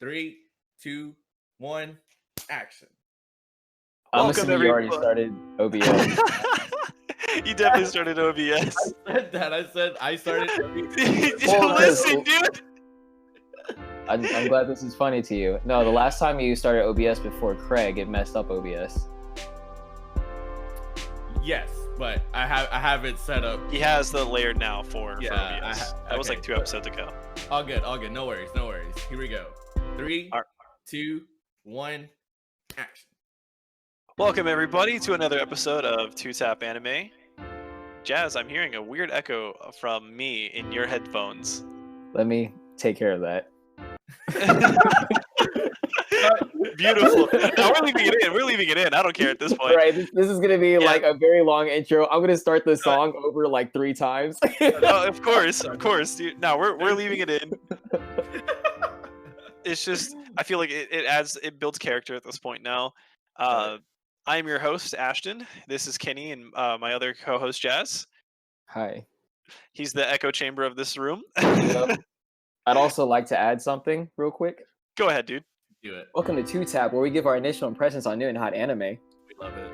3, 2, 1, action. I'm Welcome, assuming you already started OBS. You definitely started OBS. I said that. I started. Listen, dude. I'm glad this is funny to you. No, the last time you started OBS before Craig, it messed up OBS. Yes, but I have it set up. He has the layered now for OBS. That was okay, like 2 episodes ago. All good. No worries. Here we go. 3, 2, 1, action. Welcome, everybody, to another episode of 2-Tap Anime. Jazz, I'm hearing a weird echo from me in your headphones. Let me take care of that. Beautiful. No, we're leaving it in. I don't care at this point. Right, this is gonna be like a very long intro. I'm gonna start the song over like 3 times. No, of course, dude. No, we're leaving it in. It's just I feel like it builds character at this point now. I am your host, Ashton. This is Kenny and my other co-host, Jazz. Hi. He's the echo chamber of this room. Yep. I'd also like to add something real quick. Go ahead, dude. Do it. Welcome to 2-Tap, where we give our initial impressions on new and hot anime. We love it.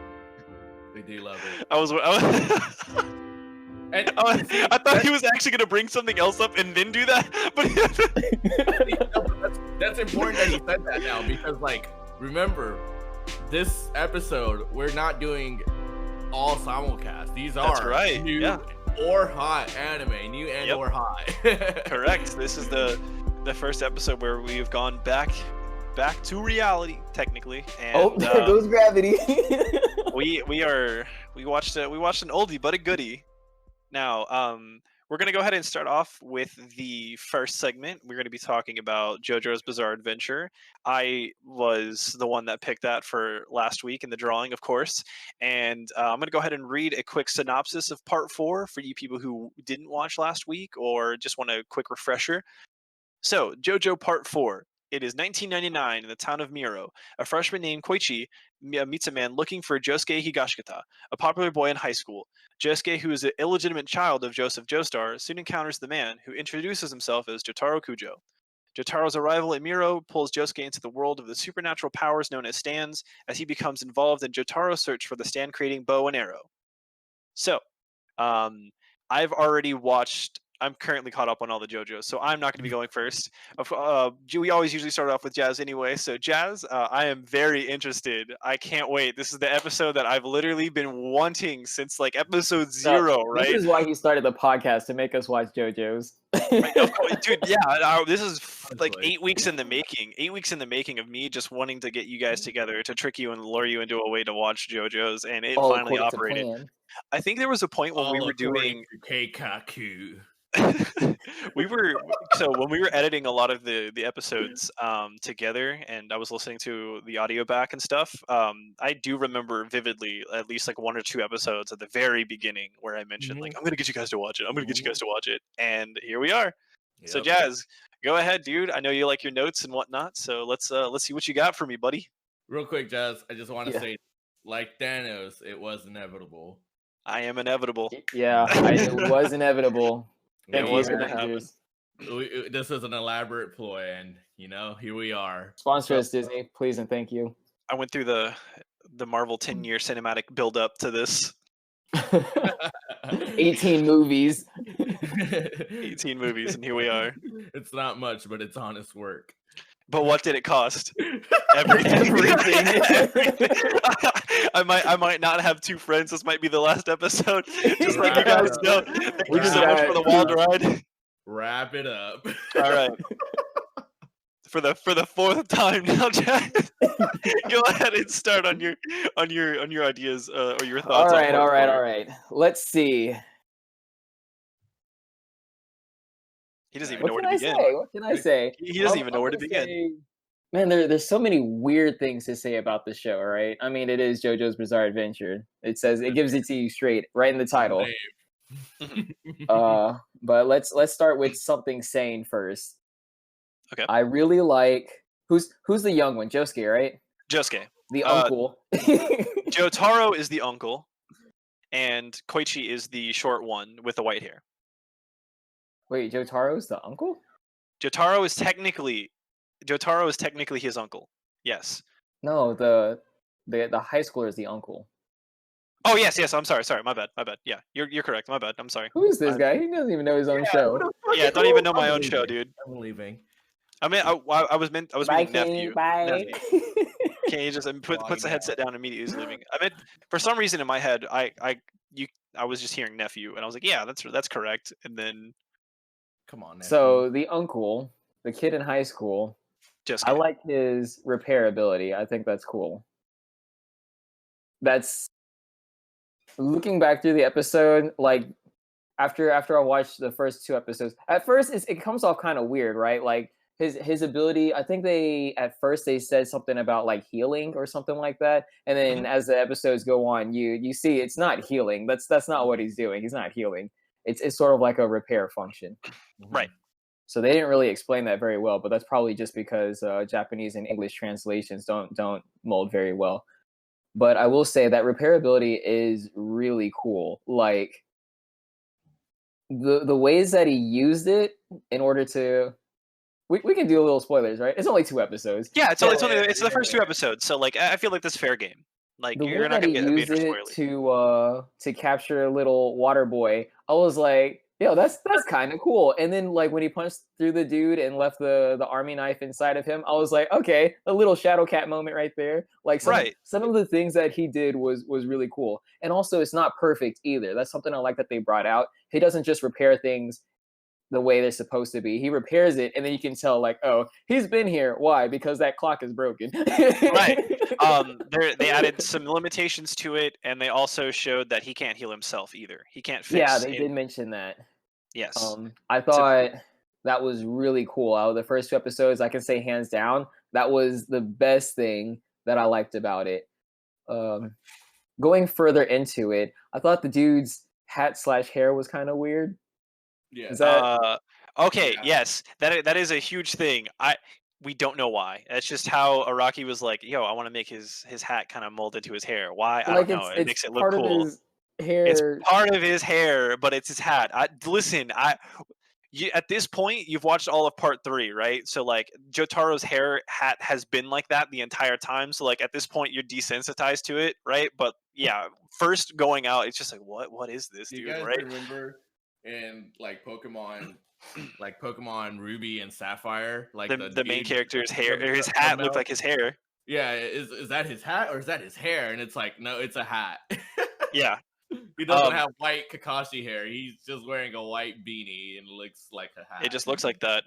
We do love it. I thought he was actually going to bring something else up and then do that. But that's important that he said that now because, like, remember, this episode we're not doing all simulcast. These are new or hot anime, new and or hot. Correct. This is the first episode where we've gone back to reality, technically. And, there goes gravity. we watched an oldie but a goodie. Now, we're going to go ahead and start off with the first segment. We're going to be talking about JoJo's Bizarre Adventure. I was the one that picked that for last week in the drawing, of course. And I'm going to go ahead and read a quick synopsis of Part 4 for you people who didn't watch last week or just want a quick refresher. So, JoJo Part 4. It is 1999 in the town of Miro. A freshman named Koichi meets a man looking for Josuke Higashikata, a popular boy in high school. Josuke, who is an illegitimate child of Joseph Joestar, soon encounters the man, who introduces himself as Jotaro Kujo. Jotaro's arrival at Miro pulls Josuke into the world of the supernatural powers known as stands, as he becomes involved in Jotaro's search for the stand-creating bow and arrow. So, I'm currently caught up on all the JoJo's, so I'm not going to be going first. We always usually start off with Jazz anyway. So Jazz, I am very interested. I can't wait. This is the episode that I've literally been wanting since like episode 0, right? This is why he started the podcast, to make us watch JoJo's. Dude, yeah, this is like 8 weeks in the making. 8 weeks in the making of me just wanting to get you guys together to trick you and lure you into a way to watch JoJo's, and it finally operated. I think there was a point when we were doing Keikaku. when we were editing a lot of the episodes together, and I was listening to the audio back and stuff, I do remember vividly at least like 1 or 2 episodes at the very beginning where I mentioned like I'm gonna get you guys to watch it, and here we are. Yep. So Jazz, go ahead, dude. I know you like your notes and whatnot, so let's see what you got for me, buddy. Real quick, Jazz, I just want to say, like Thanos, it was inevitable. I am inevitable. Yeah, it was inevitable. It was going to happen. This is an elaborate ploy, and here we are. Sponsor us, Disney, please and thank you. I went through the Marvel 10-year cinematic build-up to this. 18 movies. 18 movies, and here we are. It's not much, but it's honest work. But what did it cost? Everything. I might not have 2 friends. This might be the last episode. Just like you guys know. Thank you so much for the wild ride. Wrap it up. All right. For the 4th time now, Jack. Go ahead and start on your ideas or your thoughts. All right. Let's see. He doesn't even know where to begin. What can I say? He doesn't even know where to begin. Man, there's so many weird things to say about the show, right? I mean, it is JoJo's Bizarre Adventure. It gives it to you straight, right in the title. But let's start with something sane first. Okay. I really like who's the young one? Josuke, right? Josuke. The uncle. Jotaro is the uncle, and Koichi is the short one with the white hair. Wait, Jotaro's the uncle? Jotaro is technically Jotaro is technically his uncle. Yes. No, the high schooler is the uncle. Oh yes. I'm sorry. My bad. Yeah, you're correct. My bad. I'm sorry. Who is this guy? He doesn't even know his own show. Yeah, don't even know my own show, dude. I'm leaving. I mean, I was Bye, meaning nephew. Bye. Can't you just puts the headset down and immediately is leaving? I mean, for some reason in my head, I was just hearing nephew, and I was like, yeah, that's correct. And then, come on, nephew. So the uncle, the kid in high school, I like his repair ability. I think that's cool. That's looking back through the episode, like after I watched the first 2 episodes. At first, it comes off kind of weird, right? Like his ability. I think at first they said something about like healing or something like that, and then as the episodes go on, you see it's not healing. That's not what he's doing. He's not healing. It's sort of like a repair function, right? So they didn't really explain that very well, but that's probably just because Japanese and English translations don't mold very well. But I will say that repairability is really cool. Like the ways that he used it in order to, we can do a little spoilers, right? It's only 2 episodes. Yeah, it's the first 2 episodes, so like I feel like that's fair game. Like the you're way not that gonna he get used it to capture a little water boy, I was like, yo, that's kind of cool. And then like when he punched through the dude and left the army knife inside of him, I was like, okay, a little Shadow Cat moment right there. Like some of the things that he did was really cool. And also it's not perfect either. That's something I like that they brought out. He doesn't just repair things the way they're supposed to be. He repairs it, and then you can tell, like, oh, he's been here. Why? Because that clock is broken. Right. They added some limitations to it, and they also showed that he can't heal himself either. He can't fix. Yeah, they did mention that. Yes. I thought that was really cool. Out of the first 2 episodes, I can say hands down, that was the best thing that I liked about it. Going further into it, I thought the dude's hat/hair was kind of weird. Yeah. Okay. Yeah. Yes. That is a huge thing. We don't know why. That's just how Araki was like, yo, I want to make his hat kind of mold into his hair. Why? I don't know. It makes it look cool. It's part of his hair, but it's his hat. At this point, you've watched all of part 3, right? So like Jotaro's hat has been like that the entire time. So like at this point, you're desensitized to it, right? But yeah, first going out, it's just like, what is this, dude? You guys right? Remember in like Pokemon Ruby and Sapphire, like the main character's hair, or his hat looked like his hair. Yeah, is that his hat or is that his hair? And it's like, no, it's a hat. Yeah. He doesn't have white Kakashi hair. He's just wearing a white beanie and looks like a hat. It just looks like that.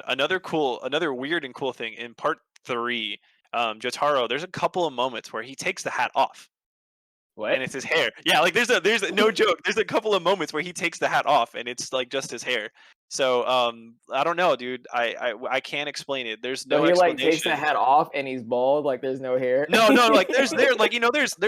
Another weird and cool thing in part 3, Jotaro, there's a couple of moments where he takes the hat off. What? And it's his hair. Yeah, like there's no joke. There's a couple of moments where he takes the hat off and it's like just his hair. So I don't know, dude. I can't explain it. There's no he explanation. Like takes the hat off and he's bald, like there's no hair. No, like there's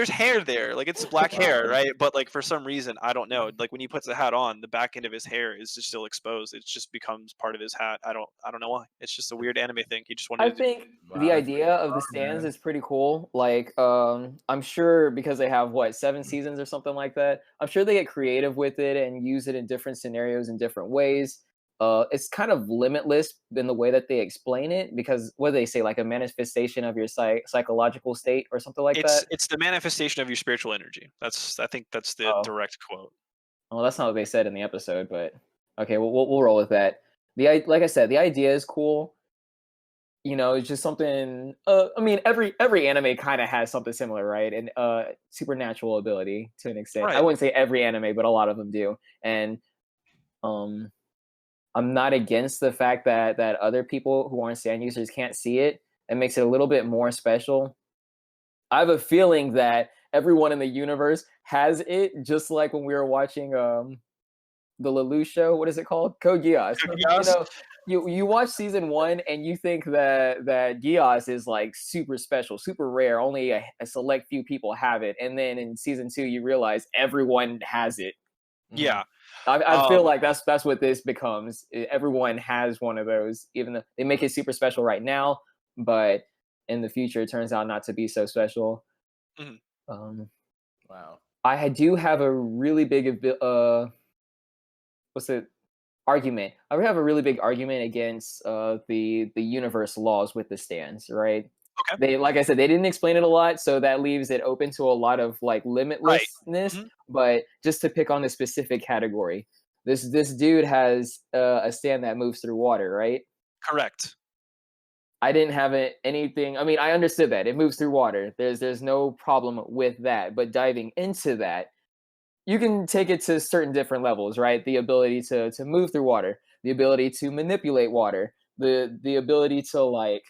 hair there. Like it's black hair, right? But like for some reason, I don't know. Like when he puts the hat on, the back end of his hair is just still exposed. It just becomes part of his hat. I don't know why. It's just a weird anime thing. He just wanted. I think the idea of the stands is pretty cool. Like I'm sure because they have 7 seasons or something like that. I'm sure they get creative with it and use it in different scenarios in different ways. It's kind of limitless in the way that they explain it because what do they say, like a manifestation of your psychological state or something like that? It's the manifestation of your spiritual energy. I think that's the direct quote. Well, that's not what they said in the episode, but okay, we'll roll with that. Like I said, the idea is cool. You know, it's just something. I mean, every anime kind of has something similar, right? And supernatural ability to an extent. Right. I wouldn't say every anime, but a lot of them do. And I'm not against the fact that other people who aren't stand users can't see it. It makes it a little bit more special. I have a feeling that everyone in the universe has it, just like when we were watching the Lelouch show. What is it called? Code Geass. You know, you watch season 1 and you think that Geass is like super special, super rare. Only a select few people have it. And then in season 2, you realize everyone has it. Yeah. I feel like that's what this becomes. Everyone has one of those, even though they make it super special right now, but in the future it turns out not to be so special. Mm-hmm. Wow. I do have a really big argument. I would have a really big argument against the universe laws with the stands, right? Okay. They, like I said, they didn't explain it a lot, so that leaves it open to a lot of like limitlessness. Mm-hmm. But just to pick on a specific category, this dude has a stand that moves through water, right? Correct. I didn't have anything. I mean, I understood that it moves through water. There's no problem with that. But diving into that, you can take it to certain different levels, right? The ability to move through water, the ability to manipulate water, the ability to like,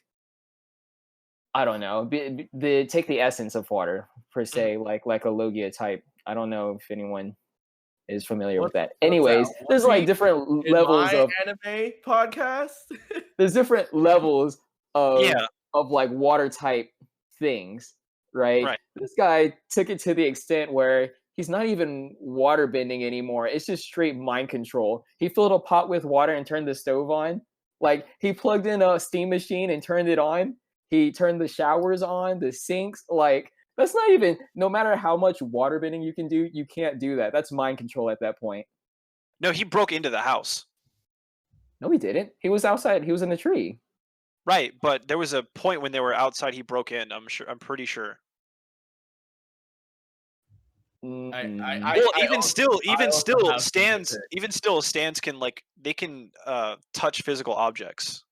I don't know, take the essence of water per se, like a Logia type. I don't know if anyone is familiar with that. Anyways, there's like different levels of anime podcast. There's different levels of like water type things, right? This guy took it to the extent where he's not even water bending anymore. It's just straight mind control. He filled a pot with water and turned the stove on. Like he plugged in a steam machine and turned it on. He turned the showers on, the sinks. Like that's not even, no matter how much water bending you can do, you can't do that. That's mind control at that point. No, he broke into the house. No, he didn't. He was outside. He was in a tree. Right, but there was a point when they were outside. He broke in. I'm pretty sure. Even still, stands can like they can touch physical objects.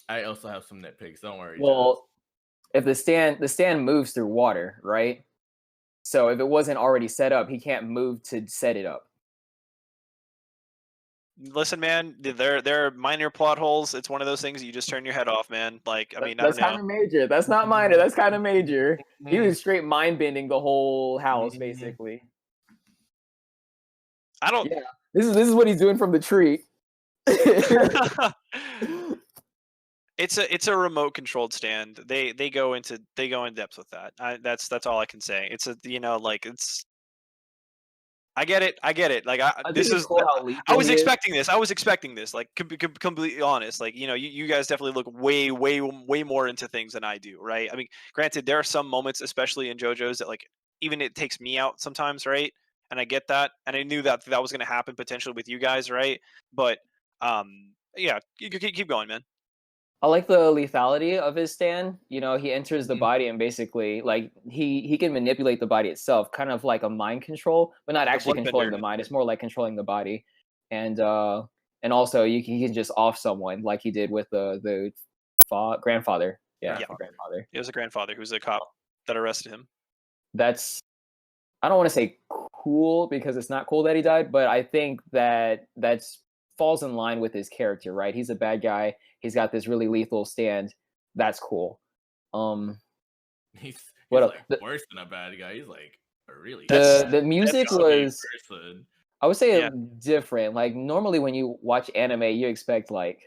I also have some nitpicks. Don't worry. Well, if the stand moves through water, right? So if it wasn't already set up, he can't move to set it up. Listen, man, there are minor plot holes. It's one of those things you just turn your head off, man. Like, I mean, that's kind of major. That's not minor. That's kind of major. He was straight mind bending the whole house, basically. I don't. Yeah, this is what he's doing from the tree. It's a remote controlled stand. They go in depth with that. That's all I can say. It's a it's. I get it. Like this is. Cool I was expecting this. Like, completely honest. Like, you guys definitely look way more into things than I do, right? I mean, granted, there are some moments, especially in JoJo's, that like even it takes me out sometimes, right? And I get that, and I knew that was going to happen potentially with you guys, right? But yeah, you keep going, man. I like the lethality of his stand. He enters the body and basically like he can manipulate the body itself, kind of like a mind control, but not actually controlling the mind. It's more like controlling the body, and also he can just off someone like he did with the grandfather. Yeah, the grandfather. He was a grandfather who was a cop that arrested him. That's, I don't want to say cool because it's not cool that he died, but I think that's falls in line with his character, right? He's a bad guy. He's got this really lethal stand. That's cool. He's like worse than a bad guy. He's like a really the music was person. I would say different. Like normally when you watch anime, you expect like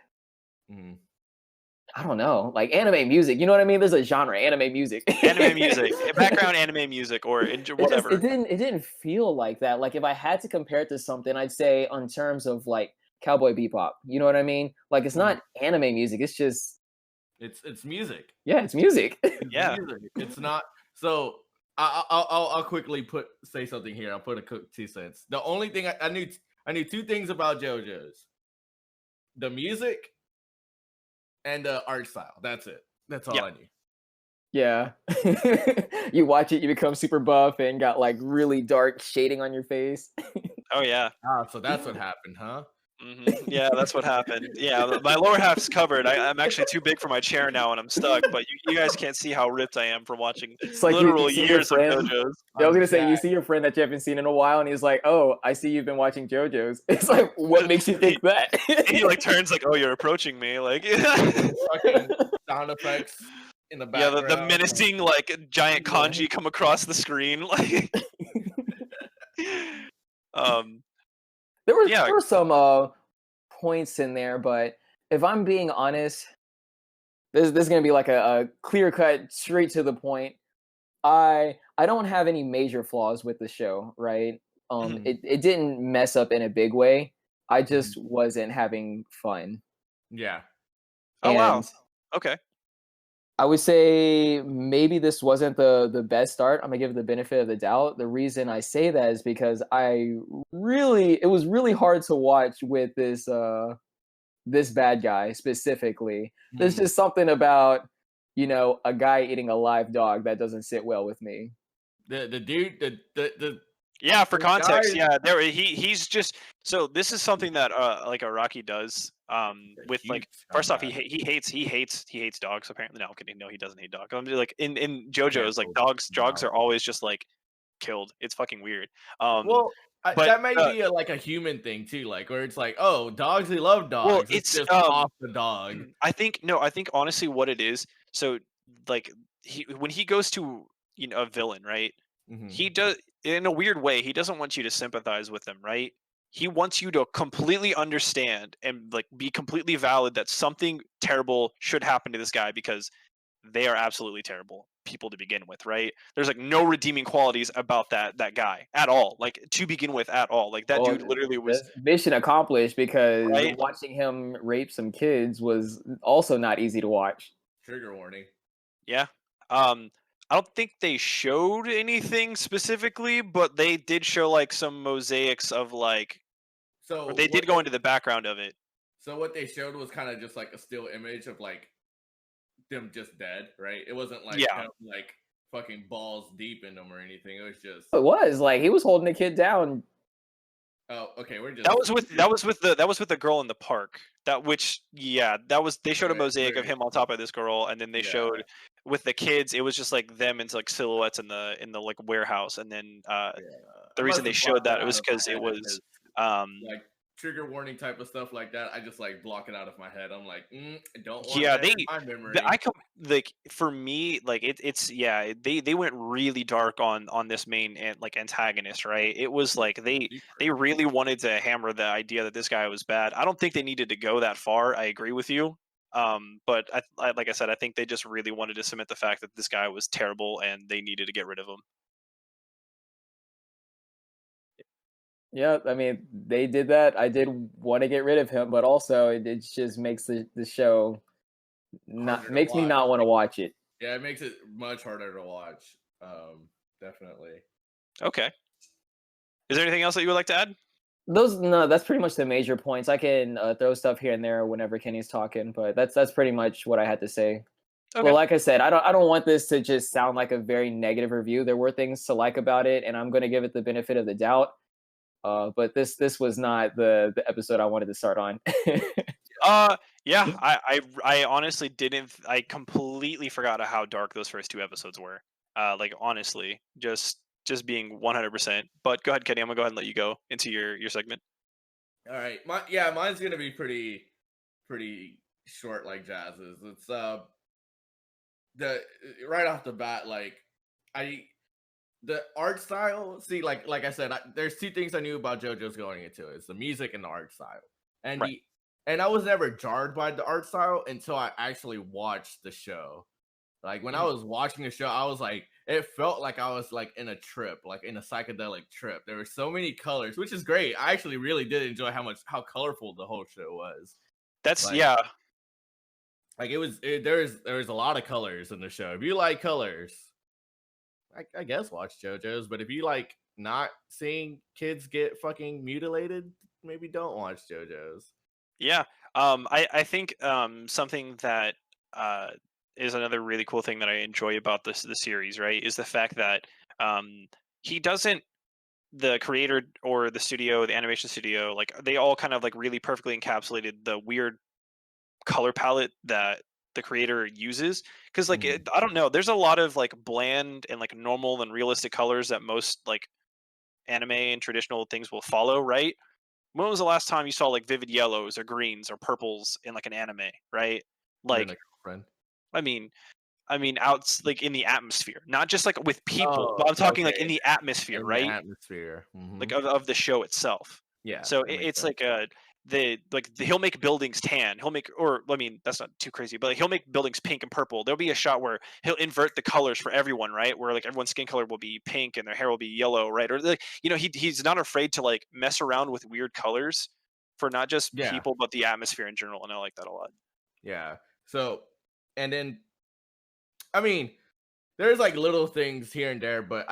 I don't know, like anime music. You know what I mean? There's a genre, anime music. Anime music, background anime music, or whatever. It didn't feel like that. Like if I had to compare it to something, I'd say on terms of like Cowboy Bebop. You know what I mean? Like it's not anime music. It's just it's music. Yeah, it's music. Yeah, music. It's not. So I'll quickly say something here. I'll put a quick 2 cents. The only thing I knew 2 things about JoJo's: the music and the art style. That's it. That's all I knew. Yeah. You watch it, you become super buff and got like really dark shading on your face. Oh yeah. So that's what happened, huh? Mm-hmm. Yeah, that's what happened. Yeah, my lower half's covered. I'm actually too big for my chair now and I'm stuck, but you guys can't see how ripped I am from watching like literal years of JoJo's. I was gonna say, you see your friend that you haven't seen in a while and he's like, oh, I see you've been watching JoJo's. It's like, what makes you think that? He like turns like, oh, you're approaching me. Like fucking sound effects in the background. Yeah, the menacing like giant kanji come across the screen. Like There were some points in there, but if I'm being honest, this is gonna be like a clear cut, straight to the point. I don't have any major flaws with the show, right? It didn't mess up in a big way. I just wasn't having fun. Yeah. Oh wow. Okay. I would say maybe this wasn't the best start. I'm gonna give it the benefit of the doubt. The reason I say that is because it was really hard to watch with this bad guy specifically. There's just something about, a guy eating a live dog that doesn't sit well with me. The dude, the Yeah, for context, guy, he's just, so this is something that like Araki does with like, first off, he hates dogs apparently. No, I'm kidding. No, he doesn't hate dogs. I'm just, like in JoJo's, like dogs are always just like killed. It's fucking weird. Well, but that may be a human thing too, like where it's like, oh, dogs, they love dogs. Well, it's just off the dog. I think honestly what it is. So like when he goes to a villain, right? He does, in a weird way, he doesn't want you to sympathize with them, right? He wants you to completely understand and like be completely valid that something terrible should happen to this guy because they are absolutely terrible people to begin with, right? There's like no redeeming qualities about that guy at all, like to begin with at all. Like that dude literally was mission accomplished because watching him rape some kids was also not easy to watch. Trigger warning. Yeah. I don't think they showed anything specifically, but they did show like some mosaics of like, so they did go into the background of it. So what they showed was kind of just like a still image of like them just dead, right? It wasn't like like fucking balls deep in them or anything. It was just. It was like he was holding the kid down. Oh, okay. We're just. That was with the girl in the park. They showed a mosaic of him on top of this girl, and then they showed with the kids. It was just like them into like silhouettes in the like warehouse, and then the reason they showed that it was because it was like trigger warning type of stuff like that. I just like block it out of my head. I'm like, I don't want that in my memory. For me, like they went really dark on this main like antagonist, right? It was like they really wanted to hammer the idea that this guy was bad. I don't think they needed to go that far. I agree with you. But I like I said, I think they just really wanted to cement the fact that this guy was terrible and they needed to get rid of him. Yeah, I mean, they did that. I did want to get rid of him, but also it just makes the show makes me not want to watch it. Yeah, it makes it much harder to watch. Definitely. Okay. Is there anything else that you would like to add? That's pretty much the major points. I can throw stuff here and there whenever Kenny's talking, but that's pretty much what I had to say. Okay. Well, like I said, I don't want this to just sound like a very negative review. There were things to like about it, and I'm going to give it the benefit of the doubt. But this was not the episode I wanted to start on. Yeah, I honestly didn't. I completely forgot how dark those first two episodes were. Like honestly, just being 100%. But go ahead, Kenny. I'm gonna go ahead and let you go into your segment. All right, mine's gonna be pretty short, like Jazz's. It's the right off the bat, like the art style. See, like I said, there's two things I knew about JoJo's going into it. It's the music and the art style, and and I was never jarred by the art style until I actually watched the show. Like when I was watching the show, I was like, it felt like I was like in a trip, like in a psychedelic trip. There were so many colors, which is great. I actually really did enjoy how colorful the whole show was. That's like there was a lot of colors in the show. If you like colors, I guess watch JoJo's. But if you like not seeing kids get fucking mutilated, maybe don't watch JoJo's. Yeah. I think something that is another really cool thing that I enjoy about the series, right, is the fact that he doesn't, the creator or the studio, the animation studio, like they all kind of like really perfectly encapsulated the weird color palette that the creator uses. Because like I don't know, there's a lot of like bland and like normal and realistic colors that most like anime and traditional things will follow, right? When was the last time you saw like vivid yellows or greens or purples in like an anime, right? Like, I mean, out like in the atmosphere, not just like with people, but I'm talking like in the atmosphere, right? The atmosphere, like of the show itself. Yeah. So it's like he'll make buildings tan. He'll make, or I mean, that's not too crazy, but like, he'll make buildings pink and purple. There'll be a shot where he'll invert the colors for everyone, right? Where like everyone's skin color will be pink and their hair will be yellow, right? Or like, you know, he's not afraid to like mess around with weird colors for not just people, but the atmosphere in general. And I like that a lot. Yeah. So, and then I mean, there's like little things here and there, but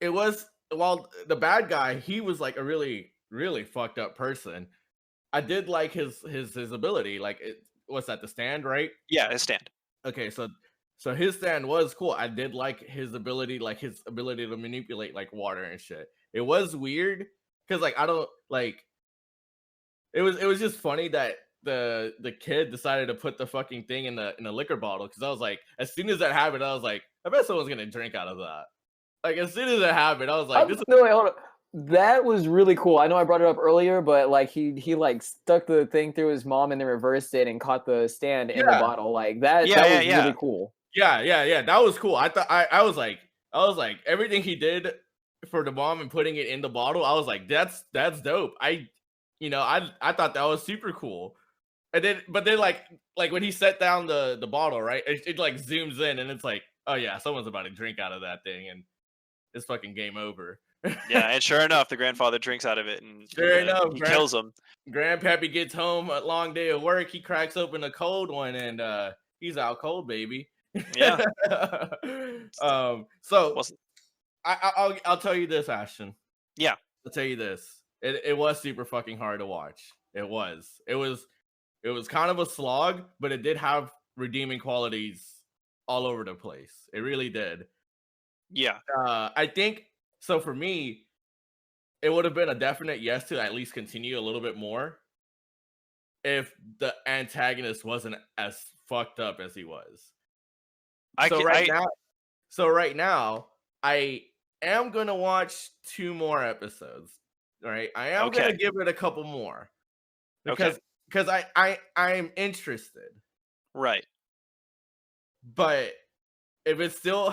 it was, while the bad guy, he was like a really, really fucked up person. I did like his ability. Like, what's that? The stand, right? Yeah, his stand. Okay, so his stand was cool. I did like his ability, to manipulate like water and shit. It was weird because like I don't like. It was just funny that the kid decided to put the fucking thing in the liquor bottle, because I was like, as soon as that happened, I was like, I bet someone's gonna drink out of that. Like, as soon as it happened, I was like, no, wait, hold on. That was really cool. I know I brought it up earlier, but like he like stuck the thing through his mom and then reversed it and caught the stand in the bottle. Like that was really cool. Yeah. That was cool. I thought I was like everything he did for the mom and putting it in the bottle, I was like, that's dope. I thought that was super cool. And then like when he set down the bottle, right? It like zooms in and it's like, oh yeah, someone's about to drink out of that thing and it's fucking game over. Yeah, and sure enough, the grandfather drinks out of it, and he kills him. Grandpappy gets home, a long day of work. He cracks open a cold one, and he's out cold, baby. Yeah. So I'll tell you this, Ashton. Yeah. I'll tell you this. It was super fucking hard to watch. It was kind of a slog, but it did have redeeming qualities all over the place. It really did. Yeah. I think so. For me, it would have been a definite yes to at least continue a little bit more if the antagonist wasn't as fucked up as he was. Right now, I am gonna watch 2 more episodes. Right, I am gonna give it a couple more because I'm interested. Right, but if it's still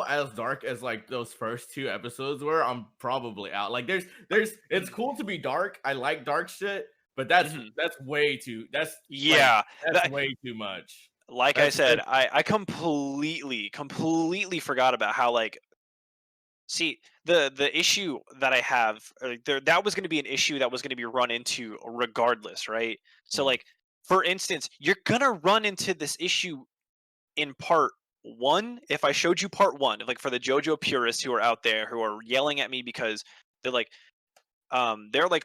as dark as like those first 2 episodes were, I'm probably out. Like it's cool to be dark. I like dark shit, but that's way too way too much. Like I said, I completely forgot about how like. See, the issue that I have, that was going to be an issue that was going to be run into regardless, right? So like, for instance, you're going to run into this issue in part 1. If I showed you part 1, like for the JoJo purists who are out there who are yelling at me because they're like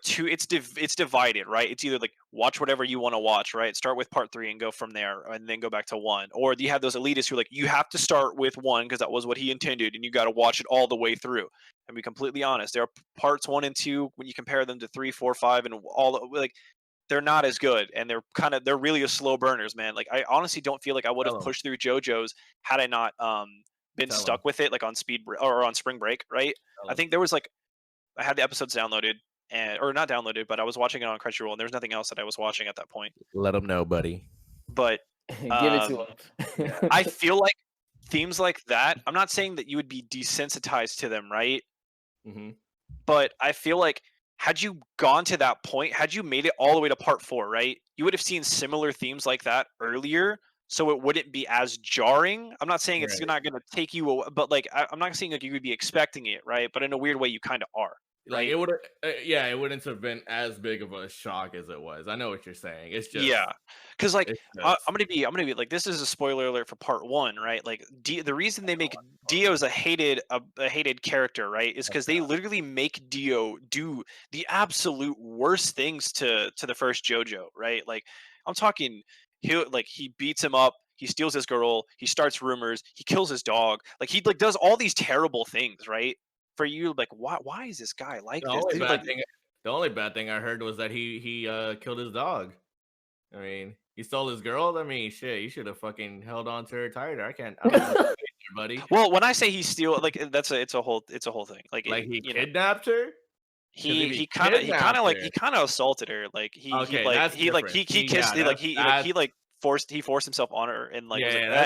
two, it's divided, right? It's either like watch whatever you want to watch, right? Start with part 3 and go from there and then go back to 1, or you have those elitists who are like, you have to start with 1 because that was what he intended and you got to watch it all the way through. And be completely honest, there are parts 1 and 2 when you compare them to 3, 4, 5 and all, like they're not as good, and they're really a slow burners, man. Like I honestly don't feel like I would have pushed through JoJo's had I not been stuck with it like on or on spring break, right? I think there was like, I had the episodes downloaded, or not downloaded, but I was watching it on Crunchyroll, and there's nothing else that I was watching at that point. Let them know, buddy. But give it to him. I feel like themes like that, I'm not saying that you would be desensitized to them, right? Mm-hmm. But I feel like had you gone to that point, had you made it all the way to part 4, right? You would have seen similar themes like that earlier, so it wouldn't be as jarring. I'm not saying it's not going to take you away, but like I'm not saying like you would be expecting it, right? But in a weird way, you kind of are. Right? Like it would, it wouldn't have been as big of a shock as it was. I know what you're saying. It's just because like I'm gonna be like, this is a spoiler alert for part 1, right? Like the reason they make Dio's a hated character, right, is because they literally make Dio do the absolute worst things to the first JoJo, right? Like I'm talking, he beats him up. He steals his girl. He starts rumors. He kills his dog. Like he like does all these terrible things, right? For you, like, why is this guy like this? The only bad thing I heard was that he killed his dog. I mean, he stole his girl. I mean, shit, you should have fucking held on to her tighter. I don't know, buddy. Well, when I say he steal, like it's a whole thing. Like he kidnapped her. He kind of assaulted her. Like he kissed he forced himself on her, and like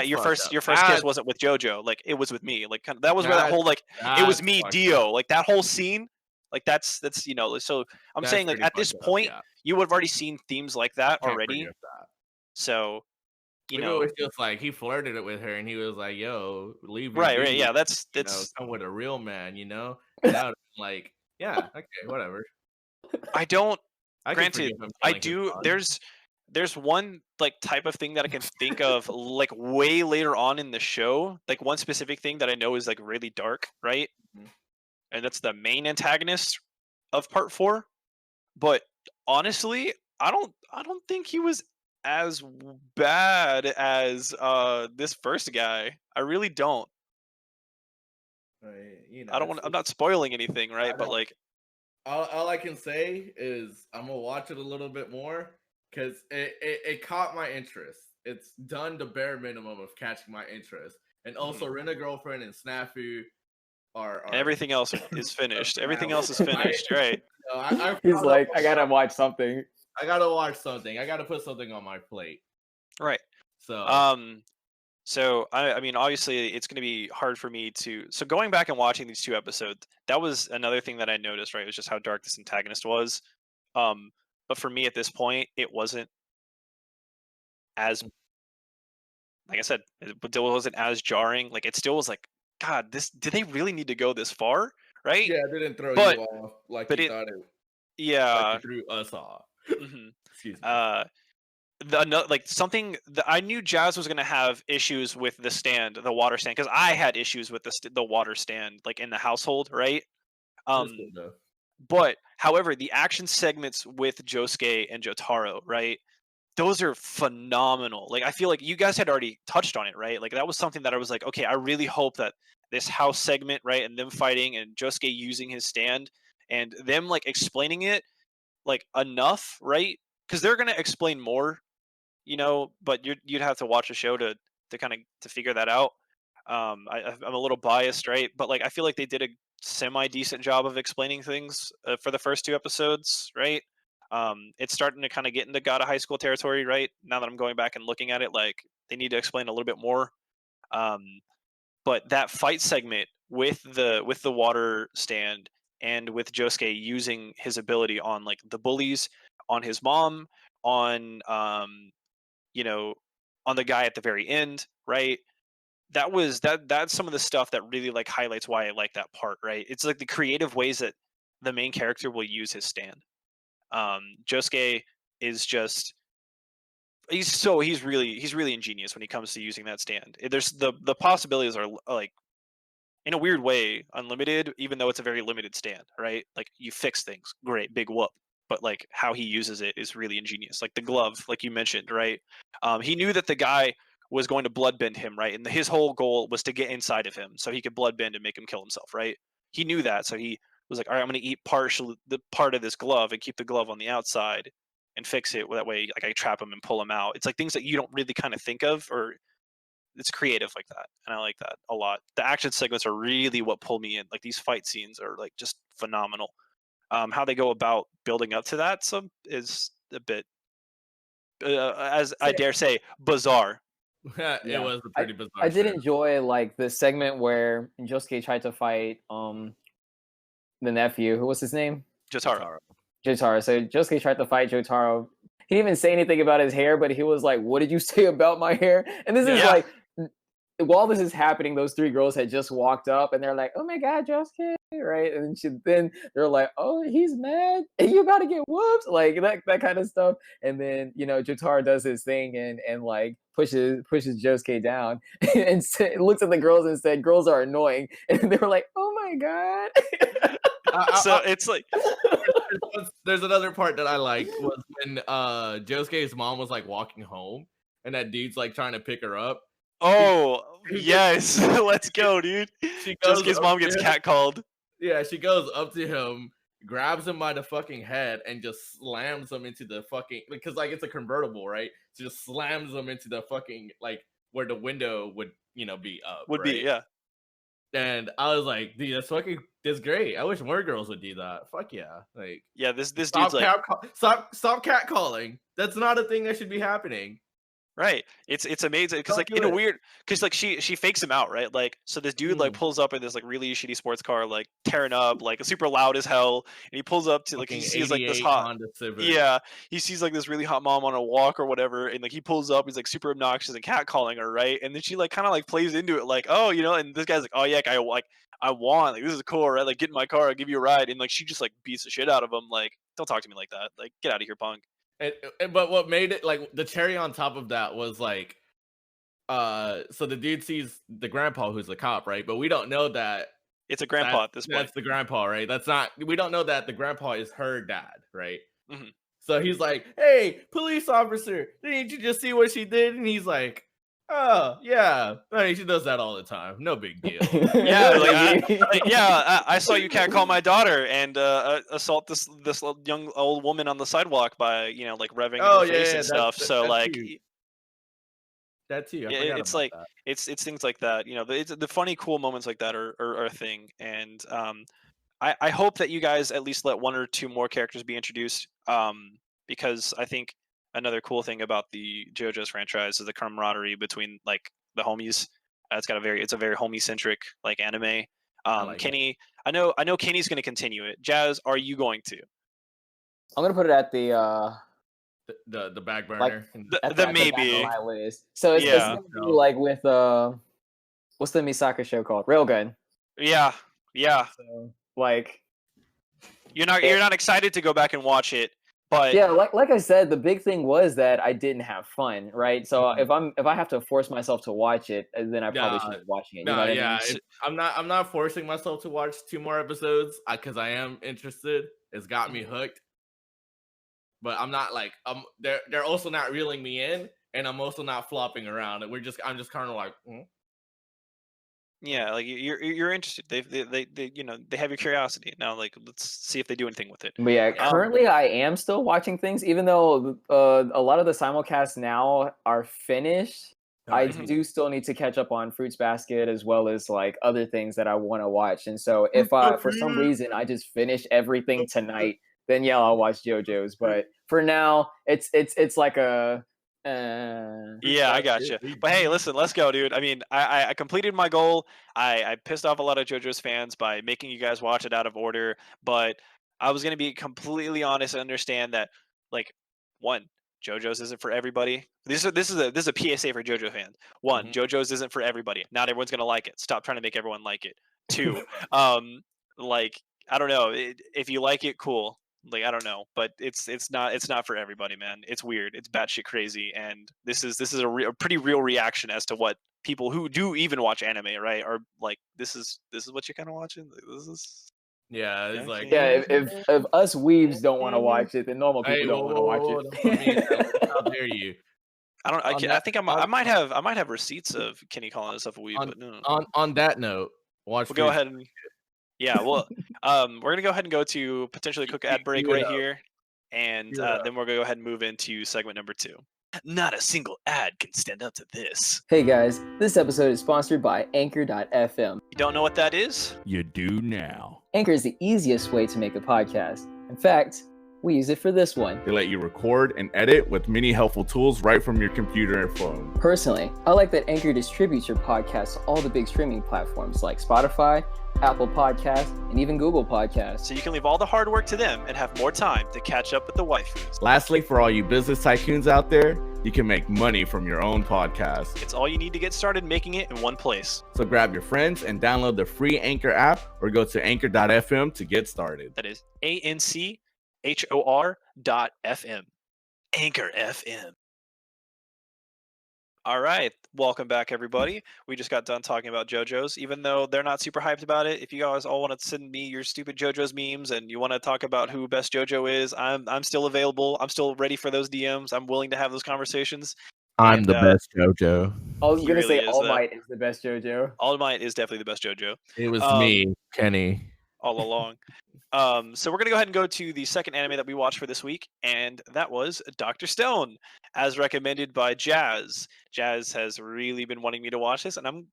your first kiss wasn't with JoJo, like it was with me. Like that was where that whole like it was me, Dio, like that whole scene, like that's so I'm saying like at this point you would have already seen themes like that already. So it was just like he flirted it with her and he was like, yo, leave me. Right, yeah, that's come with a real man, That like, yeah, okay, whatever. Granted, I do. there's one like type of thing that I can think of like way later on in the show, like one specific thing that I know is like really dark, right? Mhm. And that's the main antagonist of part 4. But honestly, I don't think he was as bad as this first guy. I really don't. Right, you know, I don't want. I'm not spoiling anything, right? But like, all I can say is I'm gonna watch it a little bit more because it caught my interest. It's done the bare minimum of catching my interest, and also Rent a Girlfriend and Snafu are everything else is finished. Everything else is finished, right? He's like, I gotta watch something. I gotta watch something. I gotta put something on my plate. Right. So I mean, obviously, it's going to be hard for me to. So going back and watching these 2 episodes, that was another thing that I noticed. Right, it was just how dark this antagonist was. But for me at this point, it wasn't as, like I said, it wasn't as jarring. Like it still was like, God, did they really need to go this far? Right? Yeah, it didn't throw you off like you thought it. Yeah, like it threw us off. Excuse me. Something that I knew Jazz was going to have issues with the water stand, because I had issues with the water stand, like in the household, right? But however, the action segments with Josuke and Jotaro, right? Those are phenomenal. Like I feel like you guys had already touched on it, right? Like that was something that I was like, okay, I really hope that this house segment, right, and them fighting and Josuke using his stand and them like explaining it like enough, right? Because they're gonna explain more, but you'd have to watch a show to kind of to figure that out. I'm a little biased, right? But like I feel like they did a semi decent job of explaining things for the first 2 episodes, right? It's starting to kind of get into God of High School territory, right? Now that I'm going back and looking at it, like they need to explain a little bit more. But that fight segment with the water stand and with Josuke using his ability on like the bullies, on his mom, on on the guy at the very end, right? That's some of the stuff that really like highlights why I like that part, right? It's like the creative ways that the main character will use his stand. Josuke is just he's really ingenious when he comes to using that stand. There's the possibilities are like in a weird way unlimited, even though it's a very limited stand, right? Like you fix things, great, big whoop. But like how he uses it is really ingenious. Like the glove, like you mentioned, right? He knew that the guy was going to bloodbend him, right? And his whole goal was to get inside of him so he could bloodbend and make him kill himself, right? He knew that, so he was like, all right, I'm going to eat the part of this glove and keep the glove on the outside and fix it. That way, like I trap him and pull him out. It's like things that you don't really kind of think of, or it's creative like that, and I like that a lot. The action segments are really what pull me in. Like these fight scenes are like just phenomenal. How they go about building up to that is a bit, as I dare say, bizarre. It was a pretty bizarre. I did enjoy like the segment where Josuke tried to fight the nephew. Who was his name? Jotaro. So Josuke tried to fight Jotaro. He didn't even say anything about his hair, but he was like, "What did you say about my hair?" And this is like, while this is happening, those 3 girls had just walked up, and they're like, "Oh my God, Josuke!" Right? And then they're like, "Oh, he's mad, and you about to get whooped," like that kind of stuff. And then Jotaro does his thing and like pushes Josuke down, and looks at the girls and said, "Girls are annoying," and they were like, "Oh my God." So it's like there's another part that I liked was when Josuke's mom was like walking home and that dude's like trying to pick her up. Oh yes, let's go, dude. Josuke's mom gets catcalled. Yeah, she goes up to him, grabs him by the fucking head, and just slams him into the fucking, because like it's a convertible, right? She just slams him into the fucking like where the window would be up. Would be, yeah. And I was like, dude, that's great. I wish more girls would do that. Fuck yeah. Like, yeah, this dude's like, stop catcalling. That's not a thing that should be happening. Right. It's amazing because like in a weird, because like she fakes him out, right? Like, so this dude like pulls up in this like really shitty sports car, like tearing up, like super loud as hell, and he pulls up to like he sees like this hot Honda Civic. Yeah, he sees like this really hot mom on a walk or whatever, and like he pulls up, he's like super obnoxious and catcalling her, right? And then she like kind of like plays into it, like, oh, and this guy's like, oh yeah, I want, like, this is cool, right? Like, get in my car, I'll give you a ride. And like she just like beats the shit out of him, like, don't talk to me like that, like, get out of here, punk. But what made it like the cherry on top of that was like, so the dude sees the grandpa who's a cop, right? But we don't know that it's a grandpa at this point. That's the grandpa, right? We don't know that the grandpa is her dad, right? Mm-hmm. So he's like, "Hey, police officer, didn't you just see what she did?" And he's like, "Oh, yeah. I mean, she does that all the time. No big deal." I saw you catcall my daughter and assault this young old woman on the sidewalk by like revving in her face and stuff. So like. That too. It's like that. It's things like that. The funny, cool moments like that are a thing, and I hope that you guys at least let one or two more characters be introduced. Because I think another cool thing about the JoJo's franchise is the camaraderie between like the homies. It's a very homie centric like anime. Kenny, I know Kenny's going to continue it. Jazz, are you going to? I'm gonna put it at the back burner. Like, the maybe. My list. So it's gonna be like with what's the Misaka show called? Railgun. Yeah. So, like, you're not excited to go back and watch it, but yeah, like I said, the big thing was that I didn't have fun, right? So if I have to force myself to watch it, then I probably shouldn't be watching it. You know what I mean? I'm not forcing myself to watch 2 more episodes because I am interested. It's got me hooked. But I'm not like they're also not reeling me in, and I'm also not flopping around. I'm just kind of like, yeah, like you're interested. They have your curiosity now. Like, let's see if they do anything with it. But yeah, currently I am still watching things, even though a lot of the simulcasts now are finished. I do still need to catch up on Fruits Basket as well as like other things that I want to watch. And so if for some reason I just finish everything tonight, then yeah, I'll watch JoJo's. But for now, it's like a. Yeah, I got you. But hey, listen, let's go, dude. I mean, I completed my goal. I pissed off a lot of JoJo's fans by making you guys watch it out of order. But I was gonna be completely honest and understand that, like, one, JoJo's isn't for everybody. This is a PSA for JoJo fans. One, JoJo's isn't for everybody. Not everyone's gonna like it. Stop trying to make everyone like it. Two, like, I don't know. If you like it, cool. Like, I don't know, but it's not for everybody, man. It's weird. It's batshit crazy, and this is a pretty real reaction as to what people who do even watch anime, right, are like. This is what you're kind of watching. This is. Yeah, it's like if us weebs don't want to watch it, then normal people don't want to watch it. How dare you? I think I might have receipts of Kenny calling himself a weeb, but no. On that note, we'll go ahead and. Yeah, well, we're gonna go ahead and go to potentially quick ad break right here, and then we're gonna go ahead and move into segment number 2. Not a single ad can stand up to this. Hey guys, this episode is sponsored by Anchor.fm. You don't know what that is? You do now. Anchor is the easiest way to make a podcast. In fact, we use it for this one. They let you record and edit with many helpful tools right from your computer and phone. Personally, I like that Anchor distributes your podcast to all the big streaming platforms like Spotify, Apple Podcasts, and even Google Podcasts. So you can leave all the hard work to them and have more time to catch up with the waifus. Lastly, for all you business tycoons out there, you can make money from your own podcast. It's all you need to get started making it in one place. So grab your friends and download the free Anchor app or go to anchor.fm to get started. That is ANCHOR.FM. Anchor FM. All right, welcome back, everybody. We just got done talking about JoJo's. Even though they're not super hyped about it, if you guys all want to send me your stupid JoJo's memes and you want to talk about who best JoJo is, I'm still available. I'm still ready for those DMs. I'm willing to have those conversations. I'm the best JoJo. I was going to say All Might is the best JoJo. All Might is definitely the best JoJo. It was me, Kenny. All along. So we're going to go ahead and go to the second anime that we watched for this week, and that was Dr. Stone, as recommended by Jazz. Jazz has really been wanting me to watch this, and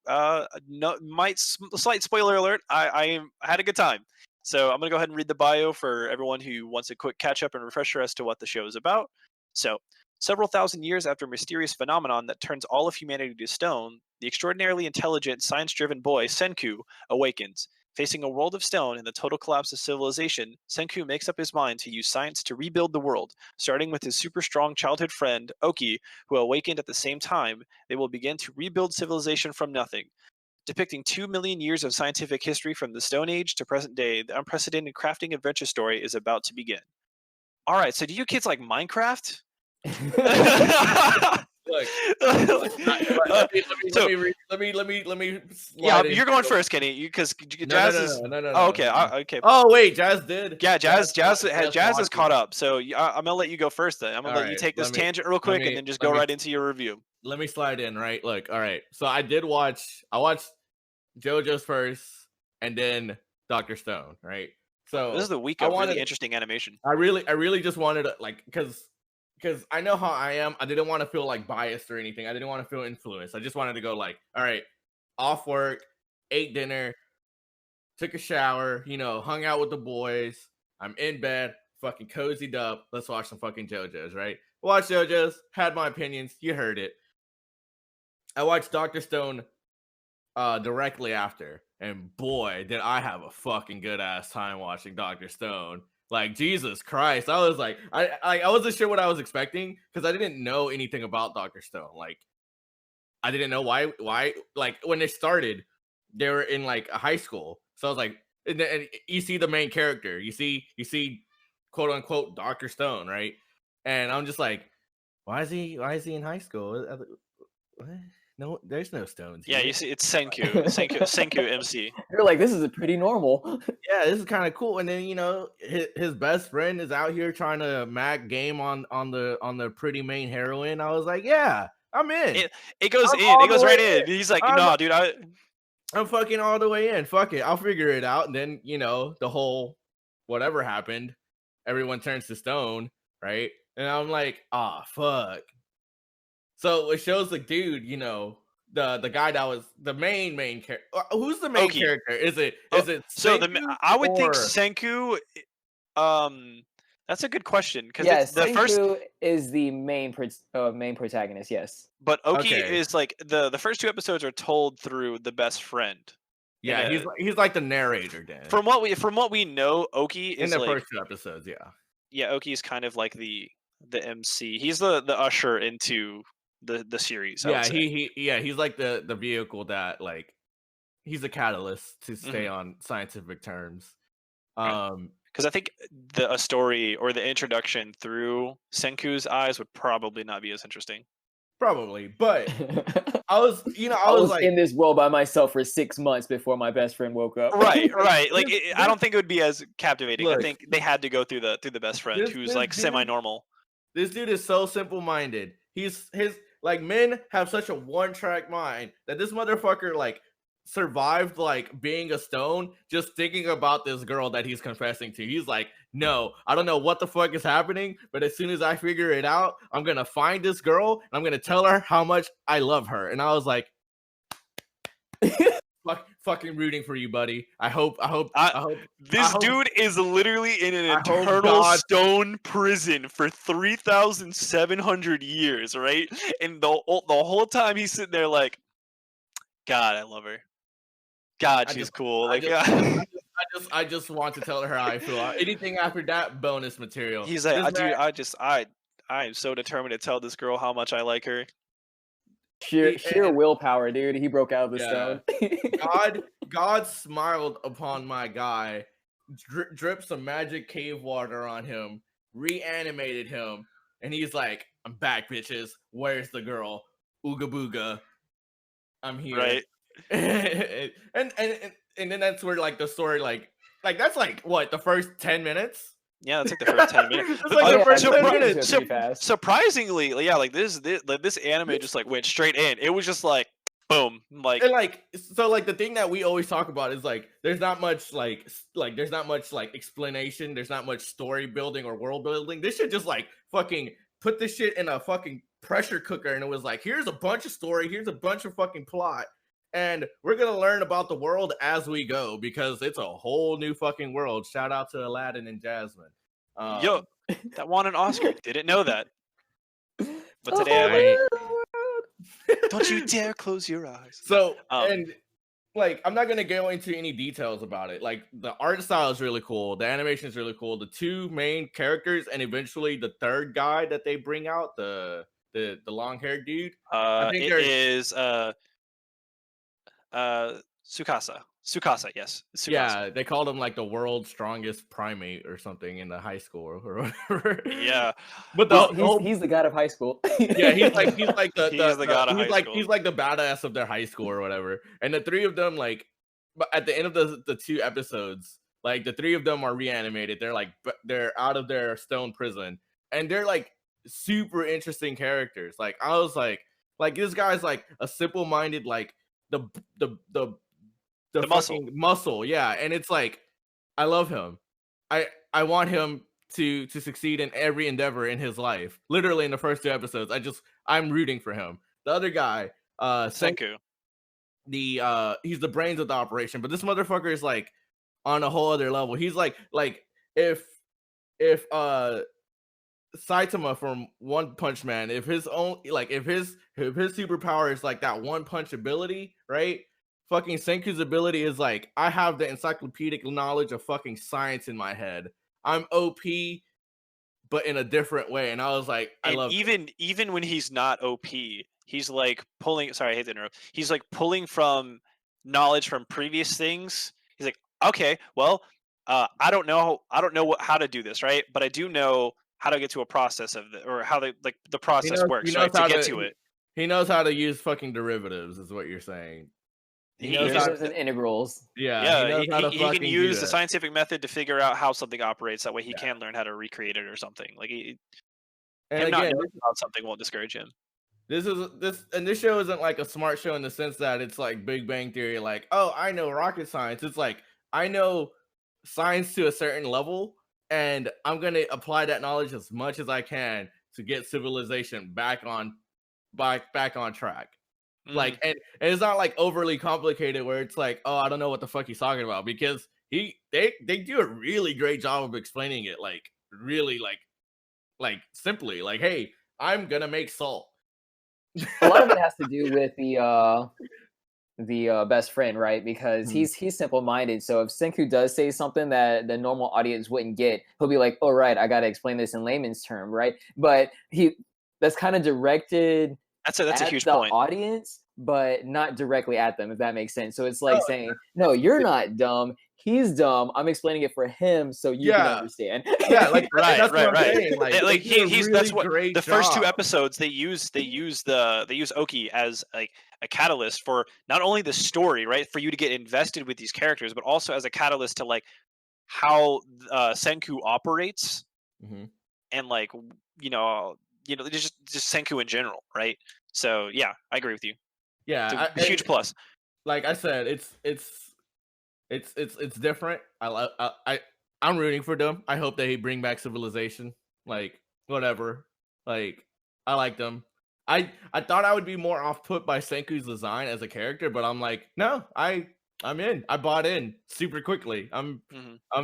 slight spoiler alert, I had a good time. So I'm going to go ahead and read the bio for everyone who wants a quick catch-up and refresher as to what the show is about. So, several thousand years after a mysterious phenomenon that turns all of humanity to stone, the extraordinarily intelligent, science-driven boy, Senku, awakens. Facing a world of stone and the total collapse of civilization, Senku makes up his mind to use science to rebuild the world. Starting with his super strong childhood friend, Oki, who awakened at the same time, they will begin to rebuild civilization from nothing. Depicting 2 million years of scientific history from the Stone Age to present day, the unprecedented crafting adventure story is about to begin. All right, so do you kids like Minecraft? Look, let me. Yeah, you're going first, Kenny. Because Jazz is. No. Oh, okay, okay. Oh wait, Jazz did. Yeah, Jazz is caught up. So I'm gonna let you go first. Then I'm gonna let you take this tangent real quick, and then just go right into your review. Let me slide in. Right, look. All right. So I watched JoJo's first, and then Dr. Stone. Right. So this is the week of really interesting animation. I really just wanted to because I know how I am. I didn't want to feel like biased or anything. I didn't want to feel influenced. I just wanted to go like, all right, off work, ate dinner, took a shower, hung out with the boys. I'm in bed, fucking cozied up. Let's watch some fucking JoJo's, right? Watched JoJo's, had my opinions. You heard it. I watched Dr. Stone directly after, and boy, did I have a fucking good ass time watching Dr. Stone. Like, Jesus Christ. I was like, I wasn't sure what I was expecting because I didn't know anything about Dr. Stone. Like, I didn't know why, like, when it started, they were in, like, a high school. So I was like, and you see the main character. You see, quote unquote, Dr. Stone, right? And I'm just like, why is he in high school? What? No, there's no stones. Yeah, you see, it's Senku MC. You're like, this is pretty normal. Yeah, this is kind of cool. And then his best friend is out here trying to mag game on the pretty main heroine. I was like, yeah, I'm in. It goes in. It goes right in. He's like, no, dude, I'm fucking all the way in. Fuck it, I'll figure it out. And then the whole whatever happened, everyone turns to stone, right? And I'm like, fuck. So it shows the dude, the guy that was the main character. Who's the main character? Is it so Senku I would think Senku. That's a good question because Senku is the main protagonist. Yes, but Oki is like the first two episodes are told through the best friend. Yeah, he's like the narrator. Dan. From what we know, Oki is in the like, first two episodes. Yeah, Oki is kind of like the MC. He's the usher into the series. He's like the vehicle that, like, he's a catalyst to stay on scientific terms. Because I think a story or the introduction through Senku's eyes would probably not be as interesting. Probably, but I was like in this world by myself for 6 months before my best friend woke up. Right. Like, I don't think it would be as captivating. Look, I think they had to go through the best friend who's like semi-normal. This dude is so simple-minded. His like, men have such a one-track mind that this motherfucker, like, survived, like, being a stone just thinking about this girl that he's confessing to. He's like, no, I don't know what the fuck is happening, but as soon as I figure it out, I'm gonna find this girl and I'm gonna tell her how much I love her. And I was like, fucking rooting for you, buddy. I hope this dude is literally in an eternal stone prison for 3,700 years, right? And the whole time he's sitting there like, God, I love her. God, she's cool. Like, I just want to tell her how I feel. Anything after that, bonus material. He's like, I am so determined to tell this girl how much I like her. Sheer willpower, dude. He broke out of the stone. God smiled upon my guy, dripped some magic cave water on him, reanimated him, and he's like, I'm back, bitches. Where's the girl? Ooga booga. I'm here. Right. and then that's where, like, the story, like that's like what, the first 10 minutes? Yeah, that's like the first 10 minutes. It's like the first 10 minutes. Surprisingly, yeah, like this anime just like went straight in. It was just like boom, like, and like, so, like, the thing that we always talk about is like there's not much like there's not much like explanation, there's not much story building or world building. This shit just like fucking put this shit in a fucking pressure cooker, and it was like, here's a bunch of story, here's a bunch of fucking plot, and we're gonna learn about the world as we go because it's a whole new fucking world. Shout out to Aladdin and Jasmine. Yo, that won an Oscar. Didn't know that. But today, don't you dare close your eyes. So, and like, I'm not gonna go into any details about it. Like, the art style is really cool, the animation is really cool, the two main characters, and eventually the third guy that they bring out, the long-haired dude. I think it is Tsukasa. Tsukasa, yes. Tsukasa. Yeah, they called him like the world's strongest primate or something in the high school or whatever. Yeah, but he's the god of high school. Yeah, he's like the god of high school. He's like the badass of their high school or whatever. And the three of them, like, but at the end of the 2 episodes, like the 3 of them are reanimated. They're out of their stone prison, and they're like super interesting characters. Like I was like this guy's like a simple-minded, like the muscle, yeah. And it's like I love him. I want him to succeed in every endeavor in his life. Literally in the first 2 episodes, I'm rooting for him. The other guy, Senku, he's the brains of the operation, but this motherfucker is like on a whole other level. He's like if Saitama from One Punch Man, if his superpower is like that one punch ability, right? Fucking Senku's ability is like, I have the encyclopedic knowledge of fucking science in my head. I'm OP, but in a different way. And I was like, even when he's not OP, he's like pulling. Sorry, I hate to interrupt. He's like pulling from knowledge from previous things. He's like, okay, well, I don't know how to do this, right? But I do know how to get to a process of it, or how the process works, right? To get to it. He knows how to use fucking derivatives, is what you're saying. He knows and integrals. Yeah, he can use the scientific method to figure out how something operates. That way, he can learn how to recreate it or something. Like not knowing about something won't discourage him. This show isn't like a smart show in the sense that it's like Big Bang Theory. Like, oh, I know rocket science. It's like I know science to a certain level, and I'm gonna apply that knowledge as much as I can to get civilization back on track. Like, and it's not like overly complicated where it's like, oh, I don't know what the fuck he's talking about, because they do a really great job of explaining it, like really like simply, like, hey, I'm gonna make salt. A lot of it has to do with the best friend, right? Because he's simple-minded. So if Senku does say something that the normal audience wouldn't get, he'll be like, oh, right, I gotta explain this in layman's term, right? But that's kind of directed. That's a huge point. Audience, but not directly at them, if that makes sense. So it's like saying, no, you're not dumb. He's dumb. I'm explaining it for him so you can understand. Yeah, like right. Like he's that's what the first 2 episodes they use Oki as like a catalyst for not only the story, right, for you to get invested with these characters, but also as a catalyst to like how Senku operates, and like just Senku in general, right? So yeah, I agree with you. Yeah, it's a huge plus. Like I said, it's different. I'm rooting for them. I hope they bring back civilization. Like whatever. Like I like them. I thought I would be more off put by Senku's design as a character, but I'm like, no, I'm in. I bought in super quickly. I'm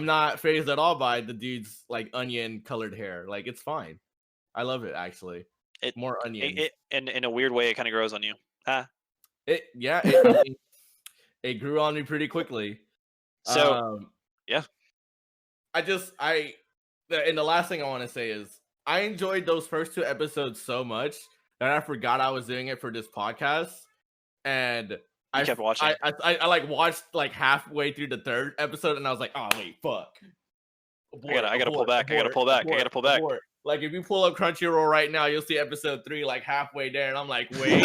not phased at all by the dude's like onion colored hair. Like it's fine. I love it actually. More onions. And in a weird way, it kind of grows on you. It grew on me pretty quickly. So yeah. And the last thing I want to say is I enjoyed those first 2 episodes so much that I forgot I was doing it for this podcast, and I kept watching. I like watched like halfway through the 3rd episode, and I was like, oh wait, fuck. I gotta pull back. Like if you pull up Crunchyroll right now, you'll see episode 3 like halfway there, and I'm like, wait.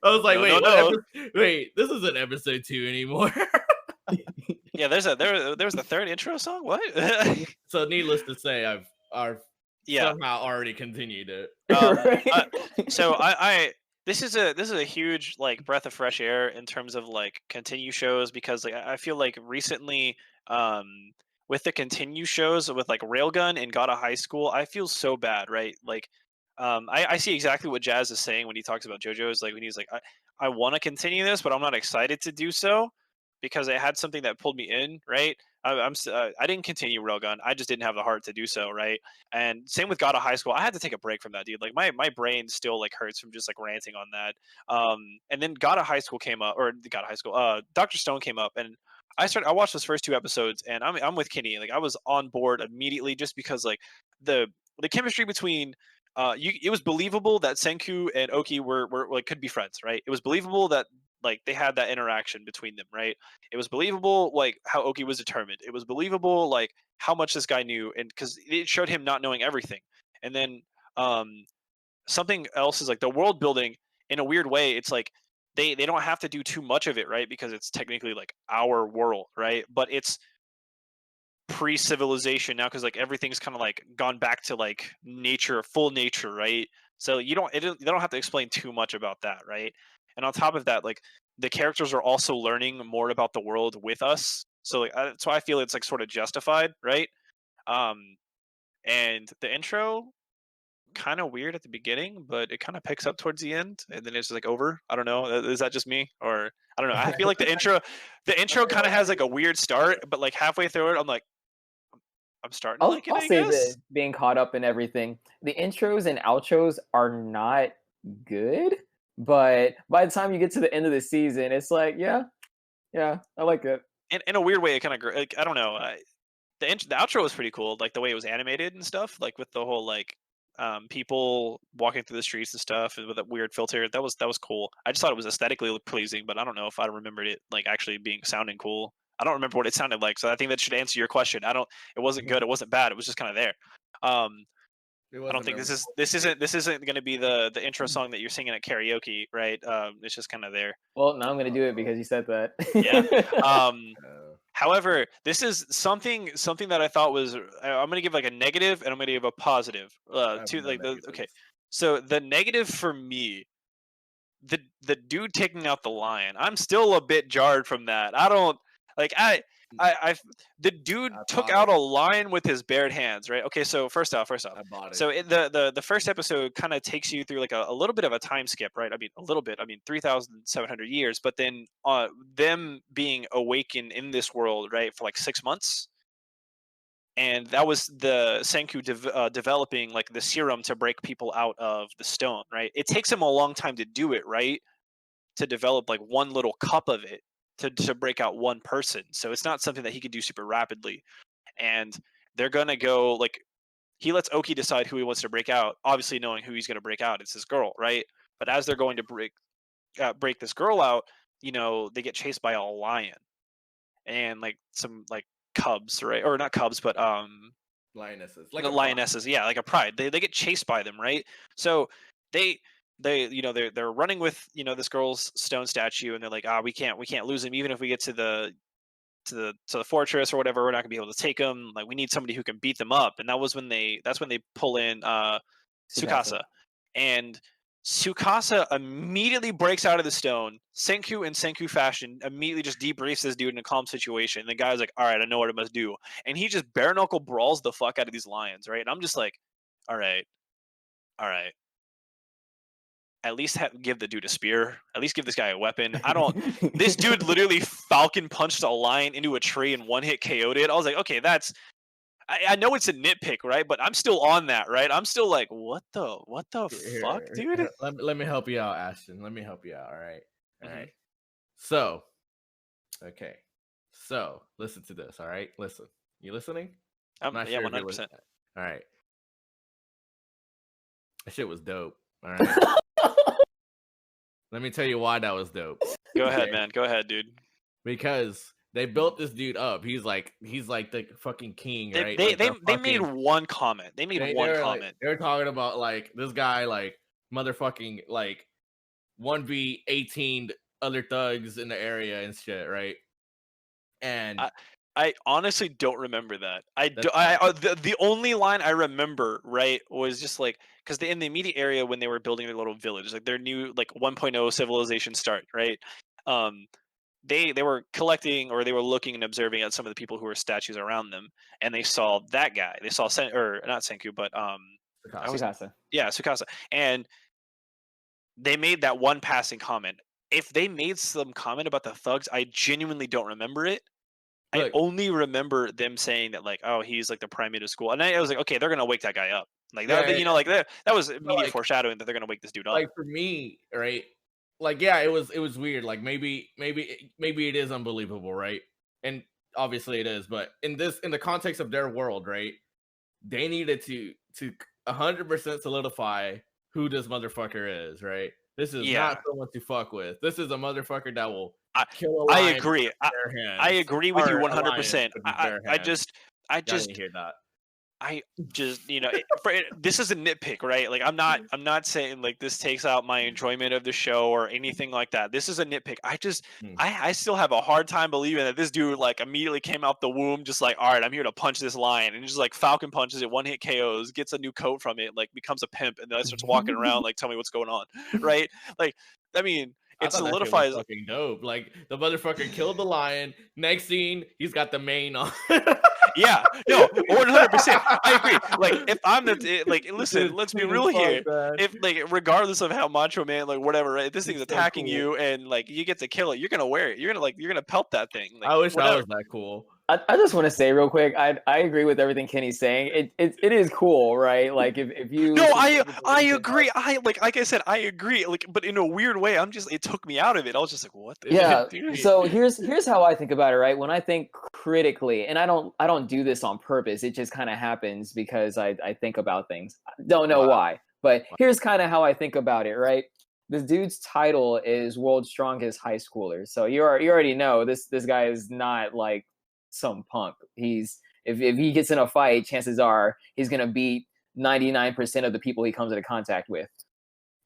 I was like, wait, this isn't episode 2 anymore. Yeah, there was the 3rd intro song. What? So needless to say, I've somehow already continued it. So this is a huge like breath of fresh air in terms of like continue shows, because like I feel like recently with the continue shows with like Railgun and God of High School, I feel so bad, right? Like I see exactly what Jazz is saying when he talks about JoJo's, like when he's like, I want to continue this, but I'm not excited to do so because I had something that pulled me in, right? I didn't continue Railgun. I just didn't have the heart to do so, right? And same with God of High School. I had to take a break from that, dude. Like my brain still like hurts from just like ranting on that. And then God of High School came up, or God of High School, Dr. Stone came up, and I watched those first 2 episodes, and I'm with Kenny. Like I was on board immediately just because like the chemistry between it was believable that Senku and Oki were like could be friends, right? It was believable that like they had that interaction between them, right? It was believable, like how Oki was determined. It was believable, like how much this guy knew, and because it showed him not knowing everything. And then something else is like the world building in a weird way. It's like they don't have to do too much of it, right? Because it's technically like our world, right? But it's pre-civilization now because like everything's kind of like gone back to like nature, full nature, right? So they don't have to explain too much about that, right? And on top of that, like the characters are also learning more about the world with us, so like that's why I feel it's like sort of justified, right? um and the intro kind of weird at the beginning, but it kind of picks up towards the end, and then it's like over. I don't know. Is that just me, or I don't know? I feel like the intro kind of has like a weird start, but like halfway through it, I'm like, I'm starting to like it, I'll I say guess. that being caught up in everything, the intros and outros are not good, but by the time you get to the end of the season, it's like, yeah, I like it. In a weird way, it kind of like I don't know. The outro was pretty cool, like the way it was animated and stuff, like with the whole like people walking through the streets and stuff and with that weird filter. That was cool. I just thought it was aesthetically pleasing, but I don't know if I remembered it like actually being sounding cool. I don't remember what it sounded like, so I think that should answer your question. I don't. It wasn't good. It wasn't bad. It was just kind of there. Um, It I don't wasn't think memorable. this isn't going to be the intro song that you're singing at karaoke, right? It's just kind of there. Well, now I'm gonna do it because you said that. Yeah. Uh, However, this is something that I thought was. I'm going to give like a negative, and I'm going to give a positive. I have To no like the okay. negatives. So the negative for me, the dude taking out the lion. I'm still a bit jarred from that. I don't like I the dude I took bought out it. a lion with his bared hands, right? Okay, so first off, I bought it. so the first episode kind of takes you through like a little bit of a time skip, right? I mean, a little bit. I mean, 3,700 years, but then them being awakened in this world, right, for like 6 months, and that was the Senku developing like the serum to break people out of the stone, right? It takes him a long time to do it, right? To develop like one little cup of it to break out one person. So it's not something that he could do super rapidly. And they're gonna go like he lets Oki decide who he wants to break out, obviously knowing who he's gonna break out. It's this girl, right? But as they're going to break this girl out, they get chased by a lion and like some like cubs, right? Or not cubs, but Lionesses, like the a pride. lionesses, yeah, like a pride. They get chased by them, right? So they they're running with this girl's stone statue, and they're like, we can't lose him, even if we get to the fortress or whatever. We're not gonna be able to take him. Like we need somebody who can beat them up. And that's when they pull in Tsukasa. And Tsukasa immediately breaks out of the stone. Senku in Senku fashion immediately just debriefs this dude in a calm situation. And the guy's like, all right, I know what I must do. And he just bare knuckle brawls the fuck out of these lions, right? And I'm just like, all right. At least give the dude a spear. At least give this guy a weapon. This dude literally falcon punched a lion into a tree and one hit KO'd it. I was like, okay, I know it's a nitpick, right? But I'm still on that, right? I'm still like, what the fuck, dude? Let me help you out, Ashton. Let me help you out. All right. All Mhm. right. So, okay. So, listen to this. All right. Listen. You listening? Yeah, if you're 100%. listening. All right. That shit was dope. All right. Let me tell you why that was dope. Go ahead, man. Go ahead, dude. Because they built this dude up. He's like the fucking king, right? They made one comment. They made one comment. Like, they were talking about like this guy, like motherfucking like 1v18 other thugs in the area and shit, right? And I honestly don't remember that. The only line I remember, right, was just like because in the immediate area when they were building their little village, like their new like 1.0 civilization start, right? They were collecting or they were looking and observing at some of the people who were statues around them, and they saw that guy. They saw or not Senku, but Tsukasa. Yeah, Tsukasa, and they made that one passing comment. If they made some comment about the thugs, I genuinely don't remember it. I only remember them saying that, like, oh, he's like the primate of school, and I was like, okay, they're gonna wake that guy up, like that. Like that was immediate foreshadowing that they're gonna wake this dude up. Like for me, right? Like yeah, it was weird. Like maybe it is unbelievable, right? And obviously it is, but in the context of their world, right? They needed to 100% solidify who this motherfucker is, right? This is not someone to fuck with. This is a motherfucker that will kill a lion. I agree. I agree with you 100%. I just didn't hear that. I just, this is a nitpick, right? Like I'm not saying like this takes out my enjoyment of the show or anything like that. This is a nitpick. I still have a hard time believing that this dude like immediately came out the womb just like, all right, I'm here to punch this lion, and just like Falcon punches it, one hit KOs, gets a new coat from it, like becomes a pimp, and then starts walking around like, tell me what's going on, right? Like, I mean, it solidifies. Fucking dope. Like the motherfucker killed the lion. Next scene, he's got the mane on. Yeah, no, 100%. I agree. Like, if I'm listen, let's be real here. If like, regardless of how Macho Man, like whatever, right? If this thing's attacking you and like you get to kill it, you're gonna wear it. You're gonna pelt that thing. Like, I wish that was that cool. I just want to say real quick, I agree with everything Kenny's saying. It is cool, right? Like if you No, I agree. Like I said, I agree. Like, but in a weird way, it took me out of it. I was just like, what the yeah. So here's how I think about it, right? When I think critically, and I don't do this on purpose. It just kind of happens because I think about things. I don't know why, but here's kind of how I think about it, right? This dude's title is World's Strongest High Schooler. So you already know this guy is not like some punk. He's if he gets in a fight, chances are he's gonna beat 99% of the people he comes into contact with.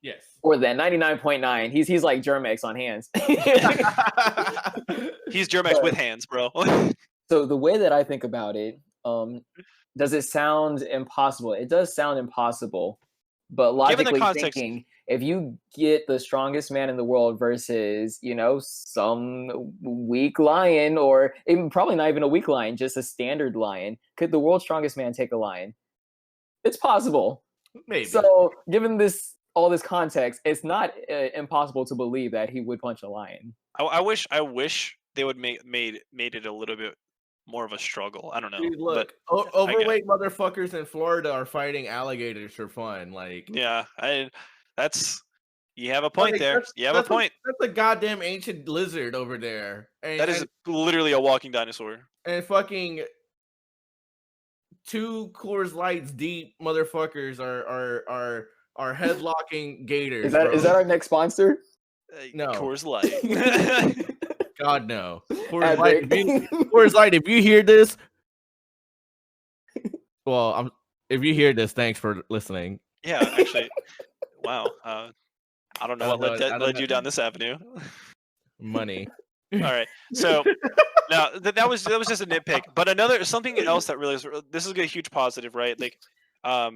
Yes. Or then 99.9. He's like Germex on hands. He's Germex with hands, bro. So the way that I think about it, does it sound impossible? It does sound impossible, but logically thinking, if you get the strongest man in the world versus, some weak lion, or even probably not even a weak lion, just a standard lion, could the world's strongest man take a lion? It's possible. Maybe. So given all this context, it's not impossible to believe that he would punch a lion. I wish they would made it a little bit more of a struggle. I don't know. Dude, look, overweight motherfuckers in Florida are fighting alligators for fun. Like, yeah, you have a point there. You have a point. That's a goddamn ancient lizard over there. That is literally a walking dinosaur. And fucking 2 Coors Lights deep motherfuckers are headlocking gators. Is that our next sponsor? No, Coors Light. God no. Coors Light, if you hear this, well, if you hear this, thanks for listening. Yeah, actually, wow. I don't know what led you down this avenue. Money. All right, so now that was just a nitpick, but something else that really this is a huge positive, right? Like,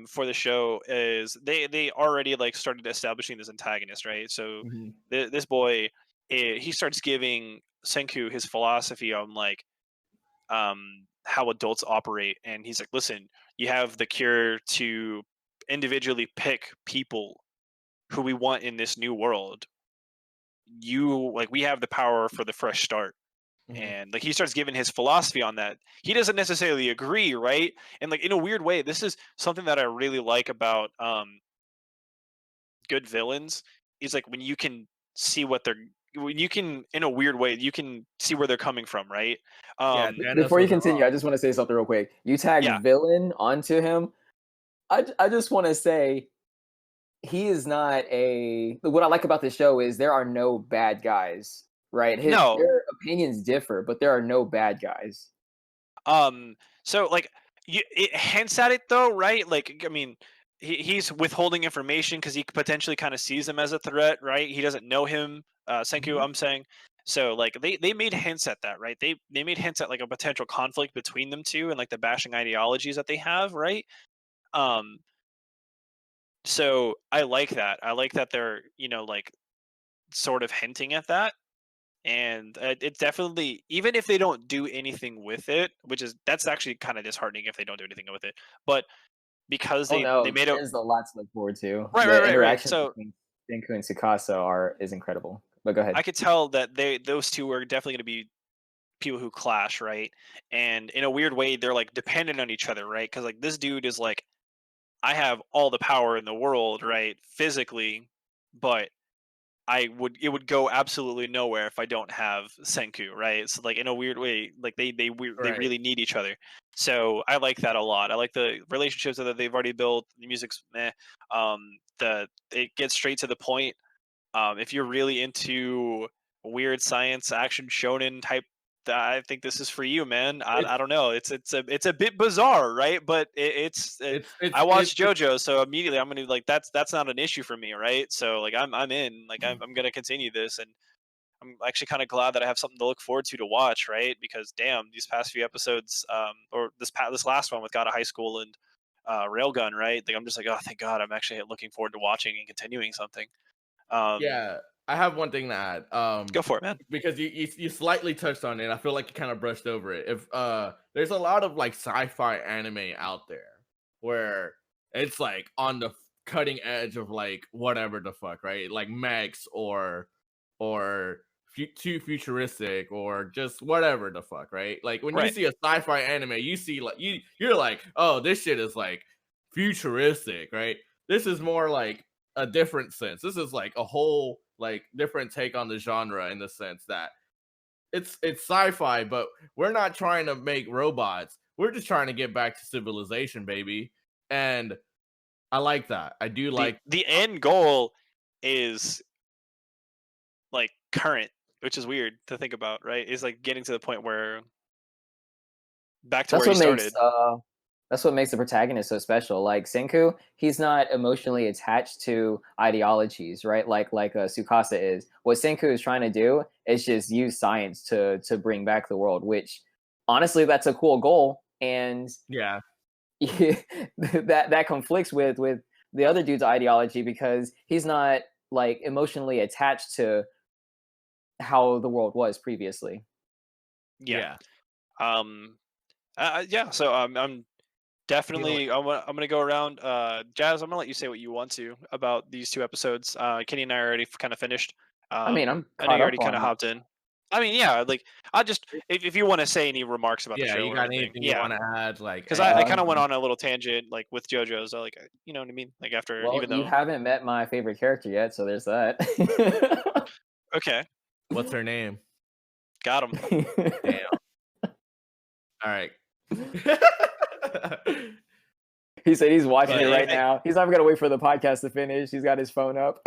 for the show is they already like started establishing this antagonist, right? So this boy, he starts giving Senku his philosophy on like how adults operate, and he's like, listen, you have the cure to individually pick people who we want in this new world. We have the power for the fresh start. And like he starts giving his philosophy on that. He doesn't necessarily agree, right? And like in a weird way, this is something that I really like about good villains, is like when you can see in a weird way, you can see where they're coming from, right? Before you continue, I just want to say something real quick. You tagged villain onto him. I just want to say he is not what I like about this show is there are no bad guys, right? Their opinions differ, but there are no bad guys. So like it hints at it though, right? Like, I mean, he's withholding information because he potentially kind of sees him as a threat, right? He doesn't know him, Senku, I'm saying. So like they made hints at that, right? They made hints at like a potential conflict between them two and like the bashing ideologies that they have, right? So I like that. I like that they're, like sort of hinting at that. And it's definitely, even if they don't do anything with it, that's actually kind of disheartening if they don't do anything with it. But because they made it, there's a lot to look forward to. Right. Interaction between Senku and Tsukasa is incredible. But go ahead. I could tell that those two are definitely going to be people who clash, right? And in a weird way, they're like dependent on each other, right? Because like this dude is like, I have all the power in the world, right? Physically, but it would go absolutely nowhere if I don't have Senku, right? So like in a weird way, like they really need each other. So I like that a lot. I like the relationships that they've already built. The music's meh. It gets straight to the point. If you're really into weird science action shonen type, I think this is for you, man. I don't know. It's a bit bizarre, right? But I watched JoJo, so immediately I'm gonna like that's not an issue for me, right? So like I'm in, like I'm gonna continue this, and I'm actually kind of glad that I have something to look forward to watch, right? Because damn, these past few episodes, or this last one with God of High School and Railgun, right? Like I'm just like, oh, thank God, I'm actually looking forward to watching and continuing something. Yeah, I have one thing to add. Go for it, man. Because you slightly touched on it. I feel like you kind of brushed over it. If there's a lot of like sci-fi anime out there where it's like on the cutting edge of like whatever the fuck, right? Like mechs or too futuristic or just whatever the fuck, right? Like when you see a sci-fi anime, you see like you're like, oh, this shit is like futuristic, right? This is more like a different sense. This is like a whole like different take on the genre in the sense that it's sci-fi, but we're not trying to make robots. We're just trying to get back to civilization, baby. And I like that. I do like the end goal is like current, which is weird to think about, right? Is like getting to the point where back to where he started. That's what makes the protagonist so special. Like Senku, he's not emotionally attached to ideologies, right? Like Tsukasa is. What Senku is trying to do is just use science to bring back the world, which honestly, that's a cool goal. And yeah, that conflicts with the other dude's ideology because he's not like emotionally attached to how the world was previously. Yeah. Yeah. So I'm definitely I'm gonna go around. Jazz, I'm gonna let you say what you want to about these two episodes. Kenny and I already kind of finished. I mean, I know you already kind of hopped in. I mean, yeah, like I just if you want to say any remarks about the show, you got anything you want to add? Like, because I kind of went on a little tangent, like with JoJo's, like you know what I mean. Like after, well, even though you haven't met my favorite character yet, so there's that. Okay, what's her name? Got him. Damn. All right. He said he's watching it right now. He's not gonna wait for the podcast to finish. He's got his phone up.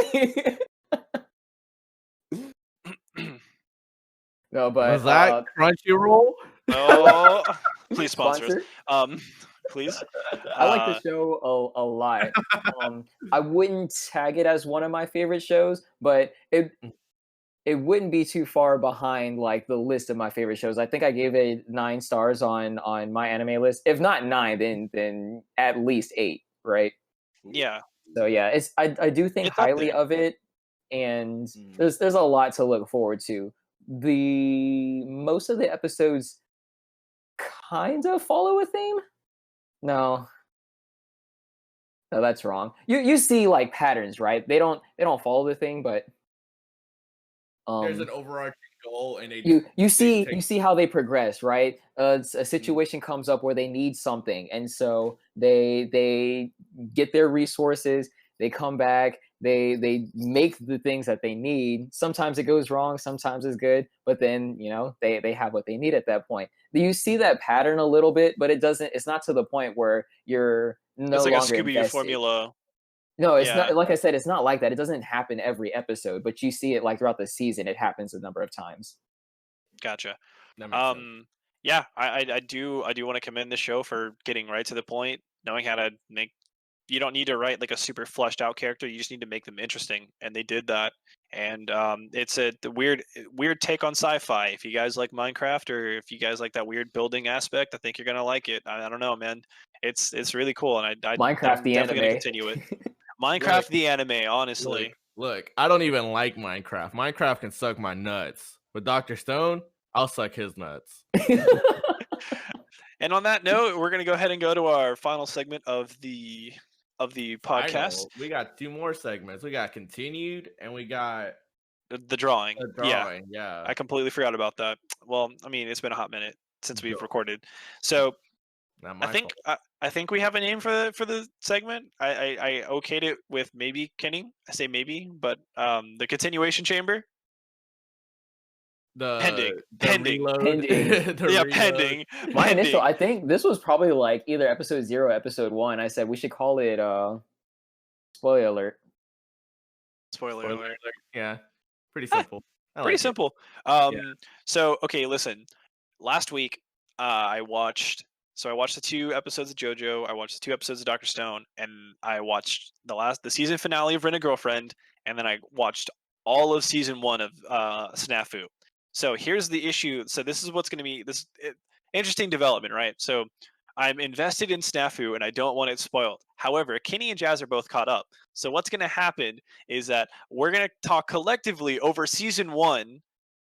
No, but was that Crunchyroll? Oh, please sponsor us. Please. I like the show a lot. I wouldn't tag it as one of my favorite shows, but it wouldn't be too far behind like the list of my favorite shows. I think I gave it 9 stars on my anime list. If not 9, then at least 8, right? Yeah. So yeah, I do think highly of it, and there's a lot to look forward to. Most of the episodes kind of follow a theme. No, that's wrong. You see like patterns, right? They don't follow the thing, but there's an overarching goal, and you see how they progress, right? A situation comes up where they need something, and so they get their resources. They come back. They make the things that they need. Sometimes it goes wrong. Sometimes it's good. But then they have what they need at that point. You see that pattern a little bit, but it doesn't. It's not to the point where you're no longer invested. It's like a Scooby-Doo formula. No, it's not. Like I said, it's not like that. It doesn't happen every episode, but you see it like throughout the season. It happens a number of times. Gotcha. Yeah, I do want to commend the show for getting right to the point, knowing how to make. You don't need to write like a super fleshed out character. You just need to make them interesting, and they did that. And it's the weird take on sci-fi. If you guys like Minecraft, or if you guys like that weird building aspect, I think you're gonna like it. I don't know, man. It's really cool, and I'm definitely gonna continue it. Minecraft the anime, honestly. Look, I don't even like Minecraft. Minecraft can suck my nuts. But Dr. Stone, I'll suck his nuts. And on that note, we're gonna go ahead and go to our final segment of the podcast. We got 2 more segments. We got continued, and we got the drawing. Yeah. I completely forgot about that. Well, I mean, it's been a hot minute since we've recorded. So Not my fault. I think we have a name for the segment. I okayed it with maybe Kenny. I say maybe, but the continuation chamber. Pending. Reload. Pending. Reload. Pending. My initial, I think this was probably like either episode 0 or episode 1. I said we should call it spoiler alert. Spoiler alert. Yeah. Pretty simple. Pretty simple. So okay, listen. Last week, I watched the 2 episodes of JoJo. I watched the 2 episodes of Dr. Stone, and I watched the season finale of Rent a Girlfriend, and then I watched all of season 1 of Snafu. So here's the issue. So this is what's going to be interesting development, right? So I'm invested in Snafu, and I don't want it spoiled. However, Kenny and Jazz are both caught up. So what's going to happen is that we're going to talk collectively over season 1,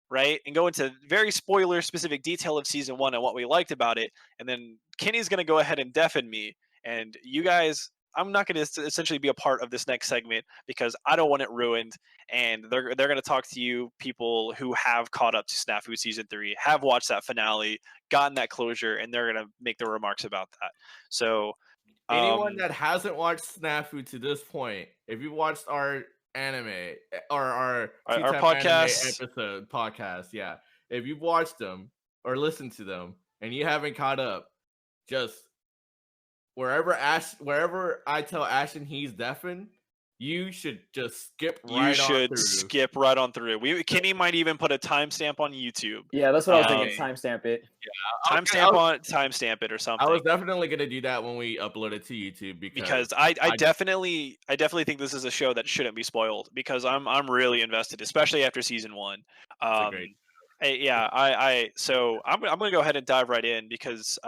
right, and go into very spoiler specific detail of season 1 and what we liked about it, and then Kenny's going to go ahead and deafen me, and you guys, I'm not going to essentially be a part of this next segment because I don't want it ruined, and they're going to talk to you people who have caught up to Snafu season 3, have watched that finale, gotten that closure, and they're going to make their remarks about that. So anyone that hasn't watched Snafu to this point, if you watched our anime or our podcast, yeah, if you've watched them or listened to them and you haven't caught up, just wherever I tell Ashton he's deafened, you should just skip right on through. Kenny might even put a timestamp on YouTube. Yeah, that's what I was thinking. Timestamp it. Yeah, timestamp it or something. I was definitely gonna do that when we upload it to YouTube because I definitely think this is a show that shouldn't be spoiled because I'm really invested, especially after season 1. So I'm gonna go ahead and dive right in because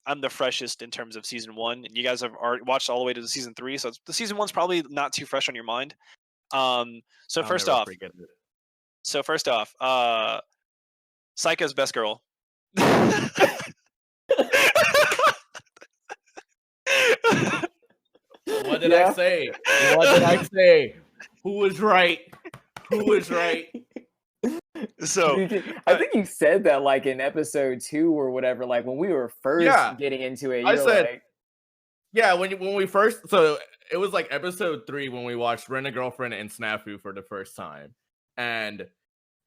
I'm the freshest in terms of season 1, and you guys have already watched all the way to the season 3, so the season 1's probably not too fresh on your mind. So first off, Saika's best girl. What did I say? What did I say? Who was right? So I think you said that like in episode 2 or whatever, like when we were first getting into it. I said, when we first, so it was like episode 3 when we watched Rent a Girlfriend and Snafu for the first time, and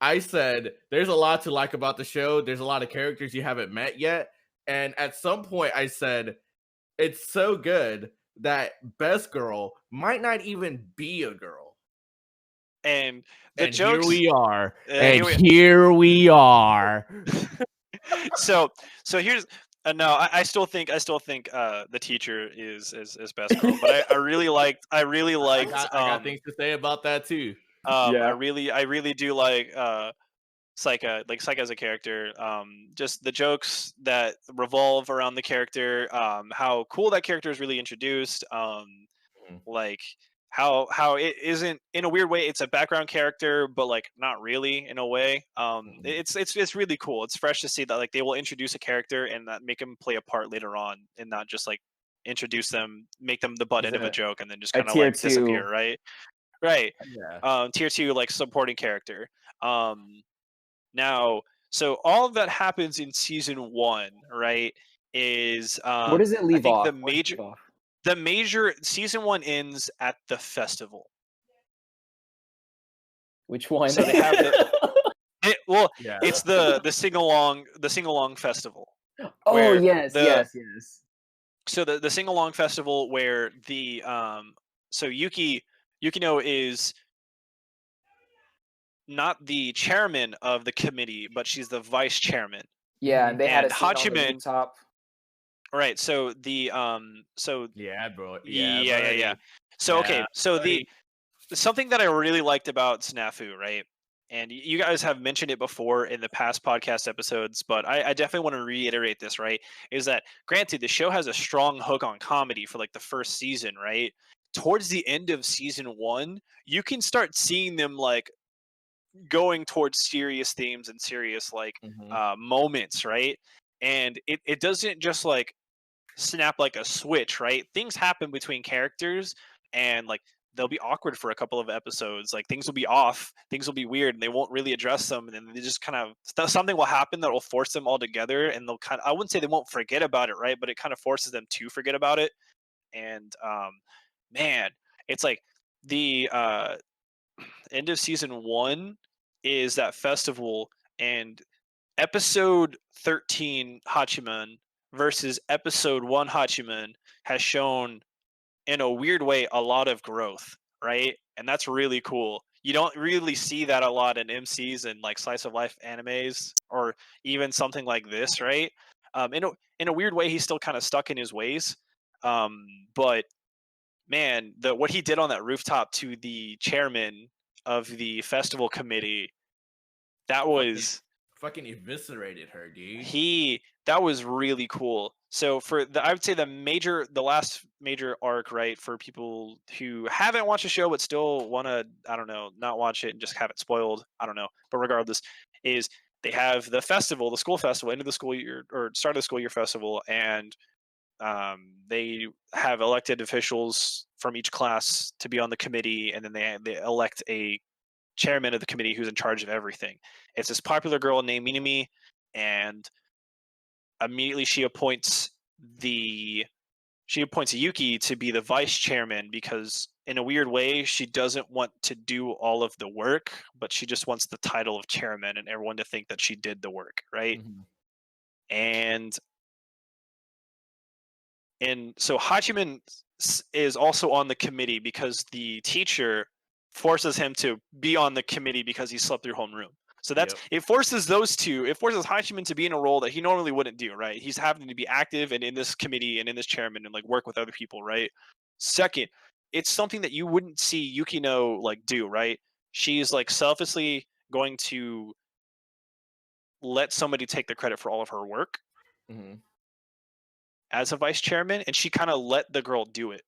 I said there's a lot to like about the show. There's a lot of characters you haven't met yet, and at some point I said it's so good that best girl might not even be a girl. And jokes, here we are. Here we are. So here's no. I still think the teacher is best girl, but I really liked. I got things to say about that too. I really do like Saika. Like Saika as a character. Just the jokes that revolve around the character. How cool that character is really introduced. Like. How it isn't, in a weird way, it's a background character, but like not really in a way. It's really cool. It's fresh to see that like they will introduce a character and that make them play a part later on, and not just like introduce them, make them the butt end of a joke, and then just kind of like disappear. Right. Yeah. Tier 2 like supporting character. Now, so all of that happens in season 1, right? Is where does it leave off? The major season 1 ends at the festival. Which one? So they have it's the sing along festival. Oh yes. So the sing along festival where the so Yukino is not the chairman of the committee, but she's the vice chairman. Yeah, and they had a Hachiman on the top. Right, so the bro. So okay, so something that I really liked about Snafu, right? And you guys have mentioned it before in the past podcast episodes, but I definitely want to reiterate this, right? Is that granted the show has a strong hook on comedy for like the first season, right? Towards the end of season 1, you can start seeing them like going towards serious themes and serious like moments, right? And it doesn't just like snap like a switch, right? Things happen between characters, and like they'll be awkward for a couple of episodes. Like things will be off, things will be weird, and they won't really address them. And then they just kind of something will happen that will force them all together, and they'll I wouldn't say they won't forget about it, right? But it kind of forces them to forget about it. And man, it's like the end of season 1 is that festival, and episode 13 Hachiman versus episode 1 Hachiman has shown in a weird way a lot of growth, right? And that's really cool. You don't really see that a lot in MCs and like slice of life animes, or even something like this, right? In a weird way, he's still kind of stuck in his ways. But man, what he did on that rooftop to the chairman of the festival committee, that was fucking eviscerated her, dude. That was really cool. So I would say the last major arc, right, for people who haven't watched the show but still want to, I don't know, not watch it and just have it spoiled, I don't know. But regardless, is they have the festival, the school festival, end of the school year or start of the school year festival, and they have elected officials from each class to be on the committee, and then they elect a chairman of the committee who's in charge of everything. It's this popular girl named Minami, and immediately she appoints Yuki to be the vice chairman, because in a weird way she doesn't want to do all of the work, but she just wants the title of chairman and everyone to think that she did the work, right? Mm-hmm. And so Hachiman is also on the committee because the teacher forces him to be on the committee because he slept through homeroom. So it forces those two. It forces Hachiman to be in a role that he normally wouldn't do, right? He's having to be active and in this committee and in this chairman and like work with other people, right? Second, it's something that you wouldn't see Yukino like do, right? She's like selflessly going to let somebody take the credit for all of her work. Mm-hmm. As a vice chairman, and she kind of let the girl do it.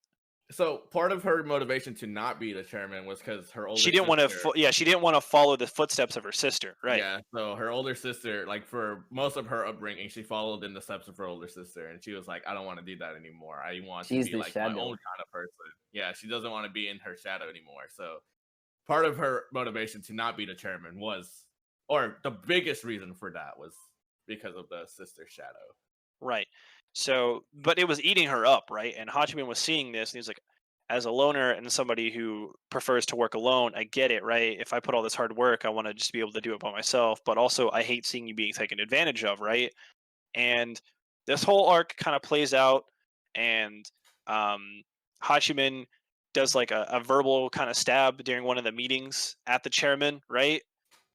So part of her motivation to not be the chairman was because her older she didn't want to. She didn't want to follow the footsteps of her sister, right? Yeah. So her older sister, like for most of her upbringing, she followed in the steps of her older sister, and she was like, "I don't want to do that anymore. I want to be like my own kind of person." Yeah, she doesn't want to be in her shadow anymore. So part of her motivation to not be the chairman was, or the biggest reason for that was because of the sister shadow. Right. So, but it was eating her up, right? And Hachiman was seeing this, and he's like, as a loner and somebody who prefers to work alone, I get it, right? If I put all this hard work, I want to just be able to do it by myself. But also, I hate seeing you being taken advantage of, right? And this whole arc kind of plays out, and Hachiman does like a verbal kind of stab during one of the meetings at the chairman, right?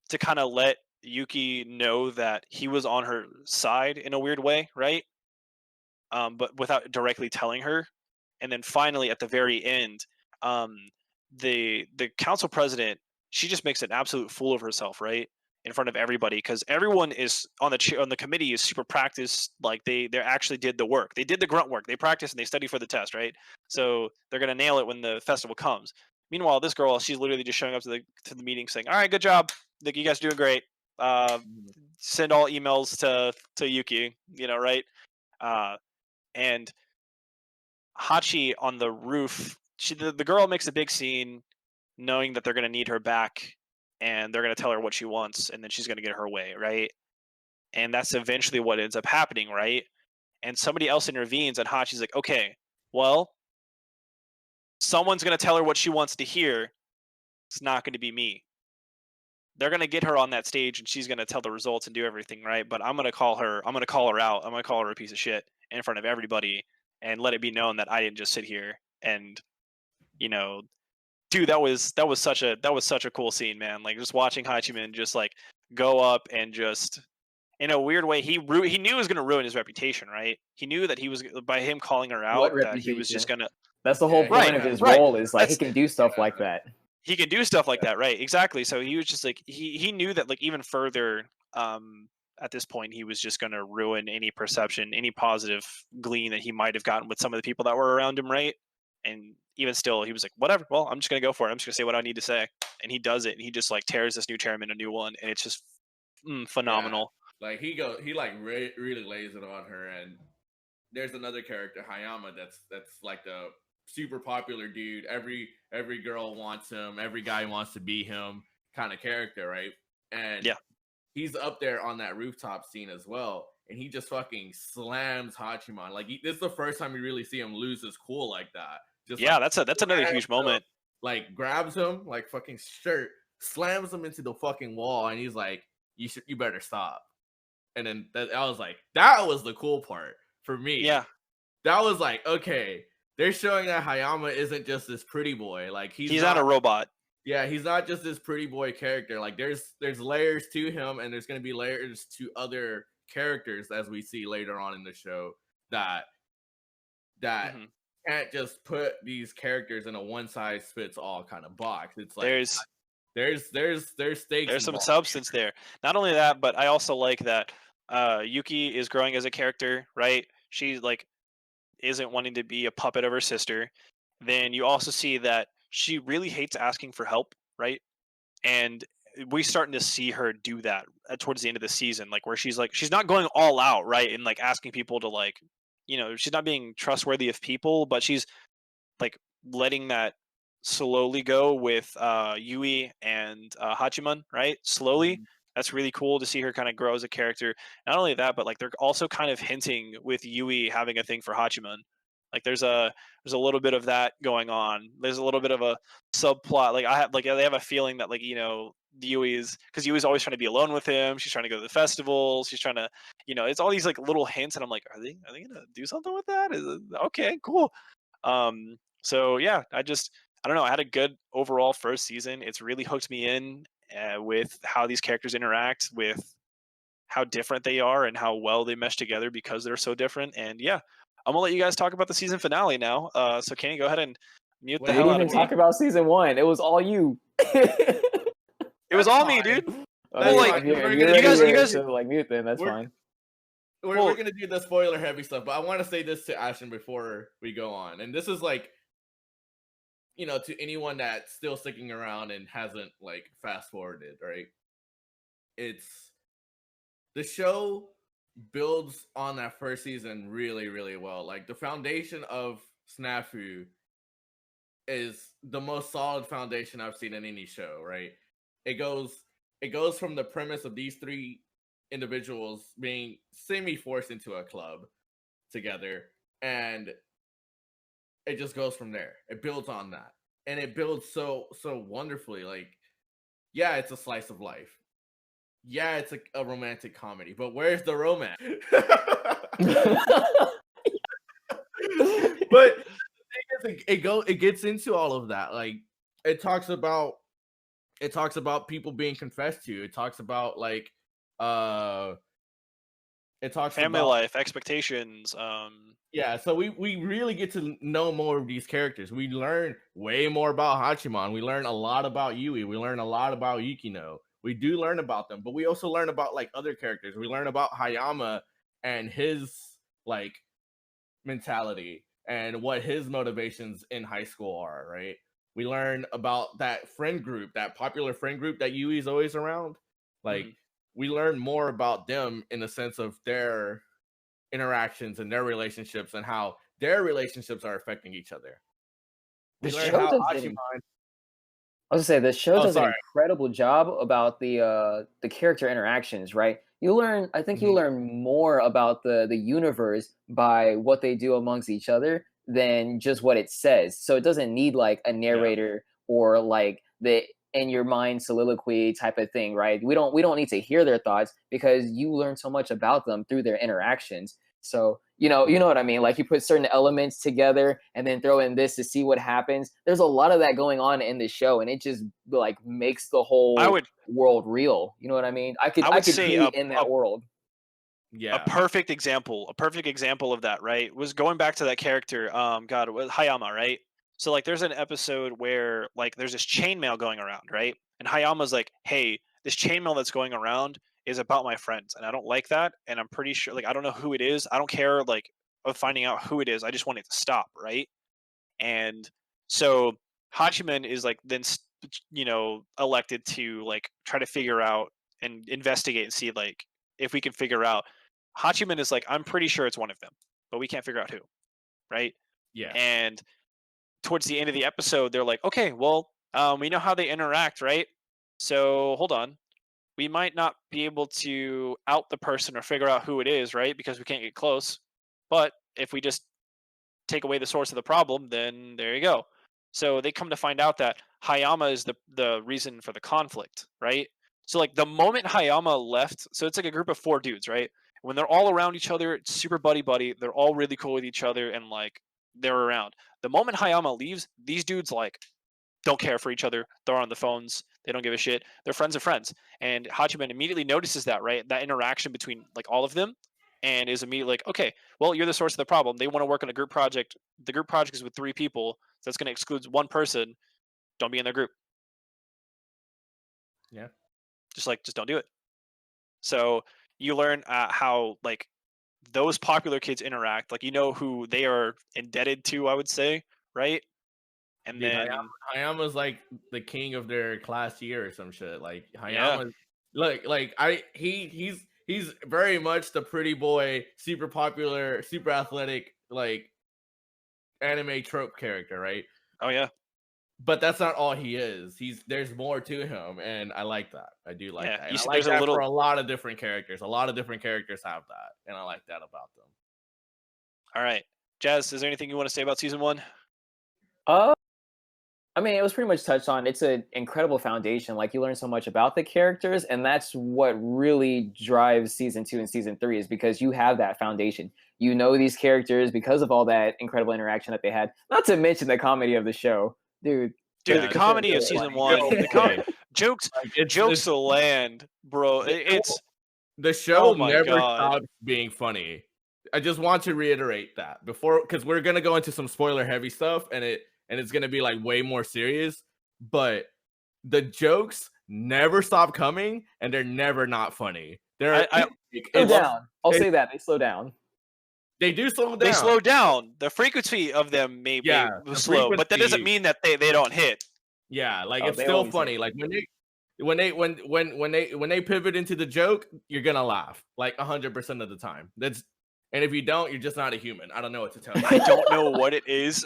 To kind of let Yuki know that he was on her side in a weird way, right? But without directly telling her. And then finally, at the very end, the council president, she just makes an absolute fool of herself, right, in front of everybody, because everyone is on the committee is super practiced. Like they actually did the work, they did the grunt work, they practiced and they studied for the test, right? So they're gonna nail it when the festival comes. Meanwhile, this girl, she's literally just showing up to the meeting saying, "All right, good job, like you guys are doing great. Send all emails to Yuki, right?" And Hachi on the roof, the girl makes a big scene knowing that they're going to need her back, and they're going to tell her what she wants, and then she's going to get her way, right? And that's eventually what ends up happening, right? And somebody else intervenes, and Hachi's like, okay, well, someone's going to tell her what she wants to hear. It's not going to be me. They're going to get her on that stage, and she's going to tell the results and do everything, right? But I'm going to call her out. I'm going to call her a piece of shit in front of everybody, and let it be known that I didn't just sit here and, dude, that was such a cool scene, man. Like just watching Hachiman just like go up and just, in a weird way, he knew he was going to ruin his reputation, right? He knew that he was, by him calling her out, that he was just going to. That's the whole point of his role, is like he can do stuff like that. He can do stuff like that, right? Exactly. So he was just like he knew that, like, even further, at this point, he was just going to ruin any perception, any positive glean that he might have gotten with some of the people that were around him, right? And even still, he was like, whatever, well, I'm just going to go for it. I'm just going to say what I need to say. And he does it, and he just, like, tears this new chairman a new one, and it's just phenomenal. Yeah. Like, he really lays it on her, and there's another character, Hayama, that's like the super popular dude. Every girl wants him. Every guy wants to be him kind of character, right? And he's up there on that rooftop scene as well. And he just fucking slams Hachiman. Like this is the first time you really see him lose his cool like that. Just that's another huge moment. Like grabs him like fucking shirt, slams him into the fucking wall, and he's like, you better stop." And then I was like, that was the cool part for me. Yeah, that was like, okay, they're showing that Hayama isn't just this pretty boy. Like he's not a robot. Yeah, he's not just this pretty boy character. Like there's layers to him, and there's gonna be layers to other characters as we see later on in the show that can't just put these characters in a one size fits all kind of box. It's like there's stakes. There's some substance there. Not only that, but I also like that Yuki is growing as a character, right? She like isn't wanting to be a puppet of her sister. Then you also see that she really hates asking for help, right? And we're starting to see her do that towards the end of the season, like where she's not going all out, right, and like asking people to like, she's not being trustworthy of people, but she's like letting that slowly go with Yui and Hachiman, right? Slowly. That's really cool to see her kind of grow as a character. Not only that, but like they're also kind of hinting with Yui having a thing for Hachiman. Like there's a little bit of that going on. There's a little bit of a subplot. Like they have a feeling that like Yui's always trying to be alone with him. She's trying to go to the festivals. She's trying to it's all these like little hints, and I'm like, are they gonna do something with that? Is it okay? Cool. So yeah, I don't know. I had a good overall first season. It's really hooked me in with how these characters interact, with how different they are, and how well they mesh together because they're so different. And yeah, I'm gonna let you guys talk about the season finale now. So Kenny, go ahead and mute the hell out of me. We didn't even talk about season 1. It was all you. It was all me, dude. Well, like you guys to like mute then. That's fine. We're gonna do the spoiler heavy stuff, but I want to say this to Ashton before we go on, and this is like, to anyone that's still sticking around and hasn't like fast forwarded, right? It's the show builds on that first season really, really well. Like the foundation of Snafu is the most solid foundation I've seen in any show, right? It goes from the premise of these three individuals being semi-forced into a club together, and it just goes from there. It builds on that, and it builds so wonderfully. Like, yeah, it's a slice of life. Yeah, it's a romantic comedy, but where's the romance? But it gets into all of that. Like, it talks about people being confessed to. It talks about like it talks family about life, expectations. Yeah, so we really get to know more of these characters. We learn way more about Hachiman. We learn a lot about Yui. We learn a lot about Yukino. We do learn about them, but we also learn about like other characters. We learn about Hayama and his like mentality and what his motivations in high school are, right? We learn about that friend group, that popular friend group that Yui's always around. Like, we learn more about them in the sense of their interactions and their relationships and how their relationships are affecting each other. We learn how Hachiman... I was gonna say the show does an incredible job about the character interactions, right? I think you learn more about the universe by what they do amongst each other than just what it says. So it doesn't need like a narrator or like the in your mind soliloquy type of thing, right? We don't need to hear their thoughts because you learn so much about them through their interactions. So, you know what I mean? Like you put certain elements together and then throw in this to see what happens. There's a lot of that going on in the show, and it just like makes the whole world real. You know what I mean? I could be in that world. Yeah. A perfect example of that, right? Was going back to that character, it was Hayama, right? So like there's an episode where like there's this chainmail going around, right? And Hayama's like, "Hey, this chainmail that's going around is about my friends, and I don't like that, and I'm pretty sure like I don't know who it is. I don't care like of finding out who it is. I just want it to stop, right?" And so Hachiman is like then elected to like try to figure out and investigate and see like if we can figure out. Hachiman is like, "I'm pretty sure it's one of them, but we can't figure out who," right? Yeah. And towards the end of the episode, they're like, okay, well, we know how they interact, right? So hold on. We might not be able to out the person or figure out who it is, right? Because we can't get close. But if we just take away the source of the problem, then there you go. So they come to find out that Hayama is the reason for the conflict, right? So like the moment Hayama left, so it's like a group of 4 dudes, right? When they're all around each other, it's super buddy, they're all really cool with each other and like they're around. The moment Hayama leaves, these dudes like don't care for each other. They're on the phones. They don't give a shit. They're friends of friends. And Hachiman immediately notices that, right? That interaction between like all of them, and is immediately like, okay, well, you're the source of the problem. They want to work on a group project. The group project is with 3 people. So that's going to exclude one person. Don't be in their group. Yeah. Just don't do it. So you learn how like those popular kids interact. Like, you know who they are indebted to, I would say, right? And Dude, then Hayama's like the king of their class year or some shit. Like yeah. Hayama, he's very much the pretty boy, super popular, super athletic, like anime trope character, right? Oh yeah. But that's not all he is. There's more to him, and I like that. I do like that. And I like that for a lot of different characters. A lot of different characters have that, and I like that about them. All right, Jazz, is there anything you want to say about season 1? I mean, it was pretty much touched on. It's an incredible foundation. Like, you learn so much about the characters, and that's what really drives season 2 and season 3 is because you have that foundation. You know these characters because of all that incredible interaction that they had. Not to mention the comedy of the show, dude. Dude, the comedy of season 1, jokes will land, bro. It's the show never stops being funny. I just want to reiterate that before, because we're gonna go into some spoiler heavy stuff, and it's gonna be like way more serious. But the jokes never stop coming, and they're never not funny. They're slow down. I'll say that they slow down. They do slow down. They slow down. The frequency of them may be slow, but that doesn't mean that they don't hit. Yeah, like it's still funny. Like when they pivot into the joke, you're gonna laugh like 100% of the time. And if you don't, you're just not a human. I don't know what to tell you. I don't know what it is.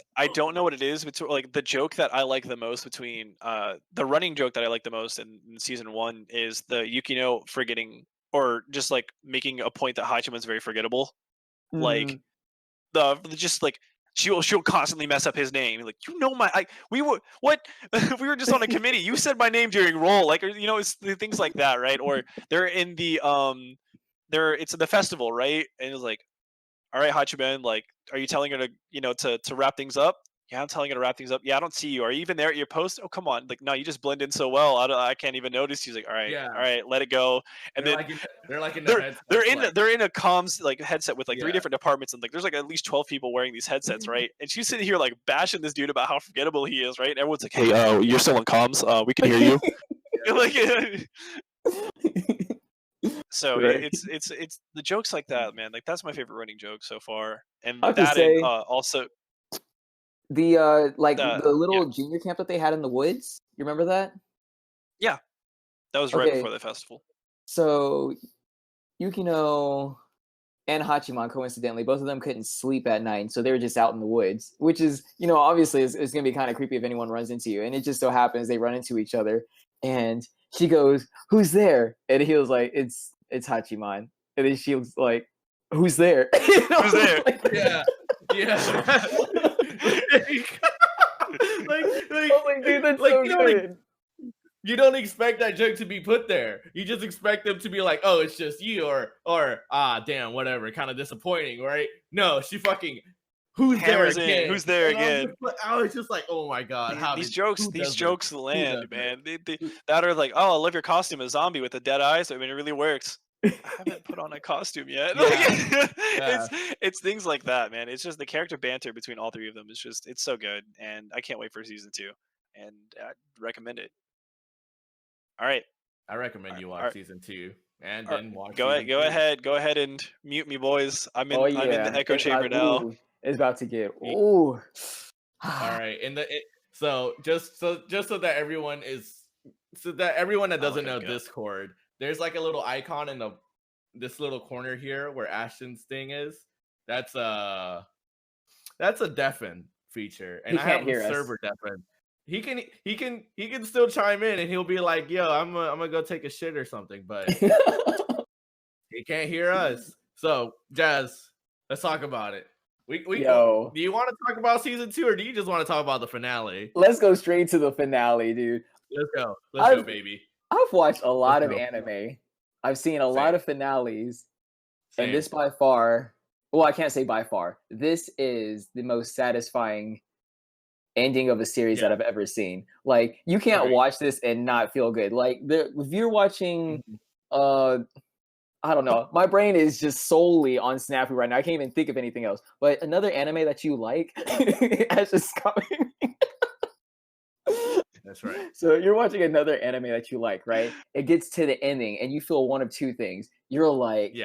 Between like the joke that I like the most between the running joke that I like the most in season 1 is the Yukino forgetting or just like making a point that Hachiman's very forgettable. Mm-hmm. Like just like she'll constantly mess up his name. Like, you know, we were just on a committee. You said my name during roll. Like, you know, it's things like that, right? Or they're in the it's the festival, right? And it's like, all right, Hachiman, like, are you telling her to, you know, to wrap things up? Yeah, I'm telling her to wrap things up. Yeah, I don't see you. Are you even there at your post? Oh, come on. Like, no, you just blend in so well. I can't even notice. He's like, all right, let it go. And they're in a comms like headset with like 3 different departments, and like there's like at least 12 people wearing these headsets, right? And she's sitting here like bashing this dude about how forgettable he is, right? And everyone's like, hey, you're still in comms. We can hear you. Like, so it's the jokes like that, man. Like, that's my favorite running joke so far. And that also the the little junior camp that they had in the woods. You remember that? Yeah, that was right before the festival. So Yukino and Hachiman, coincidentally, both of them couldn't sleep at night, so they were just out in the woods, which is, you know, obviously it's going to be kind of creepy if anyone runs into you. And it just so happens they run into each other, and she goes, "Who's there?" And he was like, "It's Hachiman." And then she was like, "Who's there?" Who's there? Like, yeah. Dude, that's so good. You don't expect that joke to be put there. You just expect them to be like, "Oh, it's just you," or damn, whatever, kind of disappointing, right? No, she fucking who's there again? Who's there again? I was just like, oh my god, how these jokes land, man. That are like, oh, I love your costume, a zombie with the dead eyes. I mean, it really works. I haven't put on a costume yet. It's things like that, man. It's just the character banter between all 3 of them is just, it's so good, and I can't wait for season 2, and I recommend it. All right, I recommend you watch season 2 and then watch. Go ahead and mute me, boys. I'm in the echo chamber now. It's about to get all right. So that everyone that doesn't know Discord, there's like a little icon in this little corner here where Ashton's thing is. That's a deafen feature, and he I can't have hear him us. server deafened. He can still chime in, and he'll be like, "Yo, I'm gonna go take a shit or something," but he can't hear us. So, Jazz, let's talk about it. Yo, do you want to talk about season 2, or do you just want to talk about the finale? let's go straight to the finale, dude. Let's go. Let's go, baby. I've watched a lot of anime. I've seen a lot of finales. Same. And this by far, well, I can't say by far. This is the most satisfying ending of a series that I've ever seen. Like, you can't watch this and not feel good. Like, if you're watching, I don't know. My brain is just solely on Snafu right now. I can't even think of anything else. But another anime that you like has just coming. That's right. So you're watching another anime that you like, right? It gets to the ending and you feel one of two things. You're like,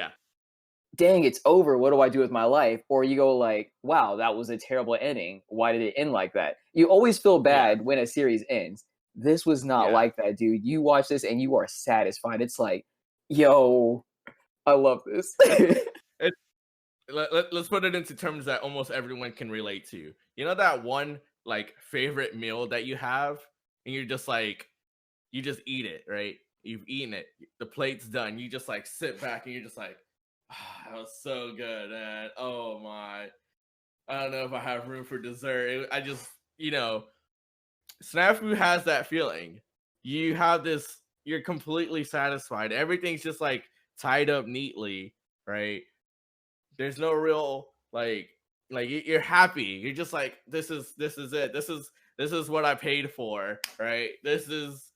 dang, it's over. What do I do with my life? Or you go like, wow, that was a terrible ending. Why did it end like that? You always feel bad when a series ends. This was not like that, dude. You watch this and you are satisfied. It's like, yo, I love this. Let's put it into terms that almost everyone can relate to. You know that one like favorite meal that you have, and you're just like, you just eat it, right? You've eaten it. The plate's done. You just like sit back and you're just like, that was so good, man. Oh my. I don't know if I have room for dessert. I just, Snafu has that feeling. You have this, you're completely satisfied. Everything's just like tied up neatly, right? There's no real like you're happy. You're just like, this is it. This is what I paid for, right? This is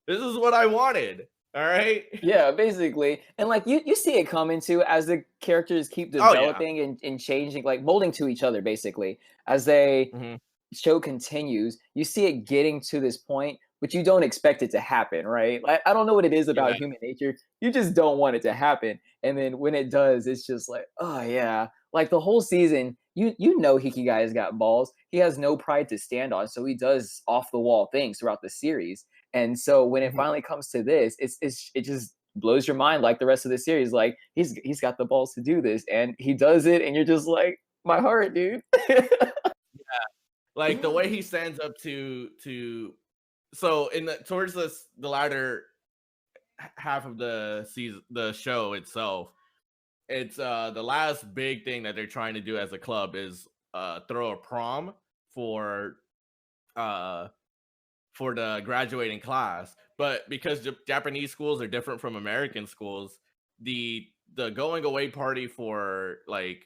what I wanted. All right. Yeah, basically. And like you see it coming too as the characters keep developing and changing, like molding to each other, basically. As they show continues, you see it getting to this point, but you don't expect it to happen, right? Like, I don't know what it is about human nature. You just don't want it to happen. And then when it does, it's just like, oh yeah. Like the whole season, you know Hikigai's got balls. He has no pride to stand on, so he does off the wall things throughout the series. And so when it finally comes to this, it just blows your mind. Like the rest of the series, like he's got the balls to do this, and he does it, and you're just like, my heart, dude. Like the way he stands up to so in towards the latter half of the season, the show itself, it's the last big thing that they're trying to do as a club is throw a prom for the graduating class. But because Japanese schools are different from American schools, the going away party for like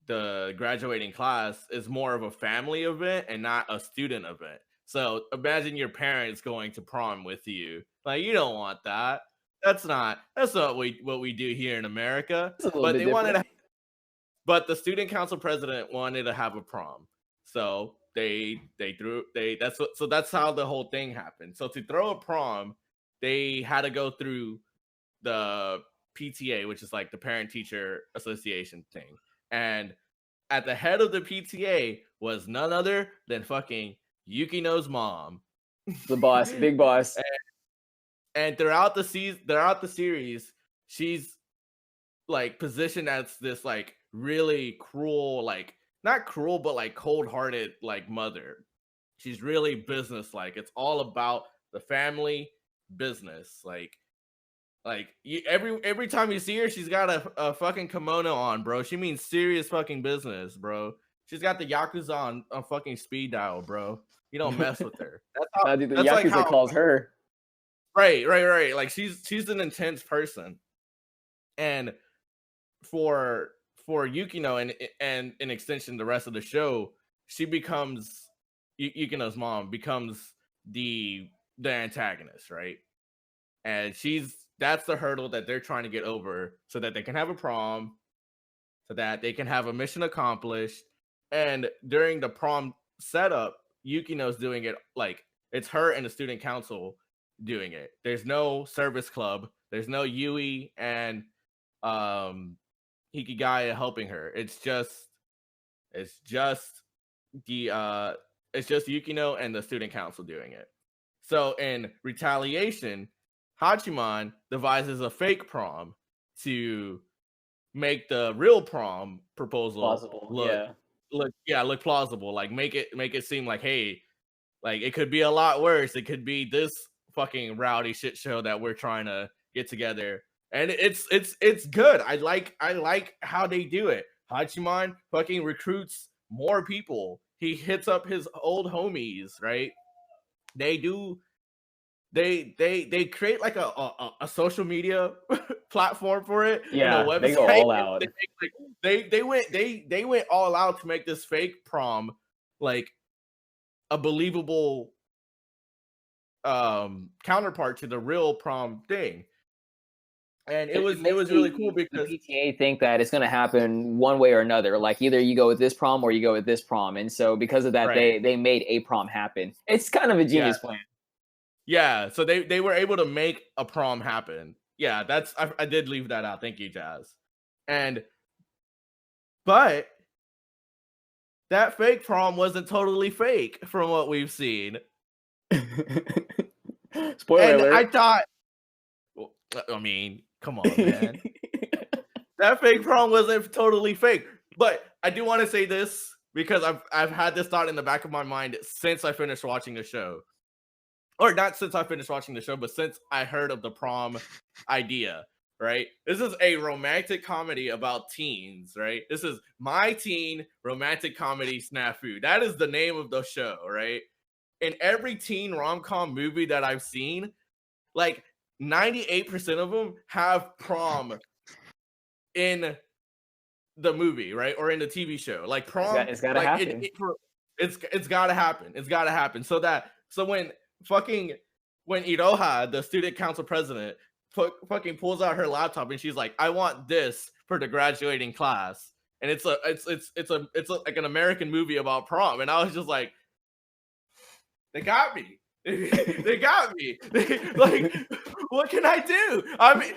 the graduating class is more of a family event and not a student event. So imagine your parents going to prom with you. Like, you don't want that. That's not what we do here in America. But they wanted to, but the student council president wanted to have a prom. So that's how the whole thing happened. So to throw a prom, they had to go through the PTA, which is like the parent teacher association thing. And at the head of the PTA was none other than fucking Yukino's mom. The boss, big boss. And throughout the series, she's like positioned as this like really cruel, like not cruel, but like cold-hearted like mother. She's really business-like. It's all about the family business. Every time you see her, she's got a fucking kimono on, bro. She means serious fucking business, bro. She's got the Yakuza on fucking speed dial, bro. You don't mess with her. The Yakuza calls her. Right. Like she's an intense person, and for Yukino and in extension the rest of the show, she becomes Yukino's mom becomes the antagonist, right? And that's the hurdle that they're trying to get over so that they can have a prom, so that they can have a mission accomplished. And during the prom setup, Yukino's doing it like it's her and the student council doing it. There's no service club. There's no Yui and Hikigaya helping her. It's just Yukino and the student council doing it. So in retaliation, Hachiman devises a fake prom to make the real prom proposal look look plausible. Like make it seem like, hey, like it could be a lot worse. It could be this fucking rowdy shit show that we're trying to get together. And it's good. I like how they do it. Hachiman fucking recruits more people. He hits up his old homies, right? They create like a social media platform for it. Yeah, website. They go all out. They went all out to make this fake prom like a believable counterpart to the real prom thing. And it was really cool because the PTA think that it's going to happen one way or another. Like either you go with this prom or you go with this prom. And so because of that, right. they made a prom happen. It's kind of a genius plan. Yeah, so they were able to make a prom happen. Yeah, I did leave that out. Thank you, Jazz. But that fake prom wasn't totally fake from what we've seen. Spoiler alert. I thought, I mean, come on, man. That fake prom wasn't totally fake. But I do want to say this because I've had this thought in the back of my mind since I finished watching the show. Or not since I finished watching the show, but since I heard of the prom idea, right? This is a romantic comedy about teens, right? This is My Teen Romantic Comedy Snafu. That is the name of the show, right? In every teen rom-com movie that I've seen, like 98% of them have prom in the movie, right? Or in the TV show. Like prom, it's gotta happen. It's gotta happen. It's gotta happen. So when Iroha, the student council president, fucking pulls out her laptop and she's like, I want this for the graduating class. And it's like an American movie about prom. And I was just like, they got me. They got me. Like, what can I do? I mean,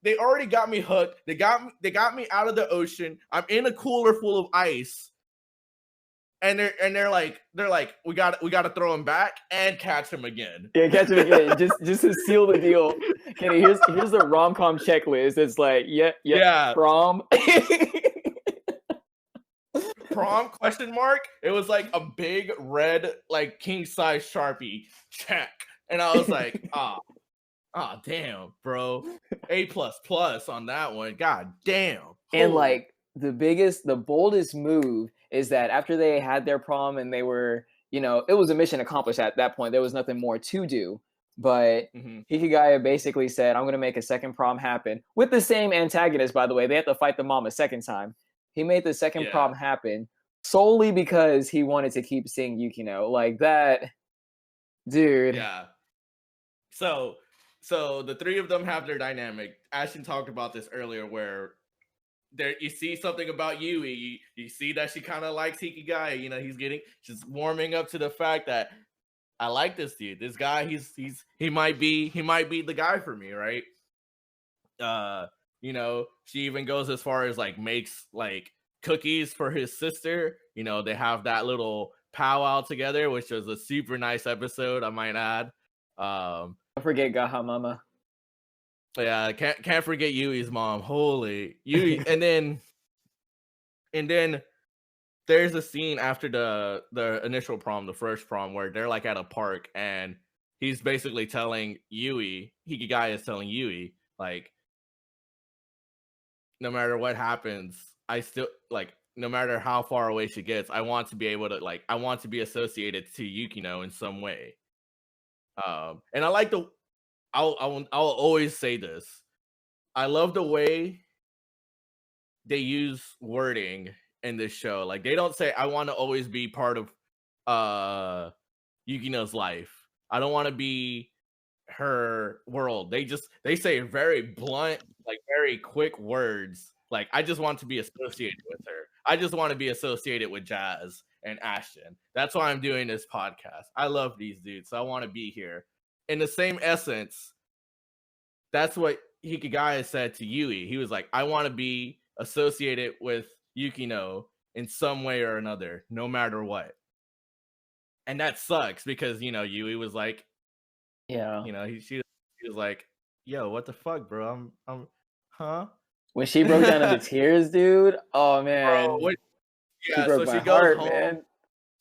they already got me hooked. They got me out of the ocean. I'm in a cooler full of ice. And they're like, we got to throw him back and catch him again. Yeah, catch him again, just to seal the deal. Okay, here's the rom-com checklist. It's like, yeah, prom. Prom question mark? It was like a big red, like king size Sharpie check, and I was like, damn, bro, A++ on that one. God damn. And like the boldest move is that after they had their prom and they were, it was a mission accomplished at that point. There was nothing more to do. But Hikigaya basically said, I'm going to make a second prom happen with the same antagonist, by the way. They had to fight the mom a second time. He made the second prom happen solely because he wanted to keep seeing Yukino. Like that, dude. Yeah. So the three of them have their dynamic. Ashton talked about this earlier where there you see something about Yui. You see that she kind of likes Hikigaya. She's warming up to the fact that I like this dude. This guy, he might be the guy for me, right? She even goes as far as like makes like cookies for his sister. They have that little powwow together, which was a super nice episode, I might add. Don't forget Gaha Mama. Yeah, can't forget Yui's mom. Holy Yui, and then there's a scene after the initial prom, the first prom, where they're like at a park and he's basically telling Yui, Hikigaya is telling Yui, like, no matter what happens, I still like, no matter how far away she gets, I want to be able to I want to be associated to Yukino in some way. And I like I'll always say this. I love the way they use wording in this show. Like they don't say I want to always be part of Yukino's life. I don't want to be her world. They say very blunt, like very quick words. Like I just want to be associated with her. I just want to be associated with Jazz and Ashton. That's why I'm doing this podcast. I love these dudes, so I want to be here. In the same essence, that's what Hikigaya said to Yui. He was like, I want to be associated with Yukino in some way or another, no matter what. And that sucks because, Yui was like, yeah, she was like, yo, what the fuck, bro? I'm huh? When she broke down into tears, dude. Oh man. Bro, she broke my heart, man.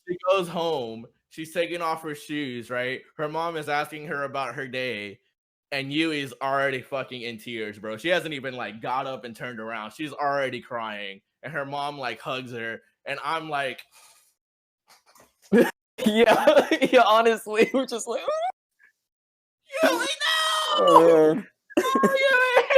She goes home. She's taking off her shoes, right? Her mom is asking her about her day, and Yui's already fucking in tears, bro. She hasn't even like got up and turned around. She's already crying, and her mom like hugs her, and I'm like, yeah, honestly, we're just like, Yui, no!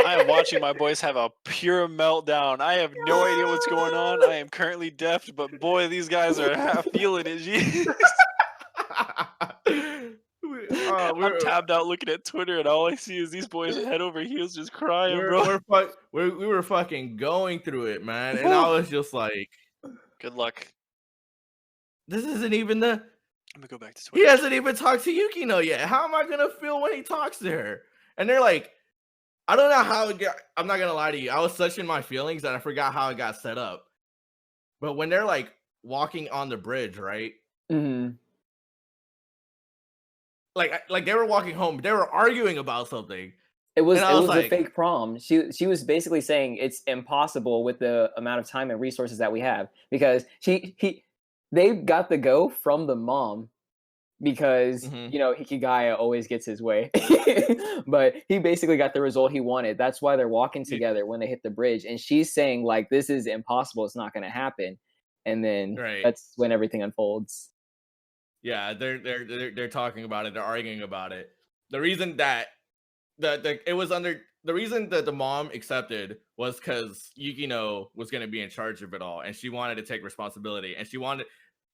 I am watching my boys have a pure meltdown. I have no idea what's going on. I am currently deaf, but boy, these guys are feeling it. I'm tabbed out looking at Twitter, and all I see is these boys head over heels just crying, bro. We were fucking going through it, man, and I was just like, "Good luck." This isn't even the. I'm gonna go back to Twitter. He hasn't even talked to Yukino yet. How am I gonna feel when he talks to her? And they're like, I don't know how it got. I'm not gonna lie to you. I was such in my feelings that I forgot how it got set up. But when they're like walking on the bridge, right? Mm-hmm. Like they were walking home, they were arguing about something. It was like, a fake prom. She was basically saying it's impossible with the amount of time and resources that we have, because they got the go from the mom, because you know, Hikigaya always gets his way. But he basically got the result he wanted. That's why they're walking together when they hit the bridge, and she's saying like, this is impossible, it's not going to happen. And then that's when everything unfolds. Yeah, they're talking about it, they're arguing about it. The reason that the reason that the mom accepted was because Yukino was going to be in charge of it all, and she wanted to take responsibility, and she wanted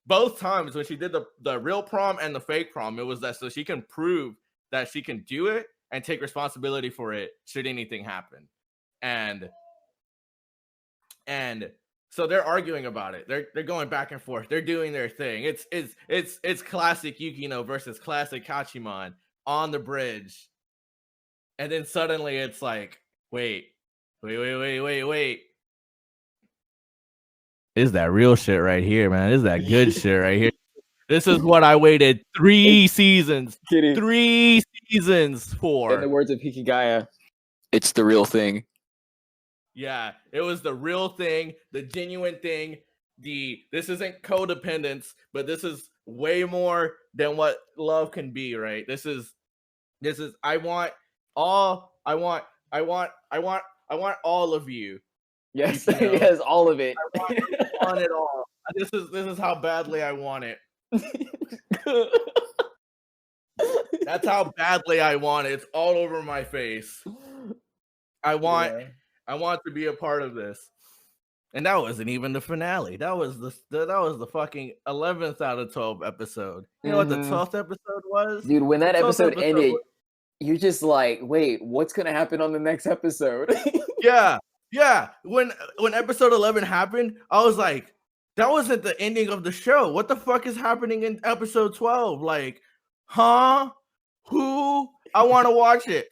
both times when she did the real prom and the fake prom, it was that so she can prove that she can do it and take responsibility for it should anything happen. And so they're arguing about it. They're going back and forth. They're doing their thing. It's classic Yukino versus classic Hachiman on the bridge. And then suddenly it's like, wait. Is that real shit right here, man? Is that good shit right here? This is what I waited 3 seasons. 3 seasons for. In the words of Hikigaya, it's the real thing. Yeah, it was the real thing, the genuine thing. This isn't codependence, but this is way more than what love can be, right? This is I want all of you. Yes, yes, all of it. I want it all. This is how badly I want it. That's how badly I want it. It's all over my face. I want to be a part of this. And that wasn't even the finale. That was the fucking 11th out of 12 episode. You know what the 12th episode was? Dude, when that episode ended, you're just like, wait, what's gonna happen on the next episode? Yeah. When episode 11 happened, I was like, that wasn't the ending of the show. What the fuck is happening in episode 12? Like, huh? Who? I want to watch it.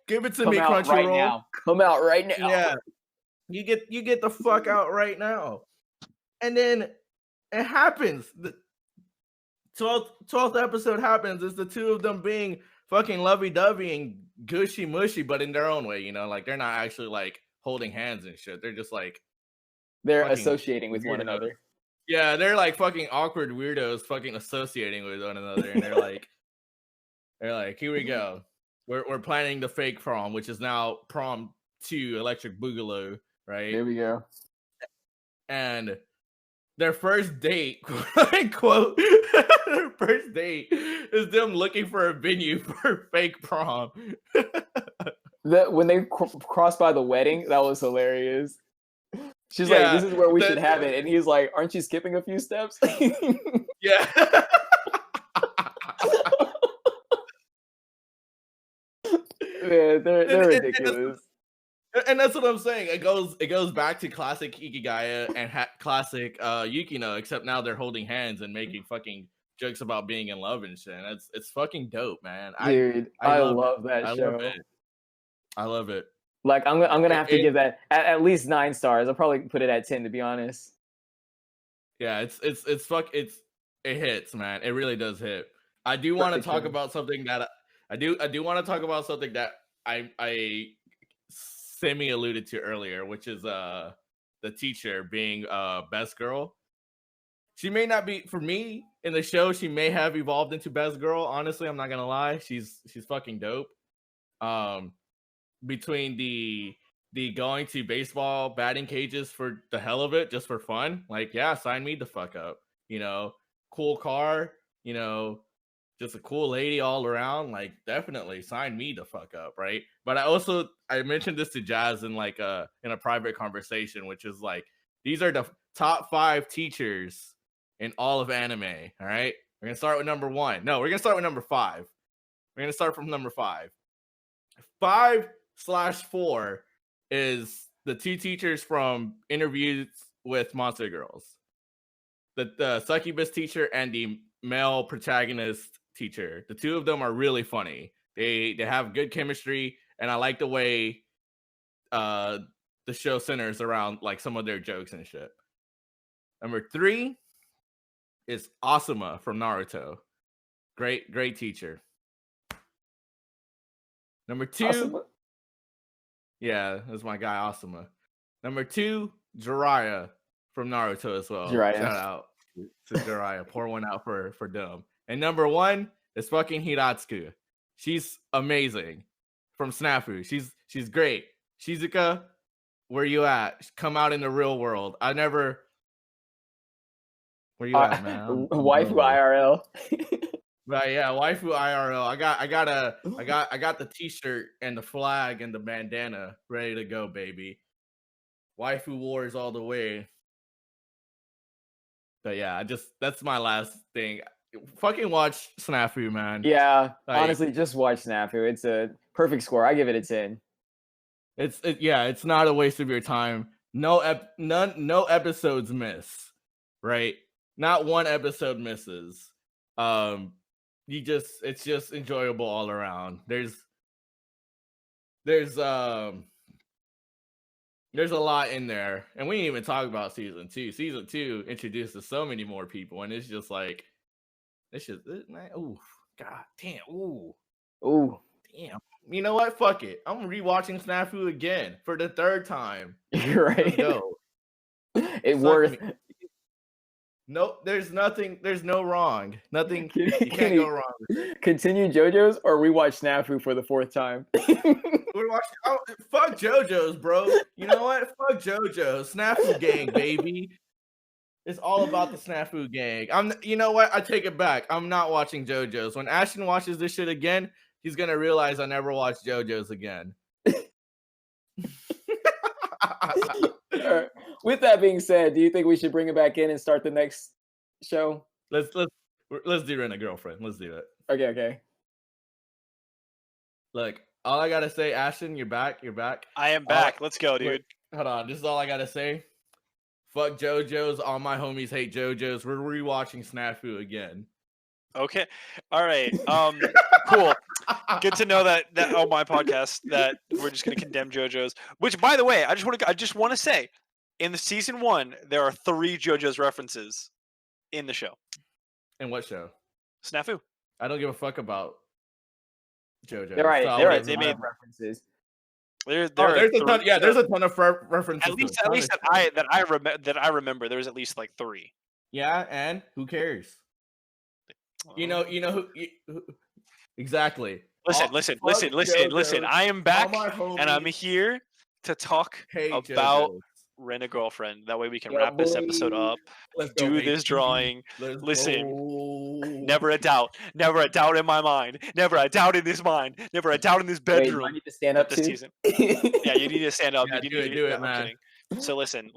Give it to me, Crunchyroll. Come out right now. Yeah. You get the fuck out right now. And then it happens. The 12th episode happens. It's the two of them being fucking lovey-dovey and gushy-mushy, but in their own way, you know? Like, they're not actually, like, holding hands and shit. They're just, like... They're associating with one another. Yeah, they're, like, fucking awkward weirdos fucking associating with one another. And they're like, here we go. We're planning the fake prom, which is now prom 2, Electric Boogaloo, right? There we go. And their first date, quote unquote, their first date is them looking for a venue for fake prom. When they crossed by the wedding, that was hilarious. She's like, this is where we should have it. And he's like, aren't you skipping a few steps? Yeah. Man, they're ridiculous. And that's what I'm saying. It goes back to classic Hikigaya and classic Yukino, except now they're holding hands and making fucking jokes about being in love and shit. And it's fucking dope, man. Dude, I love that show. I love it. Like I'm gonna have to give that at least 9 stars. I'll probably put it at 10 to be honest. Yeah, it hits, man. It really does hit. I do want to talk about something that I do want to talk about something that I Simi alluded to earlier, which is the teacher being best girl. She may not be, for me in the show, she may have evolved into best girl. Honestly, I'm not gonna lie. She's fucking dope. Between the going to baseball batting cages for the hell of it, just for fun, like, yeah, sign me the fuck up. You know, cool car, you know, just a cool lady all around, like, definitely sign me the fuck up, right? But I mentioned this to Jazz in like in a private conversation, which is like, these are the top 5 teachers in all of anime. All right, we're gonna start with number 1. No, we're gonna start with number 5. We're gonna start from number 5. 5/4 is the 2 teachers from Interviews with Monster Girls, the succubus teacher and the male protagonist teacher. The 2 of them are really funny. They have good chemistry, and I like the way the show centers around like some of their jokes and shit. Number 3 is Asuma from Naruto. Great teacher. Number 2, Asuma? Yeah, that's my guy Asuma. Number 2, Jiraiya from Naruto as well. Jiraiya. Shout out to Jiraiya. Pour one out for them. And number 1 is fucking Hiratsuka. She's amazing. From Snafu. She's great. Shizuka, where you at? Come out in the real world. Where you at, man? Waifu IRL. Right, yeah, waifu IRL. I got the t-shirt and the flag and the bandana ready to go, baby. Waifu wars all the way. But yeah, that's my last thing. Fucking watch Snafu, man. Yeah, like, honestly, just watch Snafu. It's a perfect score. I give it a 10. It's not a waste of your time. No episodes miss, right? Not one episode misses. It's just enjoyable all around. There's a lot in there, and we didn't even talk about season 2. Season 2 introduces so many more people, and it's just like, ooh, god damn, ooh, damn. You know what? Fuck it. I'm rewatching Snafu again for the 3rd time. You're right. Let's go. It's worth. No, there's no wrong. Nothing. You can't go wrong with it. Continue JoJo's or rewatch Snafu for the 4th time. We're watching. Fuck JoJo's, bro. You know what? Fuck JoJo's. Snafu gang, baby. It's all about the Snafu gang. You know what? I take it back. I'm not watching JoJo's. When Ashton watches this shit again, he's gonna realize I never watched JoJo's again. With that being said, do you think we should bring it back in and start the next show? Let's do Rent a Girlfriend. Let's do it. Okay. Look, all I gotta say, Ashton, you're back. I am back. Let's go, dude. Hold on. This is all I gotta say. Fuck JoJo's. All my homies hate JoJo's. We're rewatching Snafu again. Okay. All right. Cool. Good to know that on my podcast that we're just going to condemn JoJo's. Which, by the way, I just want to say, in the season 1, there are 3 JoJo's references in the show. In what show? Snafu. I don't give a fuck about JoJo. They're right. They made references. There's a ton. Yeah, there's a ton of references. At least that I remember. There's at least like 3. Yeah, and who cares? You know who exactly. Listen. I am back, and I'm here to talk about Rent a Girlfriend. That way we can wrap this episode up. Do this drawing. Listen, never a doubt in my mind. Never a doubt in this mind. Never a doubt in this bedroom. Wait, I need to stand up this season. Yeah, you need to stand up. Yeah, do it, man. So listen.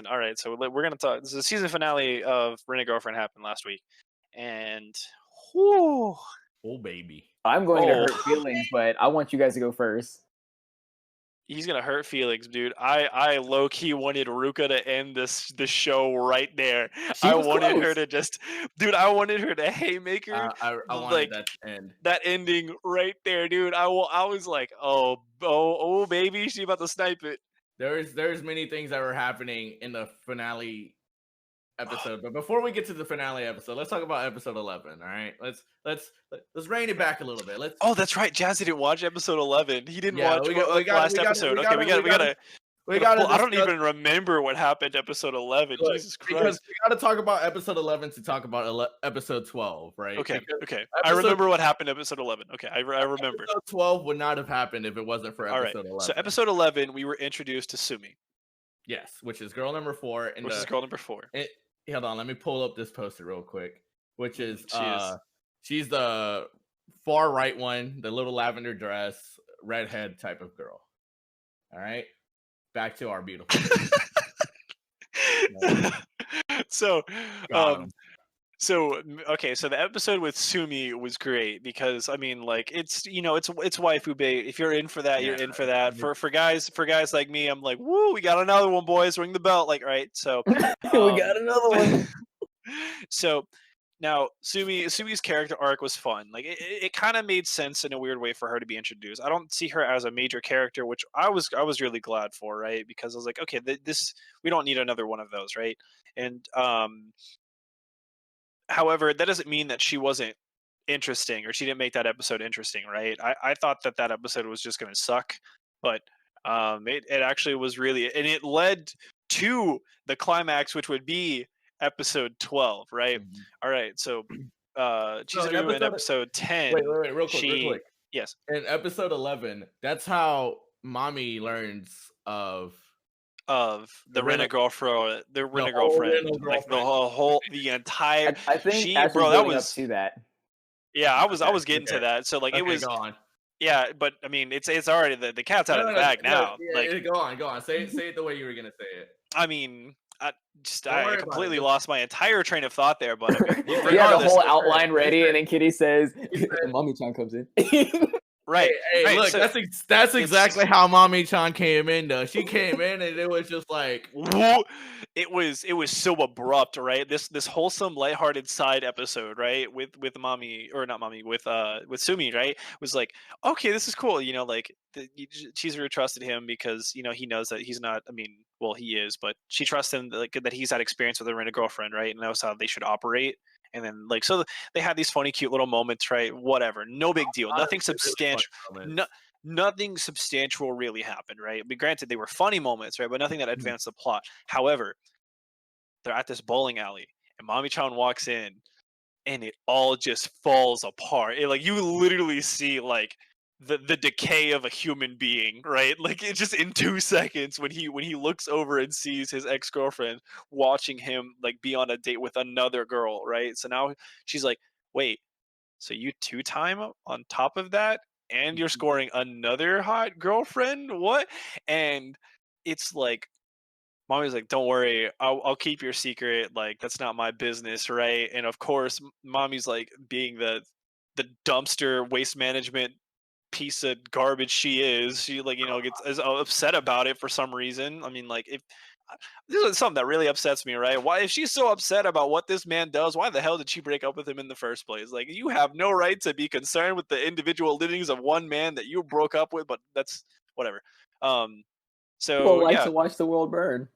All right, so we're gonna talk. This is the season finale of Rent a Girlfriend happened last week, and whoo, oh baby, I'm going to hurt feelings, but I want you guys to go first. He's gonna hurt feelings, dude. I low key wanted Ruka to end the show right there. I wanted her to just, dude. I wanted her to haymaker. I wanted that to end. That ending right there, dude. I was like, oh, baby, she about to snipe it. There's many things that were happening in the finale episode. But before we get to the finale episode, let's talk about episode 11. All right, let's rein it back a little bit. Oh, that's right. Jazzy didn't watch episode 11. He didn't watch last episode. We gotta. I don't even remember what happened to episode 11. Look, Jesus Christ. Because we got to talk about episode 11 to talk about episode 12, right? Okay. I remember what happened to episode 11. Okay, I remember. Episode 12 would not have happened if it wasn't for episode 11. So episode 11, we were introduced to Sumi. Yes, which is girl number 4. Hold on, let me pull up this poster real quick. Which is she's the far right one, the little lavender dress, redhead type of girl. All right. Back to our beautiful. So the episode with Sumi was great because I mean, like, it's waifu bait. If you're in for that, you're in for that. For guys like me, I'm like, woo, we got another one, boys. Ring the bell, like, right? So we got another one. So now Sumi's character arc was fun. Like, it kind of made sense in a weird way for her to be introduced. I don't see her as a major character, which I was really glad for, right? Because I was like, okay, this we don't need another one of those, right? And however, that doesn't mean that she wasn't interesting or she didn't make that episode interesting, right? I thought that episode was just going to suck, but it actually was really, and it led to the climax, which would be episode 12, right? Mm-hmm. All right, so Chizuru in episode 10. Wait, real quick. Yes. In episode 11, that's how Mommy learns of the girlfriend, like the entire. I think that was up to that. Yeah, I was getting to that. So like, it was. Go on. Yeah, but I mean, it's already the cat's out of the bag now. Like, go on. Say it the way you were gonna say it. I mean, I completely lost my entire train of thought there, but I mean, you had the whole outline ready, and then Kitty says, "Mommy-chan comes in." Right. Hey, look, so, that's exactly how Mommy-chan came in, though. She came in and it was just like, whoa. It was so abrupt, right? This wholesome, lighthearted side episode, right? With Mommy, or not Mommy, with Sumi, right? Was like, okay, this is cool. You know, like Chizuru trusted him because, you know, he knows that he's not. I mean, well, he is, but she trusts him that he's had experience with a rent a girlfriend, right? And knows how they should operate. And then, like, so they had these funny, cute little moments, right? Whatever, no big deal. Nothing substantial. Nothing substantial really happened, right? But granted, they were funny moments, right? But nothing that advanced the plot. However, they're at this bowling alley, and Mommy-chan walks in, and it all just falls apart. Like, you literally see, like, the decay of a human being, right? Like, it just in 2 seconds when he looks over and sees his ex-girlfriend watching him, like, be on a date with another girl, right? So now she's like, wait, so you 2-time on top of that, and you're scoring another hot girlfriend? What? And it's like, Mommy's like, don't worry, I'll keep your secret. Like, that's not my business, right? And of course, Mommy's like, being the dumpster waste management piece of garbage she is, she, like, you know, gets upset about it for some reason. I mean, like, if this is something that really upsets me, right? Why, if she's so upset about what this man does, why the hell did she break up with him in the first place? Like, you have no right to be concerned with the individual livings of one man that you broke up with, but that's whatever. So people like to watch the world burn.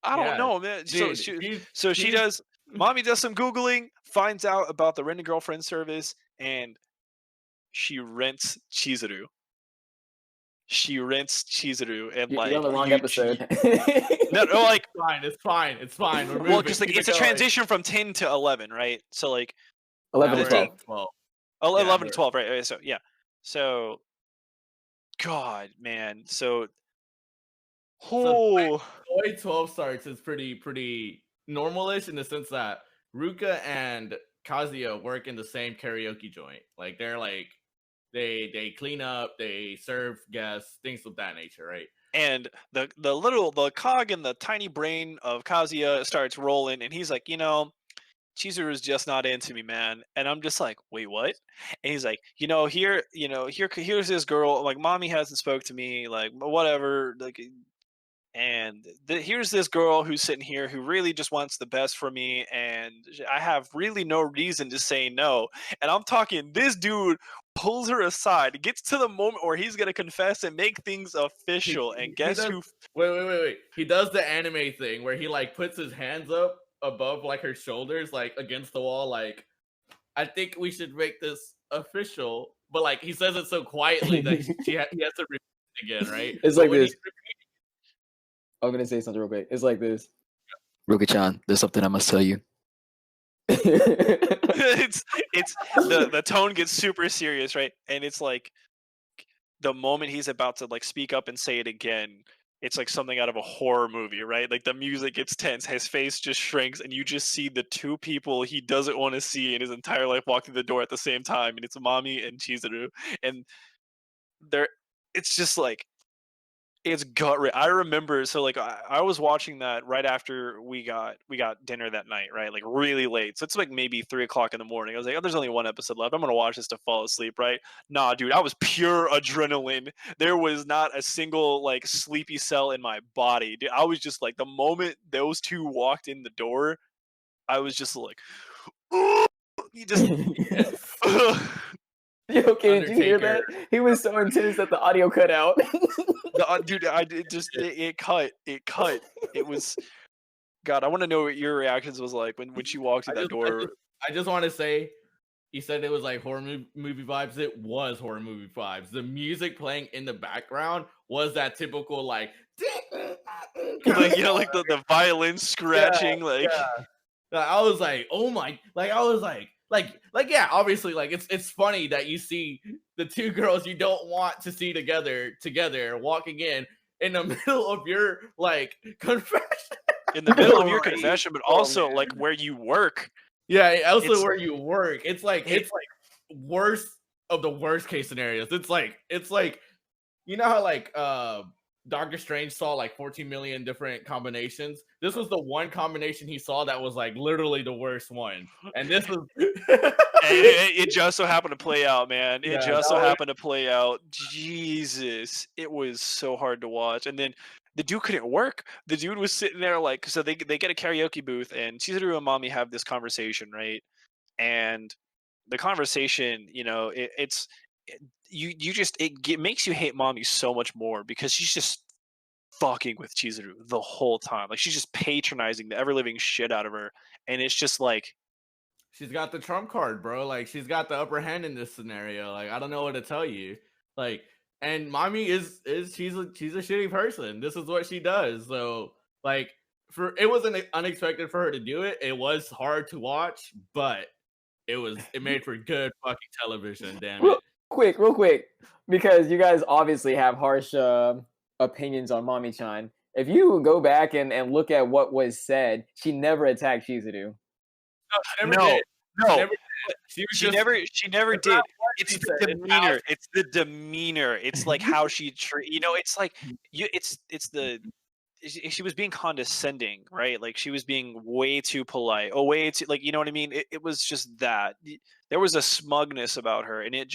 I don't know, man. Dude, she does. Mommy does some Googling, finds out about the rent a girlfriend service, and she rents Chizuru. And you're like, on the wrong episode. No, like, it's fine. Well, because like, it's a transition from 10 to 11, right? So like 11 to 12. 11 to 12, right? So yeah. So, God, man. So the way 12 starts is pretty normalish in the sense that Ruka and Kazuya work in the same karaoke joint. Like, they're like, they clean up, they serve guests, things of that nature, right? And the cog in the tiny brain of Kazuya starts rolling, and he's like, you know, Chizuru's just not into me, man. And I'm just like, wait, what? And he's like, here's this girl, like, Mommy hasn't spoke to me, like, whatever, like, and here's this girl who's sitting here who really just wants the best for me, and I have really no reason to say no. And I'm talking, this dude pulls her aside, gets to the moment where he's gonna confess and make things official. And guess who? Wait. He does the anime thing where he, like, puts his hands up above like her shoulders, like against the wall, like I think we should make this official. But like he says it so quietly that he has to repeat it again, right? It's but like this. I'm gonna say something real quick. It's like this. Ruka-chan, there's something I must tell you. it's the tone gets super serious, right? And it's like the moment he's about to like speak up and say it again, it's like something out of a horror movie, right? Like the music gets tense, his face just shrinks, and you just see the two people he doesn't want to see in his entire life walk through the door at the same time, and it's Mami and Chizuru, and it's just like it's I remember, so like I was watching that right after we got dinner that night, right? Like really late. So it's like maybe 3 o'clock in the morning. I was like, oh, there's only one episode left. I'm gonna watch this to fall asleep, right? Nah, dude, I was pure adrenaline. There was not a single like sleepy cell in my body. Dude, I was just like, the moment those two walked in the door, I was just like, you just Yo, did you hear that? He was so intense that the audio cut out. Dude, it cut. It was. God, I want to know what your reactions was like when she walked through that door. I just want to say, he said it was like horror movie vibes. It was horror movie vibes. The music playing in the background was that typical like, like like the violin scratching, like. Yeah. I was like, oh my, like I was like yeah, obviously like it's funny that you see the two girls you don't want to see together walking in the middle of your like confession. In the middle of your confession, but also like where you work. Yeah, also where you work. It's like worst of the worst case scenarios. It's like you know how like Doctor Strange saw like 14 million different combinations. This was the one combination he saw that was like literally the worst one. And this was it just so happened to play out, man. It just so happened to play out. Jesus. It was so hard to watch. And then the dude couldn't work. The dude was sitting there like, so they get a karaoke booth and Chizuru and Mami have this conversation, right? And the conversation, you know, it makes you hate Mami so much more because she's just fucking with Chizuru the whole time. Like she's just patronizing the ever living shit out of her, and it's just like she's got the trump card, bro. Like she's got the upper hand in this scenario. Like I don't know what to tell you. Like, and Mami is she's a shitty person. This is what she does. So like it wasn't unexpected for her to do it. It was hard to watch, but it made for good fucking television. Damn it. Real quick, because you guys obviously have harsh opinions on Mami-chan. If you go back and look at what was said, she never attacked Chizuru. No. She never did. It's the demeanor. It's the demeanor. It's like how she it's like she was being condescending, right? Like she was being way too polite. Oh, way too, like, you know what I mean? It was just that there was a smugness about her, and it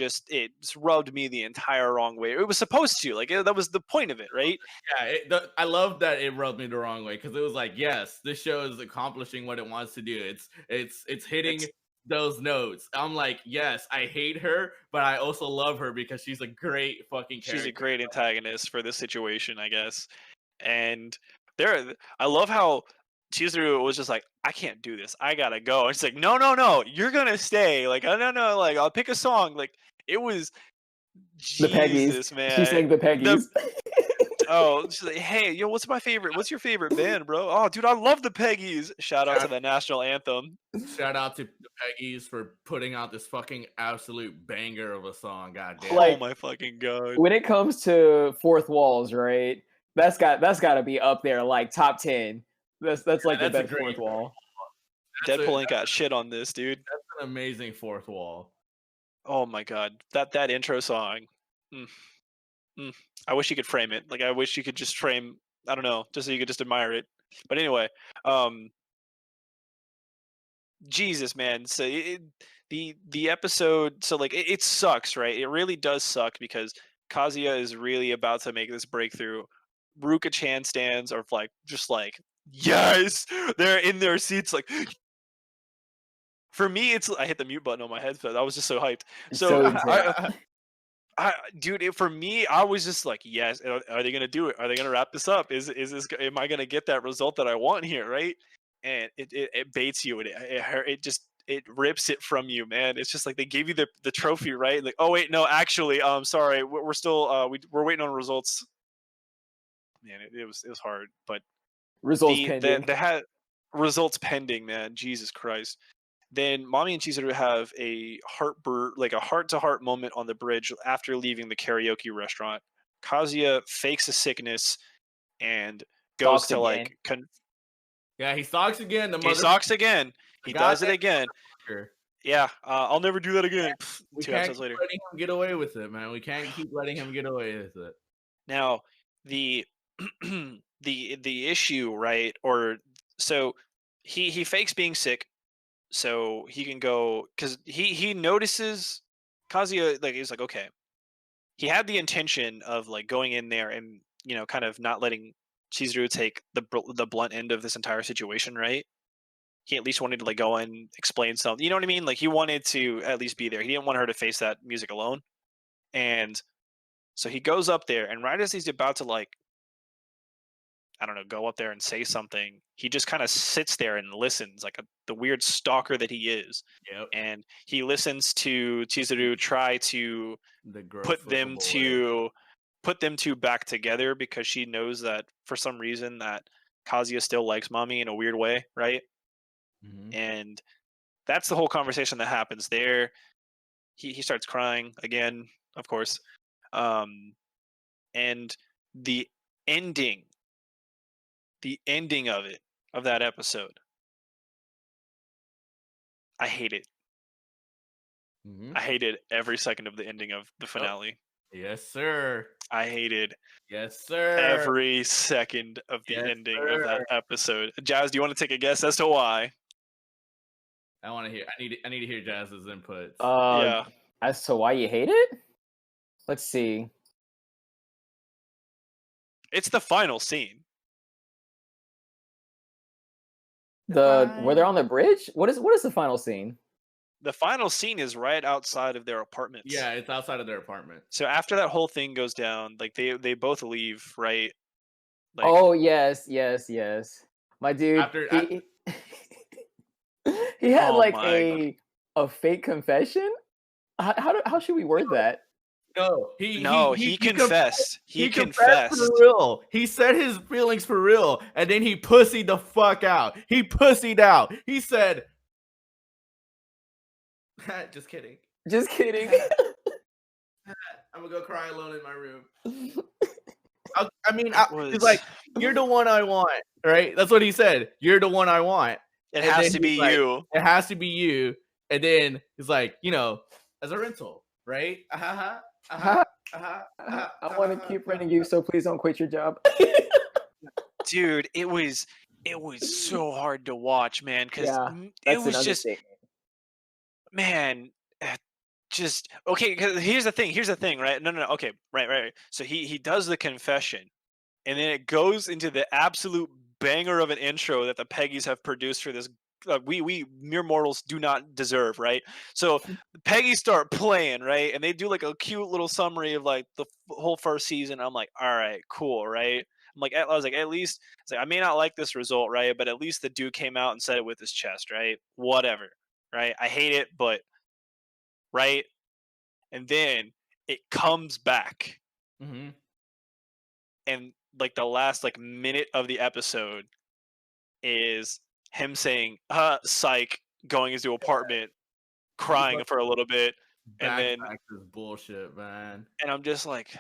rubbed me the entire wrong way. It was supposed to, like, that was the point of it, right? Yeah, I love that it rubbed me the wrong way because it was like, yes, this show is accomplishing what it wants to do. It's hitting those notes. I'm like, yes, I hate her, but I also love her because she's a great fucking character. She's a great antagonist for this situation, I guess. And I love how Chizuru was just like, I can't do this. I gotta go. And she's like, no, you're gonna stay. Like, no, like, I'll pick a song. Like, it was the Peggies, man. She sang the Peggies. She's like, hey, yo, what's your favorite band, bro? Oh, dude, I love the Peggies. Shout out to the national anthem. Shout out to the Peggies for putting out this fucking absolute banger of a song. God damn. Like, oh my fucking god. When it comes to fourth walls, right? That's got to be up there, like top 10. That's like the best fourth wall. Deadpool ain't got shit on this, dude. That's an amazing fourth wall. Oh my god, that intro song. I wish you could frame it. Like I wish you could just frame. I don't know, just so you could just admire it. But anyway, Jesus, man. So the episode. So like it sucks, right? It really does suck because Kazuya is really about to make this breakthrough. Ruka-chan stands are like just like, yes, they're in their seats. Like, for me, I hit the mute button on my headset. I was just so hyped. Dude, for me, I was just like, yes. Are they gonna do it? Are they gonna wrap this up? Am I gonna get that result that I want here? Right? and it baits you, and it rips it from you, man. It's just like they gave you the trophy, right? Like, oh wait, no, actually, sorry, we're still we're waiting on results. Man, it was hard, but Results pending. they had results pending, man. Jesus Christ. Then Mommy and Chizuru have a heart-to-heart moment on the bridge after leaving the karaoke restaurant. Kazuya fakes a sickness and goes to like yeah, he stalks again. He stalks again. He does it again. Yeah, I'll never do that again. We can't keep letting him get away with it, man. We can't keep letting him get away with it. Now, the the issue, right? Or so he fakes being sick so he can go, because he notices Kazuya, like, he's like, okay, he had the intention of like going in there and, you know, kind of not letting Chizuru take the blunt end of this entire situation, right? He at least wanted to like go and explain something, you know what I mean? Like, he wanted to at least be there. He didn't want her to face that music alone. And so he goes up there, and right as he's about to, like, I don't know, go up there and say something, he just kind of sits there and listens, like the weird stalker that he is. Yep. And he listens to Chizuru try to put them two back together, because she knows that for some reason that Kazuya still likes Mommy in a weird way, right? Mm-hmm. And that's the whole conversation that happens there. He starts crying again, of course. And the ending of that episode, I hate it. Mm-hmm. I hated every second of the ending of the finale. Oh, yes, sir. I hated, yes, sir, every second of the ending of that episode. Jazz, do you want to take a guess as to why? I want to hear. I need to hear Jazz's input. Yeah. As to why you hate it? Let's see. It's the final scene. Where they're on the bridge? What is the final scene? The final scene is right outside of their apartments. Yeah, it's outside of their apartment. So after that whole thing goes down, like they both leave, right? Like, oh yes. My dude, he had like a fake confession. How should we word that? He confessed. He confessed for real. He said his feelings for real, and then he pussied the fuck out. He pussied out. He said, "Just kidding. Just kidding. I'm gonna go cry alone in my room." He's like, "You're the one I want," right? That's what he said. "You're the one I want. It has to be you. It has to be you." And then he's like, you know, as a rental, right? I want to keep renting you, so please don't quit your job. Dude, it was so hard to watch, man, because it was just, man, just okay. Because here's the thing, right? No, okay, right. So he does the confession, and then it goes into the absolute banger of an intro that the Peggies have produced for this. We mere mortals do not deserve, right? So Peggy start playing, right, and they do like a cute little summary of like the whole first season. I'm like, all right, cool, right? I was like, at least it's like, I may not like this result, right, but at least the dude came out and said it with his chest, right? Whatever, right? I hate it, but right, and then it comes back, and like the last like minute of the episode is him saying psych, going into apartment, crying for a little bit, and then this bullshit, man. And I'm just like,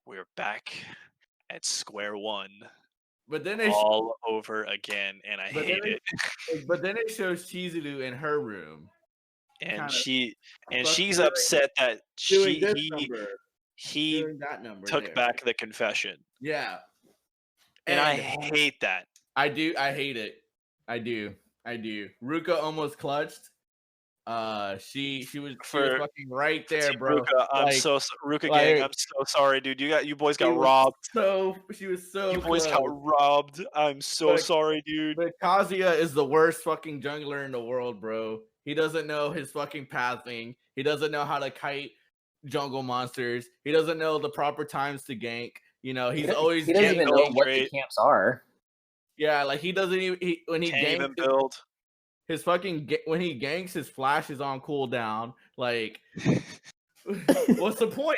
we're back at square one, but then all over again, and I hate it. But then it shows Chizuru in her room, and she's upset that he took back the confession. Yeah, and I hate that. I do. I hate it. I do. Ruka almost clutched. She was fucking right there, bro. Ruka, Ruka gang, I'm so sorry, dude. You boys got robbed. She was so. You boys got robbed. I'm so sorry, dude. But Kazuya is the worst fucking jungler in the world, bro. He doesn't know his fucking pathing. He doesn't know how to kite jungle monsters. He doesn't know the proper times to gank. You know, he doesn't even know what the camps are. Yeah, like he doesn't even when he can't ganks even build. His fucking when he ganks, his flash is on cooldown. Like, what's the point?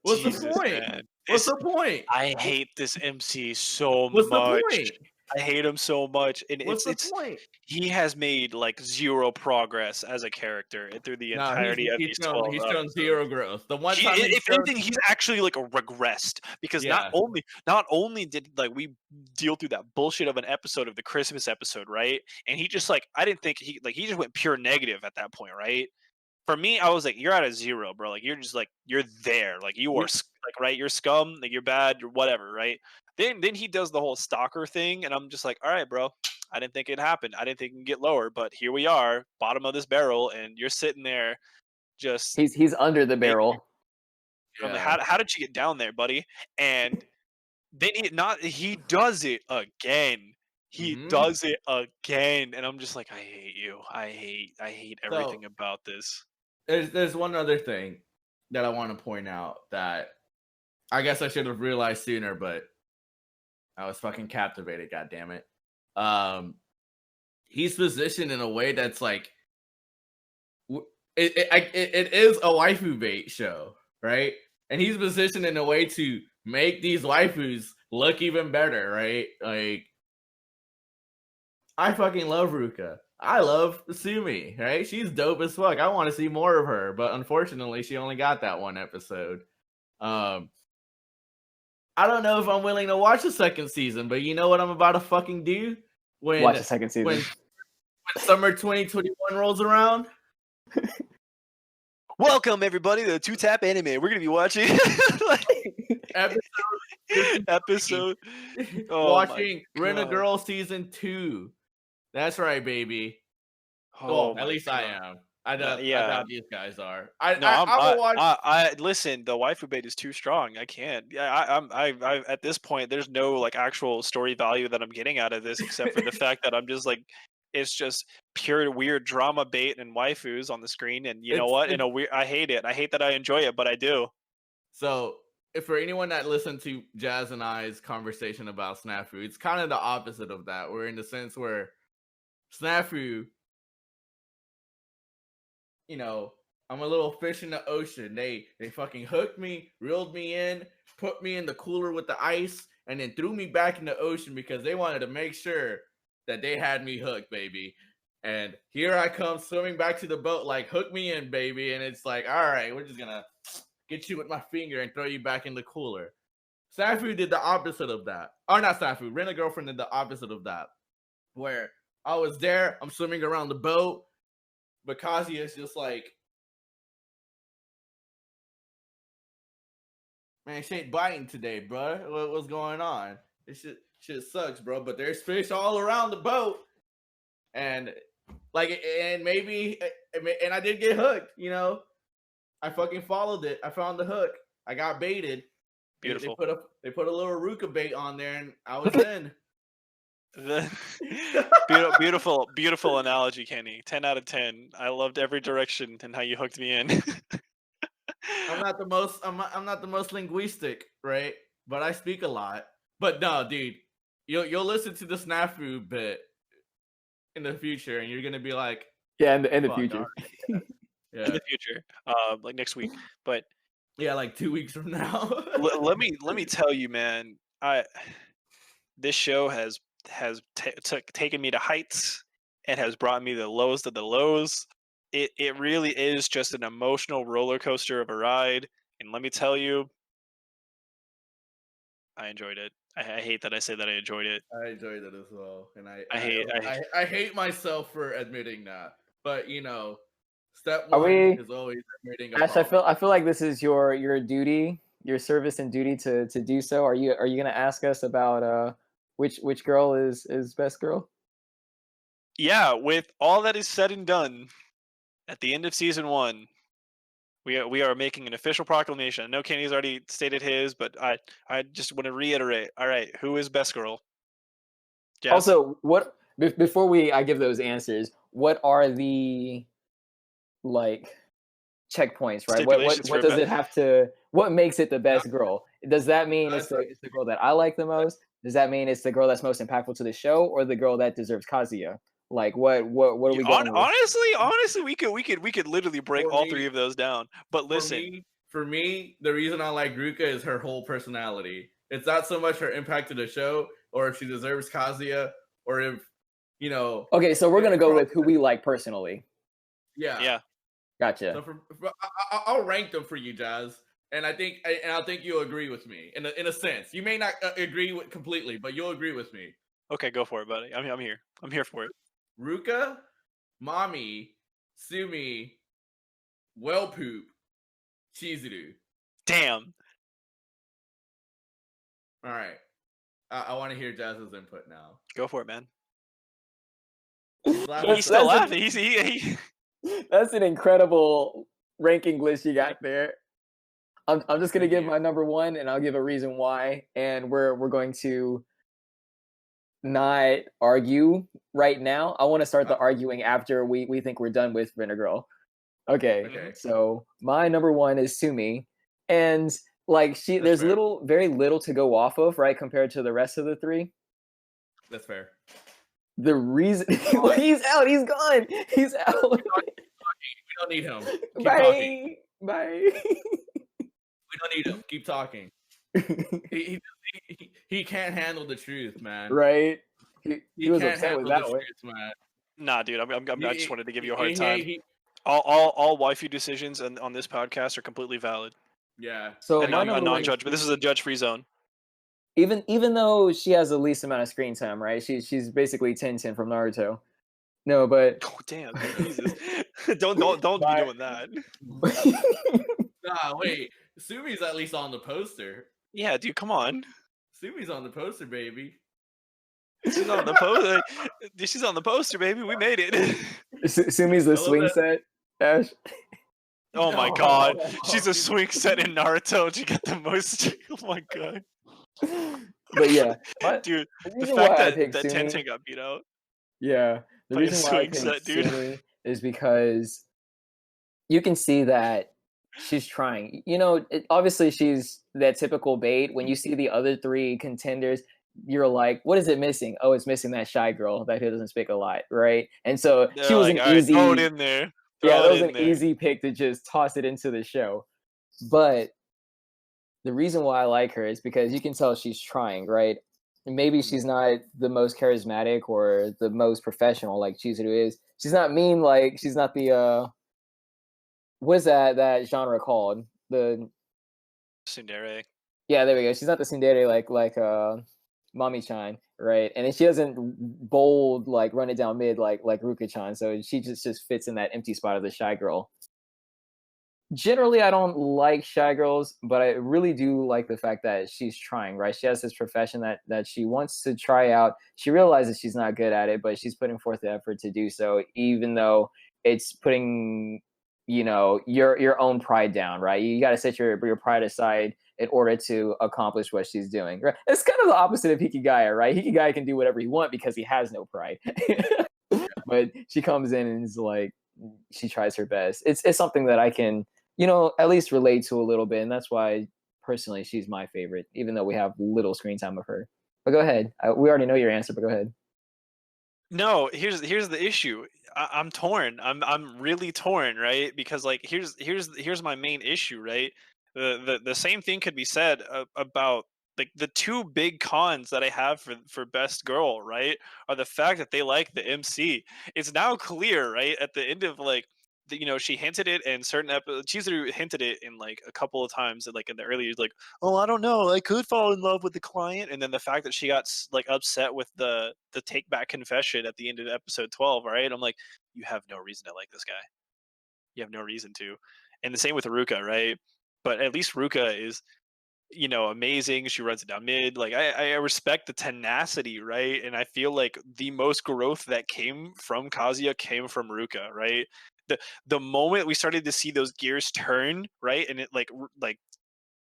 What's Jesus, the point? man. What's the point? I hate this MC so What's the much. point? I hate him so much, and What's the point? he has made like zero progress as a character through the entirety of these 12 he's shown episodes. zero growth. The one time if anything, he's actually like regressed because not only did like we deal through that bullshit of an episode of the Christmas episode, right? And he just like I didn't think he just went pure negative at that point, right? For me, I was like, you're at a zero, bro. Like you're just like you're there. Like you are like right, you're scum, like you're bad, you're whatever, right? Then he does the whole stalker thing, and I'm just like, all right, bro. I didn't think it happened. I didn't think it can get lower, but here we are, bottom of this barrel, and you're sitting there, just he's under the barrel. I'm like, how did you get down there, buddy? And then he does it again. He does it again, and I'm just like, I hate you. I hate everything about this. There's one other thing that I want to point out that I guess I should have realized sooner, but I was fucking captivated. God damn it. He's positioned in a way that's like it is a waifu bait show, right? And he's positioned in a way to make these waifus look even better, right? Like, I fucking love Ruka. I love Sumi, right? She's dope as fuck. I want to see more of her, but unfortunately, she only got that one episode. I don't know if I'm willing to watch the second season, but you know what I'm about to fucking do? Watch the second season. When summer 2021 rolls around. Welcome everybody to Two Tap Anime. We're gonna be watching episode. Watching Rent a Girl season 2. That's right, baby. Well, at least I am. I doubt these guys are. I listen. The waifu bait is too strong. I can't. I at this point, there's no like actual story value that I'm getting out of this, except for the fact that I'm just like, it's just pure weird drama bait and waifus on the screen. And you know what? I hate it. I hate that I enjoy it, but I do. So, if for anyone that listened to Jazz and I's conversation about Snafu, it's kind of the opposite of that. We're in the sense where Snafu, you know, I'm a little fish in the ocean. They fucking hooked me, reeled me in, put me in the cooler with the ice, and then threw me back in the ocean because they wanted to make sure that they had me hooked, baby. And here I come swimming back to the boat like, hook me in, baby. And it's like, all right, we're just going to get you with my finger and throw you back in the cooler. Snafu did the opposite of that. Or not Snafu, Rent-A-Girlfriend did the opposite of that. Where I was there, I'm swimming around the boat, but Kazuya is just like, man, she ain't biting today, bro. What's going on? This shit sucks, bro. But there's fish all around the boat, and maybe I did get hooked. You know, I fucking followed it. I found the hook. I got baited. Beautiful. They put a little Ruka bait on there, and I was in. Beautiful analogy, Kenny. 10 out of 10. I loved every direction and how you hooked me in. I'm not the most linguistic, right? But I speak a lot. But no, dude, you'll listen to the Snafu bit in the future, and you're gonna be like, yeah, in the future, yeah, in the future, like next week. But yeah, like 2 weeks from now. let me tell you, man. This show has taken me to heights and has brought me the lowest of the lows. It really is just an emotional roller coaster of a ride, and let me tell you, I enjoyed it. I hate that I say that I enjoyed it. I enjoyed it as well, and I hate myself for admitting that. But you know, step one is always admitting. Ash, I feel like this is your duty, your service and duty to do so. Are you gonna ask us about which girl is best girl? Yeah, with all that is said and done, at the end of season 1, we are making an official proclamation. I know Kenny's already stated his, but I just want to reiterate. All right, who is best girl? Jess? Also, what before I give those answers, what are the like checkpoints, right? What does it have to? What makes it the best girl? Does that mean it's the girl that I like the most? does that mean it's the girl that's most impactful to the show or the girl that deserves Kazuya? Like what are we going with? Honestly, we could literally break all three of those down. But listen, for me, the reason I like Ruka is her whole personality. It's not so much her impact to the show or if she deserves Kazuya or if, you know. Okay, so we're going to go with who we like personally. Yeah. Gotcha. So I'll rank them for you, Jazz. And I think you'll agree with me in a sense. You may not agree with completely, but you'll agree with me. Okay, go for it, buddy. I'm here. I'm here for it. Ruka, Mami, Sumi, Wellpoop, Chizuru. Damn. All right. I want to hear Jazz's input now. Go for it, man. He's still laughing. He... That's an incredible ranking list you got there. I'm just gonna give my number one, and I'll give a reason why. And we're going to not argue right now. I want to start the arguing after we think we're done with Vinegar. Okay. So my number one is Sumi, and like there's very little to go off of, right, compared to the rest of the three. That's fair. The reason he's out, he's gone, he's out. We don't need him. Keep talking. Bye. We don't need him. Keep talking. He can't handle the truth, man. Right? He was upset with that one. Man. Nah, dude. I just wanted to give you a hard time. All waifu decisions on this podcast are completely valid. Yeah. So and I'm non-judge, but this is a judge-free zone. Even though she has the least amount of screen time, right? She's basically Tenten from Naruto. No, but oh damn, Jesus! don't be doing that. Nah, wait. Sumi's at least on the poster. Yeah, dude, come on. Sumi's on the poster, baby. She's on the poster. She's on the poster, baby. We made it. Sumi's the swing set, Ash. Oh my god, she's a swing set in Naruto. She got the most. Oh my god. But yeah, dude, the fact that Tenten got beat out. Yeah, the reason why I picked Sumi is because you can see that she's trying. You know, obviously she's that typical bait. When you see the other three contenders, you're like, what is it missing? Oh, it's missing that shy girl that who doesn't speak a lot, right? And so she was an easy. Throw it in there. That was an easy pick to just toss it into the show. But the reason why I like her is because you can tell she's trying, right? And maybe she's not the most charismatic or the most professional like Chizuru is. She's not mean like she's not the what is that genre called? The tsundere. Yeah, there we go. She's not the tsundere like Mami-chan, right? And then she doesn't bold like run it down mid like Ruka-chan. So she just fits in that empty spot of the shy girl. Generally, I don't like shy girls, but I really do like the fact that she's trying, right? She has this profession that she wants to try out. She realizes she's not good at it, but she's putting forth the effort to do so, even though it's putting, you know, your own pride down, right? You got to set your pride aside in order to accomplish what she's doing, right? It's kind of the opposite of Hikigaya, right? Hikigaya can do whatever he wants because he has no pride. But she comes in and is like, she tries her best. It's something that I can, you know, at least relate to a little bit, and that's why personally she's my favorite, even though we have little screen time of her. But go ahead. We already know your answer, but go ahead. No, here's the issue. I'm torn. I'm really torn, right? Because like here's my main issue, right? The same thing could be said about like the two big cons that I have for best girl, right? Are the fact that they like the MC. It's now clear, right? At the end of like, you know, she hinted it in certain episodes. Chizuru hinted it in like a couple of times, like in the early years, like, oh, I don't know, I could fall in love with the client. And then the fact that she got like upset with the take back confession at the end of episode 12, right? I'm like, you have no reason to like this guy. You have no reason to. And the same with Ruka, right? But at least Ruka is, you know, amazing. She runs it down mid. Like I respect the tenacity, right? And I feel like the most growth that came from Kazuya came from Ruka, right? The moment we started to see those gears turn, right, and it like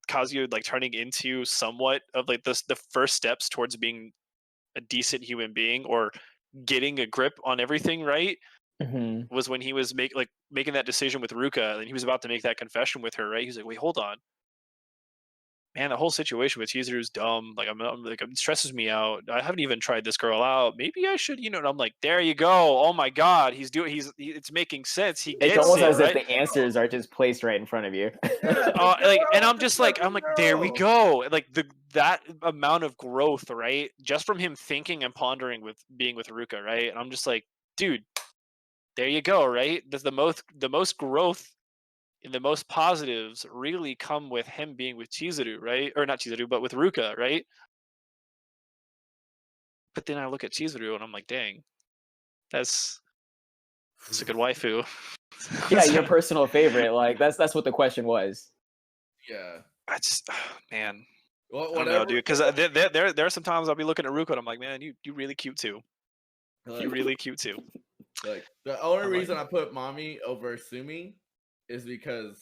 Kazuya like turning into somewhat of like the first steps towards being a decent human being or getting a grip on everything, right, was when he was making that decision with Ruka, and he was about to make that confession with her, right? He's like, wait, hold on, man, the whole situation with Chizuru is dumb. Like, it stresses me out. I haven't even tried this girl out. Maybe I should, And I'm like, there you go. Oh my God, it's making sense. He gets it's almost as right? if the answers are just placed right in front of you. And I'm like, there we go. Like that amount of growth, right? Just from him thinking and pondering with being with Ruka, right? And I'm just like, dude, there you go, right? The most growth and the most positives really come with him being with Chizuru, right? Or not Chizuru, but with Ruka, right? But then I look at Chizuru and I'm like, dang, that's a good waifu. Yeah, your personal favorite. Like that's what the question was. Yeah. I just, man. Well, I don't know, dude. Because there are some times I'll be looking at Ruka and I'm like, man, you really cute too. You really cute too. Like the only reason I put Mommy over Sumi is because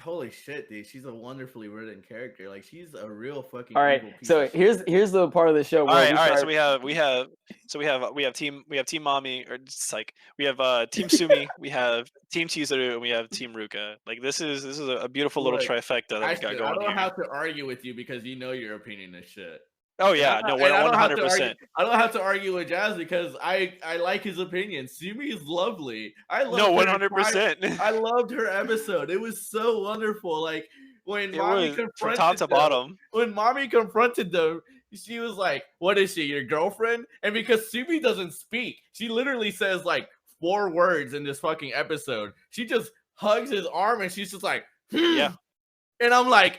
holy shit, dude, she's a wonderfully written character. Like she's a real fucking. All right, so here's the part of the show. All right. So we have team Mommy, or it's like we have team Sumi, we have team Chizuru, and we have team Ruka. Like this is a beautiful little trifecta that we got going. I don't have to argue with you because you know your opinion is shit. Oh yeah, no, 100%. I don't have to argue with Jazz because I like his opinion. Sumi is lovely. I love 100%. I loved her episode. It was so wonderful. Like when Mommy confronted from top to bottom. When Mommy confronted them, she was like, "What is she, your girlfriend?" And because Sumi doesn't speak, she literally says like 4 words in this fucking episode. She just hugs his arm and she's just like, yeah. And I'm like,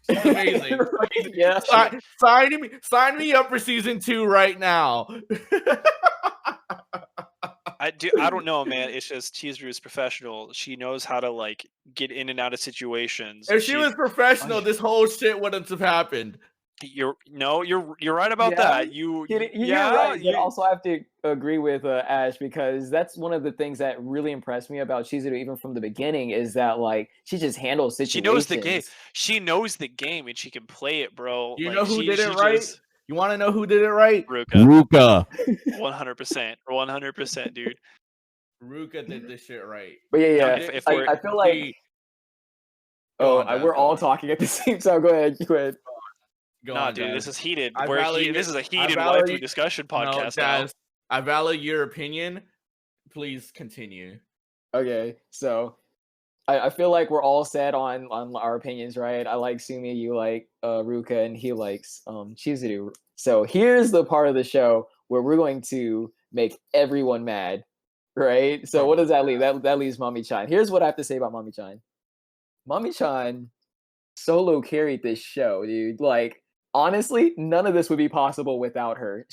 she's amazing. Yeah. Sign me up for season 2 right now. I don't know, man. It's just Chizuru's professional. She knows how to like get in and out of situations. If she was professional, this whole shit wouldn't have happened. You're right about that. You're right. But also I have to agree with Ash because that's one of the things that really impressed me about Chizuru even from the beginning is that like she just handles situations. She knows the game. She knows the game and she can play it, bro. You know who did it right? You want to know who did it right? Ruka. 100%, dude. Ruka did this shit right. But yeah. I feel like we're all talking at the same time. Go ahead. Nah, dude, this is heated. This is a heated waifu discussion podcast now. I value your opinion. Please continue. Okay, so I feel like we're all set on our opinions, right? I like Sumi, you like Ruka, and he likes Chizuru. So here's the part of the show where we're going to make everyone mad, right? So what does that leave? That leaves Mami-chan. Here's what I have to say about Mami-chan. Mami-chan solo carried this show, dude. Like, honestly, none of this would be possible without her.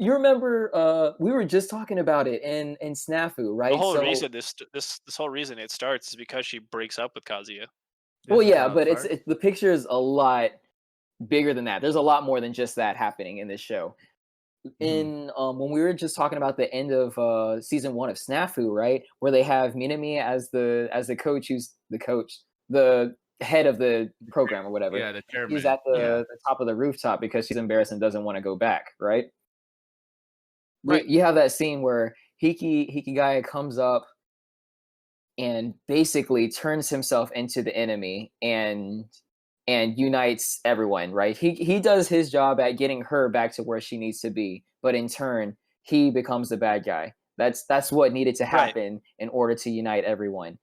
You remember we were just talking about it in Snafu, right? The whole reason this whole reason it starts is because she breaks up with Kazuya. Well, yeah, but it's the picture is a lot bigger than that. There's a lot more than just that happening in this show. In when we were just talking about the end of season 1 of Snafu, right, where they have Minami as the coach, who's the head of the program or whatever. Yeah, the chairman. He's at the top of the rooftop because she's embarrassed and doesn't want to go back, right? Right. You have that scene where Hikigaya comes up and basically turns himself into the enemy and unites everyone, right? He does his job at getting her back to where she needs to be, but in turn, he becomes the bad guy. That's what needed to happen in order to unite everyone.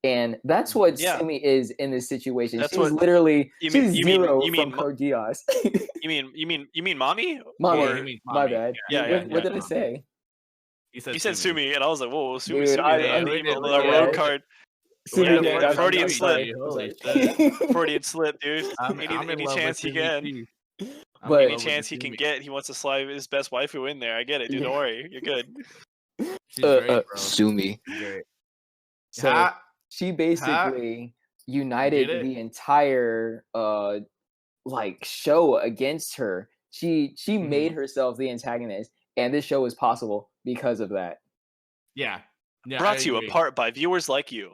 And that's what Sumi is in this situation. She's literally zero from Code Geass. You mean Mommy? Mommy. My bad. Yeah. What did I say? You said Sumi, and I was like, whoa, Sumi, Dude, the road card. Freudian slip. Freudian slip, dude. Any chance he can. But any chance he can get, he wants to slide his best waifu in there. I get it, dude. Don't worry, you're good. She's great, bro. Sumi. So she basically united the entire like show against her. She made herself the antagonist, and this show was possible because of that. Yeah. Brought to you apart by viewers like you.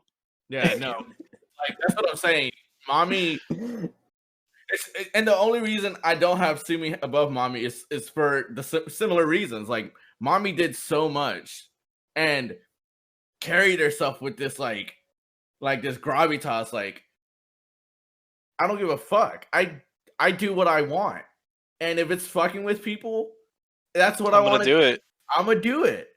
Yeah, no. Like that's what I'm saying. Mommy and the only reason I don't have Sumi above Mommy is for the similar reasons. Like Mommy did so much and carried herself with this like like this gravitas. Like, I don't give a fuck. I do what I want, and if it's fucking with people, that's what I want to do. It. I'm gonna do it.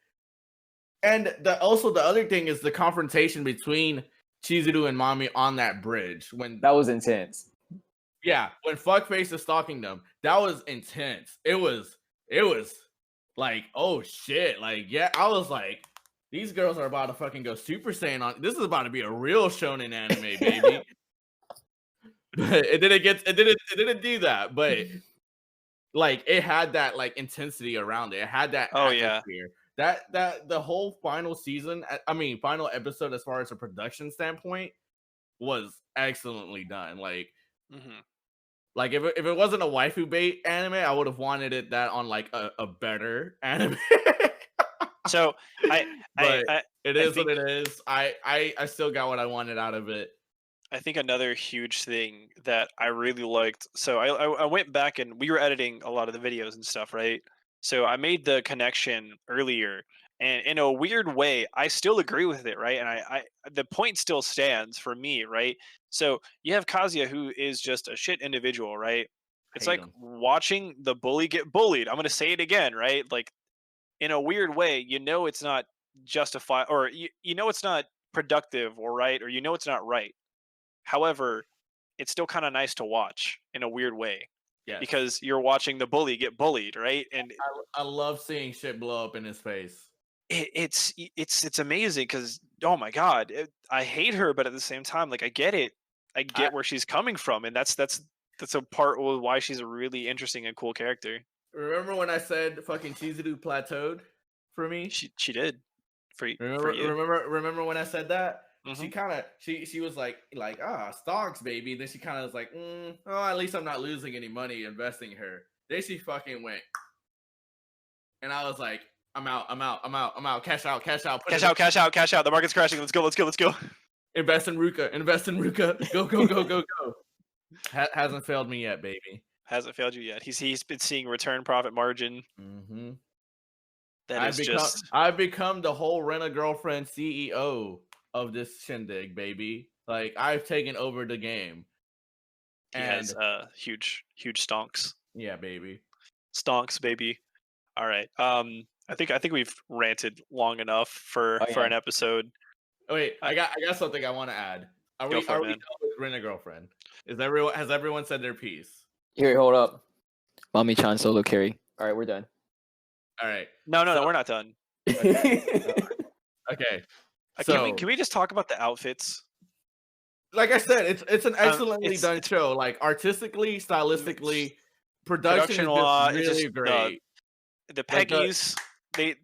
And also the other thing is the confrontation between Chizuru and Mami on that bridge when that was intense. Yeah, when Fuckface is stalking them, that was intense. It was like, oh shit, like yeah, I was like, these girls are about to fucking go Super Saiyan on. This is about to be a real shonen anime, baby. But it didn't do that, but like it had that like intensity around it. It had that atmosphere. That the whole final season, final episode, as far as a production standpoint, was excellently done. Like, like if it wasn't a waifu bait anime, I would have wanted that on like a better anime. So it is what it is. I still got what I wanted out of it. I think another huge thing that I really liked. So I went back and we were editing a lot of the videos and stuff, right? So I made the connection earlier, and in a weird way, I still agree with it, right? And I the point still stands for me, right? So you have Kazuya, who is just a shit individual, right? It's like watching the bully get bullied. I'm gonna say it again, right? Like, in a weird way, you know it's not justified, or you know it's not productive or right, or you know it's not right. However, it's still kind of nice to watch in a weird way. Yes. Because you're watching the bully get bullied, right? And I love seeing shit blow up in his face. It's amazing because, oh my god, I hate her, but at the same time, like, I get it. I get where she's coming from, and that's a part of why she's a really interesting and cool character. Remember when I said fucking Chizuru plateaued for me? She did. For you. Remember when I said that? She kind of she was like stocks, baby. Then she kind of was like, oh, at least I'm not losing any money investing her. Then she fucking went, and I was like, I'm out. Cash out. Cash out. The market's crashing. Let's go. Invest in Ruka. Go. Hasn't failed me yet, baby. Hasn't failed you yet. He's been seeing return profit margin. I've become the whole Rent-A-Girlfriend CEO of this shindig, baby. Like, I've taken over the game. He has huge stonks. Yeah, baby. Stonks, baby. All right. I think we've ranted long enough for an episode. Oh, wait, I got something I want to add. Are we done with Rent-A-Girlfriend? Has everyone said their piece? Here, hold up. Mami-chan solo carry. All right, we're done. All right. No, we're not done. Okay. So, can we just talk about the outfits? Like I said, it's an excellently done show. Like, artistically, stylistically, production is really great. The Peggies, the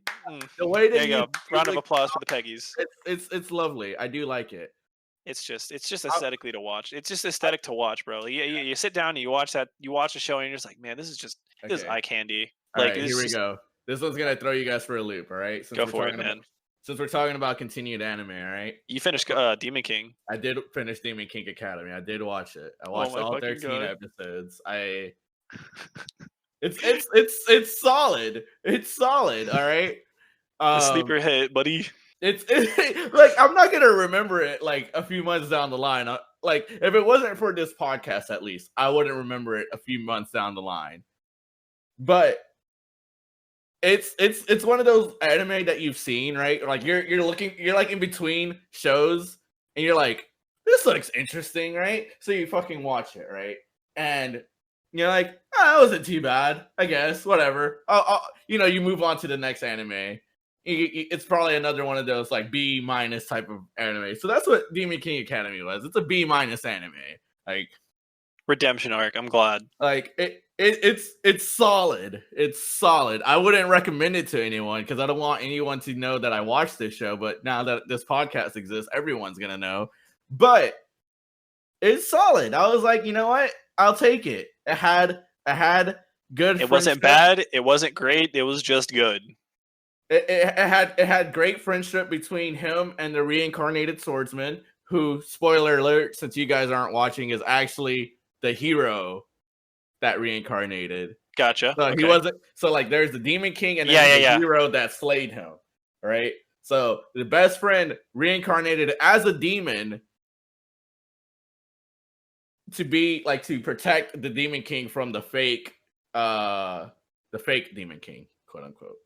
way there you go. Round of applause for the Peggies. It's lovely. I do like it. It's just aesthetically to watch. It's just aesthetic to watch, bro. You sit down and you watch the show, and you're just like, man, this is eye candy. All right, here we go. This one's gonna throw you guys for a loop. All right, go for it, man. Since we're talking about continued anime, all right? You finished Demon King. I did finish Demon King Academy. I did watch it. I watched all 13 episodes. It's solid. It's solid. All right. Sleeper hit, buddy. It's like, I'm not gonna remember it like a few months down the line. Like, if it wasn't for this podcast, at least I wouldn't remember it a few months down the line. But it's one of those anime that you've seen, right? Like, you're like in between shows, and you're like, this looks interesting, right? So you fucking watch it, right? And you're like, that wasn't too bad, I guess. Whatever. You move on to the next anime. It's probably another one of those like B- type of anime. So that's what Demon King Academy was. It's a B- anime. Like, redemption arc. I'm glad. Like, it's solid. It's solid. I wouldn't recommend it to anyone because I don't want anyone to know that I watched this show. But now that this podcast exists, everyone's gonna know. But it's solid. I was like, you know what? I'll take it. It had good. It wasn't bad. It wasn't great. It was just good. It had great friendship between him and the reincarnated swordsman, who, spoiler alert, since you guys aren't watching, is actually the hero that reincarnated. Gotcha. So he wasn't. So, like, there's the Demon King, and then the hero that slayed him. Right. So the best friend reincarnated as a demon to be like to protect the Demon King from the fake Demon King, quote unquote.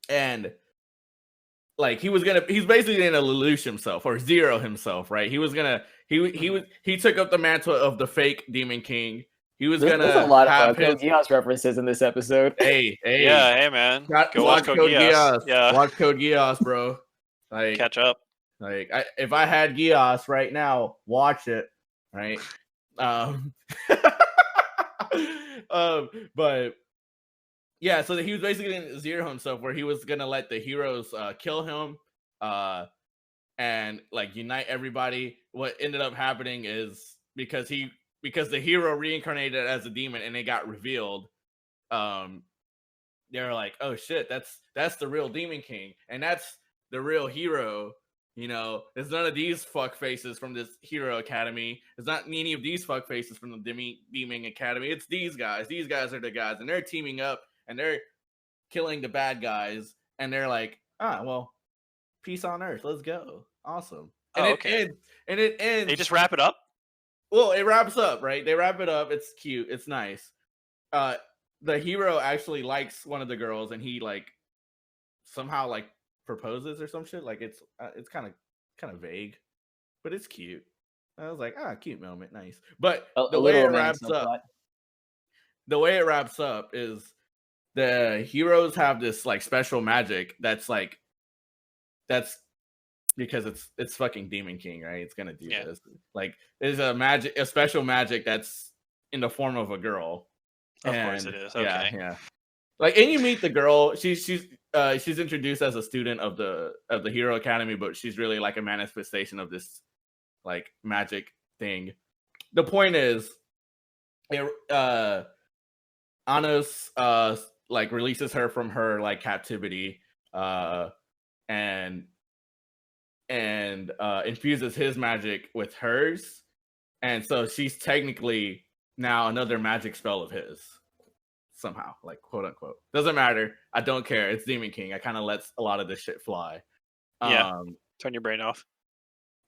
And like he's basically gonna lose himself or zero himself, right? He took up the mantle of the fake Demon King. He was There's a lot of Code Geass references in this episode. Hey, yeah, hey man, go watch Code Geass. Yeah, watch Code Geass, bro. Like catch up. Like if I had Geass right now, watch it, right? But yeah, so he was basically gonna zero himself, where he was gonna let the heroes kill him, and like unite everybody. What ended up happening is because the hero reincarnated as a demon and it got revealed, they're like, oh shit, that's the real Demon King, and that's the real hero. You know, there's none of these fuck faces from this Hero Academy. There's not any of these fuck faces from the Demon Academy. It's these guys. These guys are the guys, and they're teaming up and they're killing the bad guys. And they're like, well, peace on Earth. Let's go. Awesome. And it ends. They just wrap it up. Well, it wraps up, right? They wrap it up. It's cute. It's nice. The hero actually likes one of the girls, and he like somehow like proposes or some shit. Like it's kind of vague, but it's cute. I was like, cute moment, nice. But the way it wraps up is the heroes have this like special magic that's because it's fucking Demon King, right? It's gonna do this. Like there's a special magic that's in the form of a girl. Of course it is. Okay. Yeah. Like, and you meet the girl. She's introduced as a student of the Hero Academy, but she's really like a manifestation of this like magic thing. The point is, Anos like releases her from her like captivity, and infuses his magic with hers, and so she's technically now another magic spell of his. Somehow, like quote unquote, doesn't matter. I don't care. It's Demon King. I kind of lets a lot of this shit fly. Turn your brain off.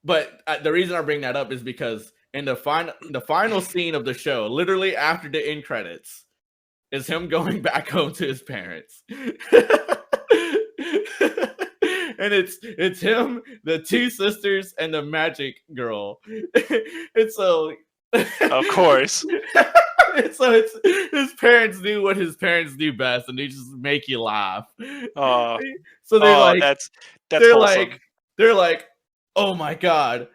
But the reason I bring that up is because in the final scene of the show, literally after the end credits, is him going back home to his parents, and it's him, the two sisters, and the magic girl. And so, of course. So it's his parents do what his parents do best, and they just make you laugh. So they're they're like, oh my god,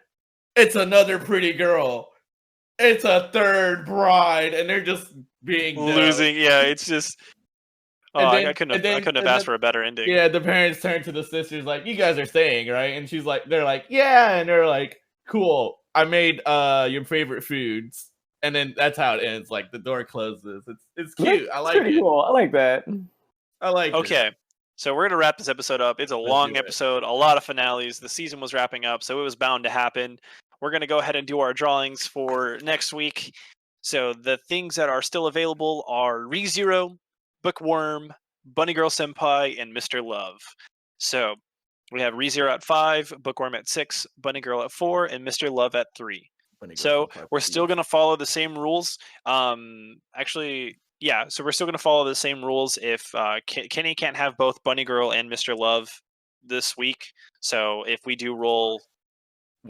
it's another pretty girl, it's a third bride, and they're just being losing. Yeah, it's just. I couldn't have asked for a better ending. Yeah, the parents turn to the sisters like, you guys are staying, right? And they're like, yeah, and they're like, cool. I made your favorite foods. And then that's how it ends. Like the door closes. It's cute. I like it. Pretty cool. I like that. I like it. Okay. So we're gonna wrap this episode up. It's a long episode, a lot of finales. The season was wrapping up, so it was bound to happen. We're gonna go ahead and do our drawings for next week. So the things that are still available are ReZero, Bookworm, Bunny Girl Senpai, and Mr. Love. So we have ReZero at 5, Bookworm at 6, Bunny Girl at 4, and Mr. Love at 3. So we're still going to follow the same rules. So we're still going to follow the same rules. If Kenny can't have both Bunny Girl and Mr. Love this week, so if we do roll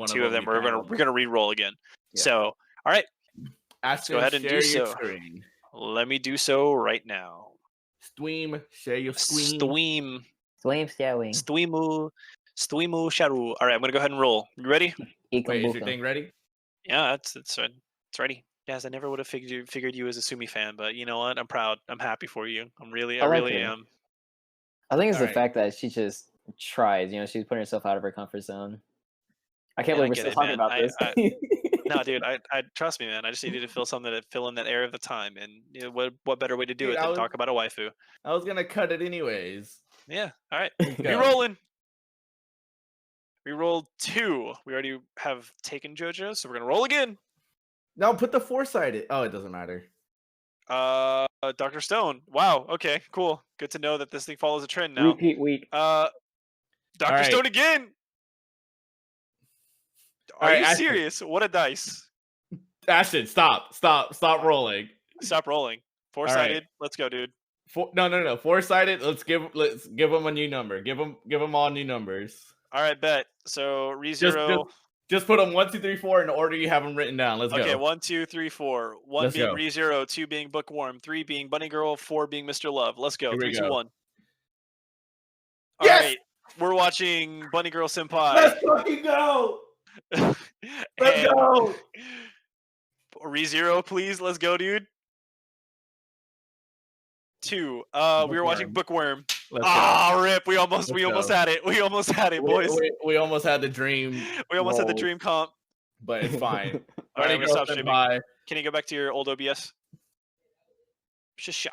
two of them, we're gonna re-roll again. Yeah. So all right, let's go ahead and do so. Screen. Let me do so right now. Stream, share your screen. Streamu sharu. All right, I'm gonna go ahead and roll. You ready? Wait, is your thing ready? Yeah, it's ready. Yes, I never would have figured you as a Sumi fan, but you know what? I'm proud. I'm happy for you. I really am. I think it's the fact that she just tries. You know, she's putting herself out of her comfort zone. I can't believe we're still talking about this. No, dude, I trust me, man. I just needed to feel something to fill in that air of the time, and you know, what better way to do it than talk about a waifu? I was gonna cut it anyways. Yeah. All right. You're rolling. We rolled 2. We already have taken JoJo, so we're gonna roll again. No, put the 4-sided. Oh, it doesn't matter. Dr. Stone. Wow. Okay. Cool. Good to know that this thing follows a trend now. Repeat week. Dr. Stone again. Are you serious? What a dice. Ashton, stop rolling. Stop rolling. Four-sided. Right. Let's go, dude. No. Four-sided. Let's give them a new number. Give them all new numbers. All right, bet. So ReZero. Just put them 1, 2, 3, 4 in the order you have them written down. Let's go. Okay, 1, 2, 3, 4. 1 Let's being ReZero, 2 being Bookworm, 3 being Bunny Girl, 4 being Mr. Love. Let's go. 3, 2, 1. Yes! All right, we're watching Bunny Girl Senpai. Let's fucking go. Let's go. ReZero, please. Let's go, dude. 2. We were watching Bookworm. Rip. We almost had it. We almost had it, boys. We almost had the dream. We almost had the dream comp. But it's fine. All right, I'm gonna stop streaming. Can you go back to your old OBS? Shisha.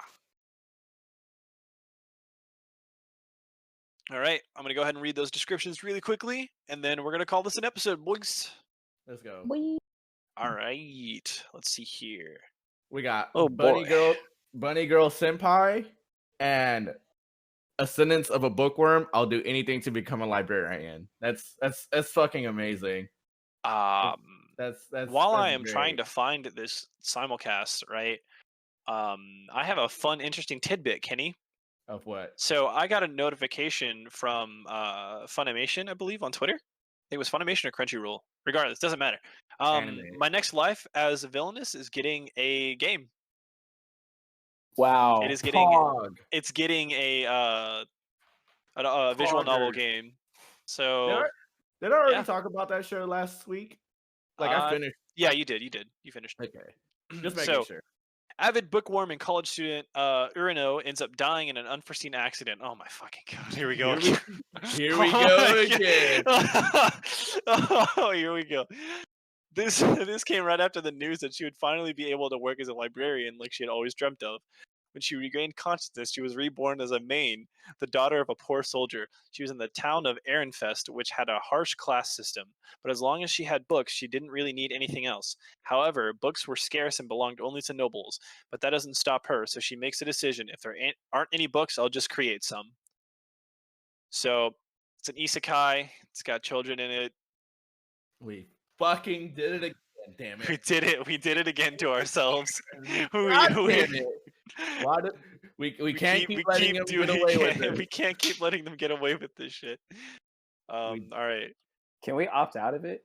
All right, I'm gonna go ahead and read those descriptions really quickly, and then we're gonna call this an episode, boys. Let's go. All right, let's see here. We got Bunny Girl Senpai, and Ascendance of a Bookworm. I'll do anything to become a librarian. That's fucking amazing. That's while I am trying to find this simulcast, right? I have a fun, interesting tidbit, Kenny. Of what? So I got a notification from Funimation, I believe, on Twitter. I think it was Funimation or Crunchyroll. Regardless, doesn't matter. My next life as a villainous is getting a game. Wow! It is getting. It's getting a visual novel game. So did I already talk about that show last week? Like I finished. Yeah, you did. You finished. Okay. Just making sure. Avid bookworm and college student Urano ends up dying in an unforeseen accident. Oh my fucking god! Here we go. Here we go again. Oh, here we go. This came right after the news that she would finally be able to work as a librarian like she had always dreamt of. When she regained consciousness, she was reborn as a Maine, the daughter of a poor soldier. She was in the town of Ehrenfest, which had a harsh class system. But as long as she had books, she didn't really need anything else. However, books were scarce and belonged only to nobles. But that doesn't stop her, so she makes a decision. If there aren't any books, I'll just create some. So, it's an isekai. It's got children in it. We fucking did it again, damn it. We did it again to ourselves. Why did we can't keep letting them get away with it. We can't keep letting them get away with this shit. All right. Can we opt out of it?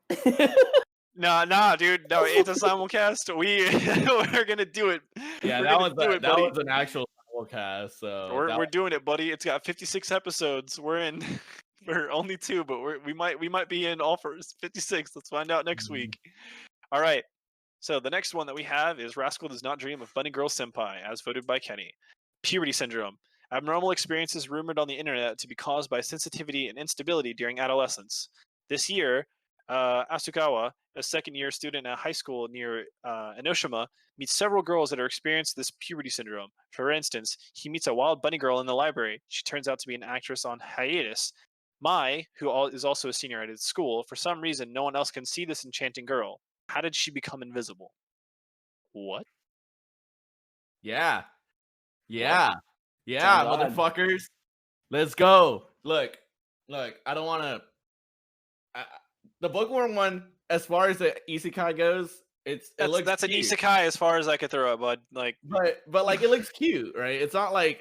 Nah, dude. No, it's a simulcast. We're gonna do it. Yeah, that was an actual simulcast. So we're doing it, buddy. It's got 56 episodes. We're only 2, but we might be in all for 56. Let's find out next week. All right. So the next one that we have is Rascal Does Not Dream of Bunny Girl Senpai, as voted by Kenny. Puberty syndrome. Abnormal experiences rumored on the internet to be caused by sensitivity and instability during adolescence. This year, Asukawa, a second-year student at high school near Enoshima, meets several girls that are experiencing this puberty syndrome. For instance, he meets a wild bunny girl in the library. She turns out to be an actress on hiatus. Mai, who is also a senior at his school, for some reason, no one else can see this enchanting girl. How did she become invisible? What? Yeah, motherfuckers. Let's go. Look. I don't want to. The bookworm one, as far as the isekai goes, that's an isekai as far as I could throw it, bud. Like, but like it looks cute, right? It's not like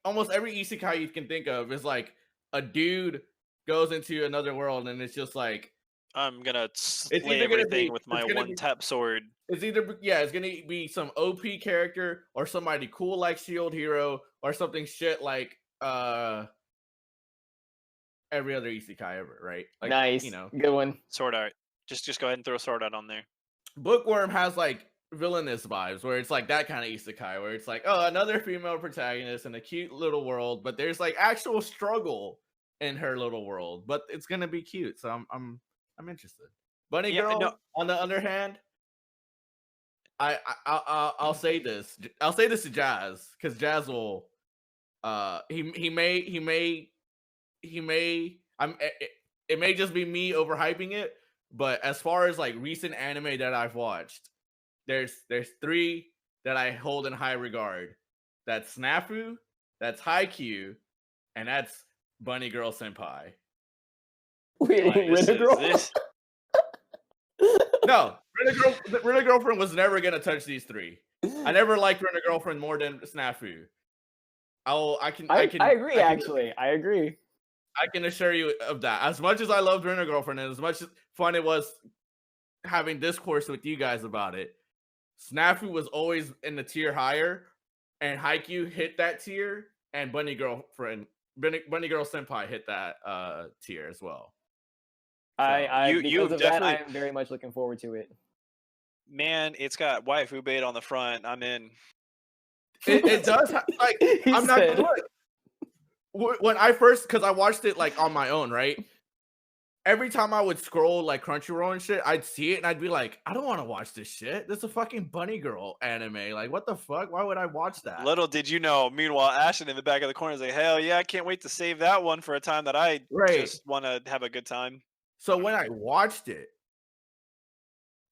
almost every isekai you can think of is like a dude goes into another world and it's just like, I'm gonna slay everything with my one-tap sword. It's gonna be some OP character or somebody cool like Shield Hero or something shit like every other isekai ever, right? Like, nice, good one. Sword Art. Just go ahead and throw Sword Art on there. Bookworm has like villainous vibes, where it's like that kind of isekai, where it's like, oh, another female protagonist in a cute little world, but there's like actual struggle in her little world, but it's gonna be cute, so I'm interested. Bunny Girl, on the other hand, I'll say this. I'll say this to Jazz, because Jazz will. It may just be me overhyping it, but as far as like recent anime that I've watched, there's 3 that I hold in high regard. That's Snafu, that's Haikyuu, and that's Bunny Girl Senpai. Wait, this. No, Rent a Girlfriend was never gonna touch these three. I never liked Rent a Girlfriend more than Snafu. I agree. I agree. I can assure you of that. As much as I loved Rent a Girlfriend, and as much fun it was having discourse with you guys about it, Snafu was always in the tier higher, and Haikyuu hit that tier, and Bunny Girl Senpai hit that tier as well. So, because of that, I am very much looking forward to it. Man, it's got waifu bait on the front. I'm in. It does. I'm not gonna look. When I first, because I watched it like on my own, right? Every time I would scroll like Crunchyroll and shit, I'd see it and I'd be like, I don't want to watch this shit. This is a fucking Bunny Girl anime. Like, what the fuck? Why would I watch that? Little did you know. Meanwhile, Ashton in the back of the corner is like, hell yeah, I can't wait to save that one for a time that I just want to have a good time. So when I watched it,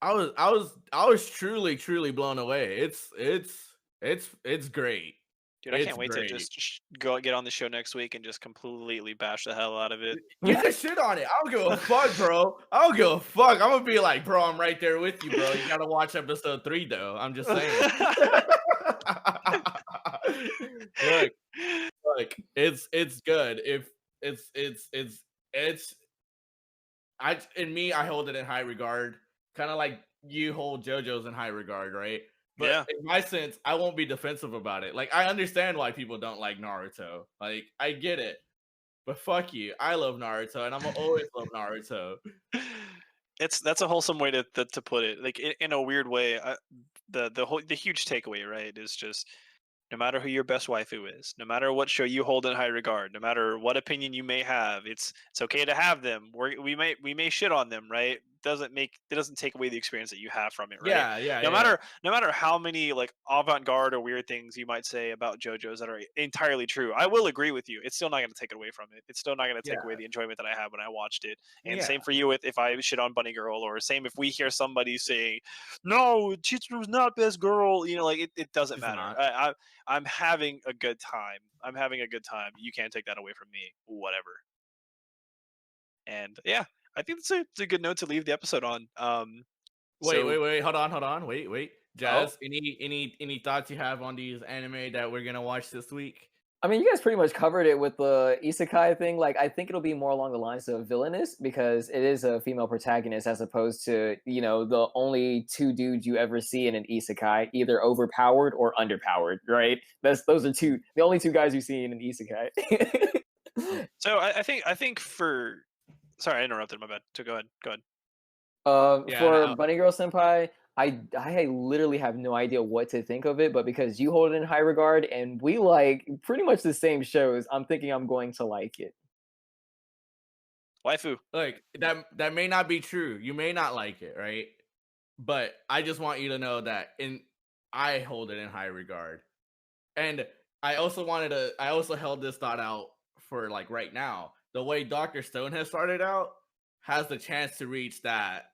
I was truly blown away. It's great. Dude, I can't wait to just go get on the show next week and just completely bash the hell out of it. You can shit on it. I don't give a fuck, bro. I don't give a fuck. I'm gonna be like, bro, I'm right there with you, bro. You gotta watch episode 3, though. I'm just saying. Look, it's good. I hold it in high regard, kind of like you hold JoJo's in high regard, right? But in my sense, I won't be defensive about it. Like, I understand why people don't like Naruto. Like, I get it. But fuck you. I love Naruto, and I'm gonna always love Naruto. That's a wholesome way to put it. Like, in a weird way, the huge takeaway, right, is just no matter who your best waifu is, no matter what show you hold in high regard, no matter what opinion you may have, it's okay to have them. We may shit on them, right? It doesn't take away the experience that you have from it, right? No matter how many like avant-garde or weird things you might say about JoJo's that are entirely true, I will agree with you. It's still not going to take it away from it. It's still not going to take away the enjoyment that I had when I watched it. And same for you if I shit on Bunny Girl, or same if we hear somebody saying, "No, Chitsuru's not best girl." You know, like it doesn't matter. I'm having a good time. You can't take that away from me. Whatever. And yeah, I think it's a good note to leave the episode on. Wait, hold on. Wait. Jazz, any thoughts you have on these anime that we're gonna watch this week? I mean, you guys pretty much covered it with the isekai thing. Like, I think it'll be more along the lines of villainous, because it is a female protagonist as opposed to, you know, the only two dudes you ever see in an isekai, either overpowered or underpowered, right? Those are the only two guys you see in an isekai. So I think for... Sorry, I interrupted. My bad. So go ahead. For Bunny Girl Senpai, I literally have no idea what to think of it, but because you hold it in high regard and we like pretty much the same shows, I'm thinking I'm going to like it. Waifu. Like, that may not be true. You may not like it, right? But I just want you to know that I hold it in high regard. And I also held this thought out for like right now. The way Dr. Stone has started out has the chance to reach that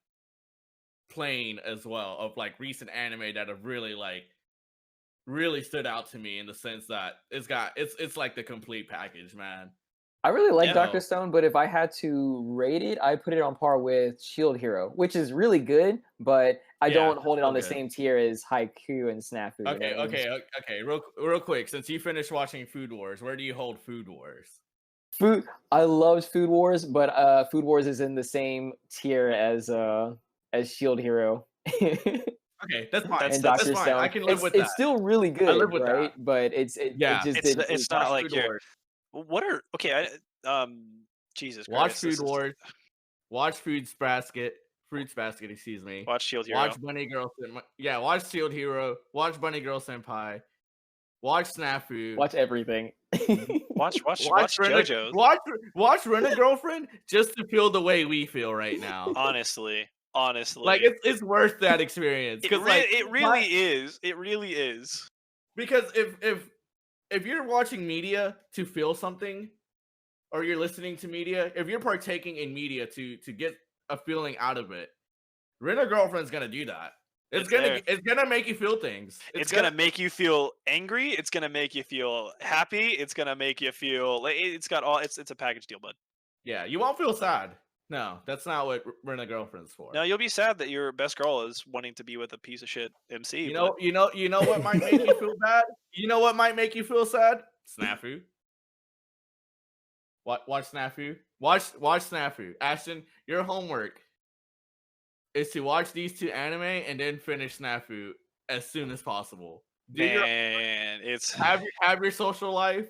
plane as well of like recent anime that have really stood out to me, in the sense that it's like the complete package, man. I really like Dr. Stone, but if I had to rate it, I put it on par with Shield Hero, which is really good, but I don't hold it on the same tier as Haikyuu and Snafu. Okay. Real quick, since you finished watching Food Wars, where do you hold Food Wars? I loved Food Wars, but Food Wars is in the same tier as Shield Hero. Okay, that's fine. And Dr. Stone. I can live with that. It's still really good, I live with right? that. But it's not like what are Jesus Christ. Watch Food Wars. Watch Fruits Basket. Excuse me. Watch Shield Hero. Watch Bunny Girl. Yeah, watch Shield Hero. Watch Bunny Girl Senpai. Watch Snafu. Watch everything. Watch JoJo's. Watch Rent a Girlfriend just to feel the way we feel right now. Honestly, like it's worth that experience. It really is. Because if you're watching media to feel something, or you're listening to media, if you're partaking in media to get a feeling out of it, Rent a Girlfriend's gonna do that. It's gonna make you feel things. It's gonna make you feel angry. It's gonna make you feel happy. It's gonna make you feel like it's got all. It's a package deal, bud. Yeah, you won't feel sad. No, that's not what Rent a Girlfriend's for. No, you'll be sad that your best girl is wanting to be with a piece of shit MC. You know what might make you feel bad? You know what might make you feel sad? Snafu. Watch Snafu. Watch Snafu. Ashton, your homework is to watch these 2 anime and then finish Snafu as soon as possible. It's have your social life,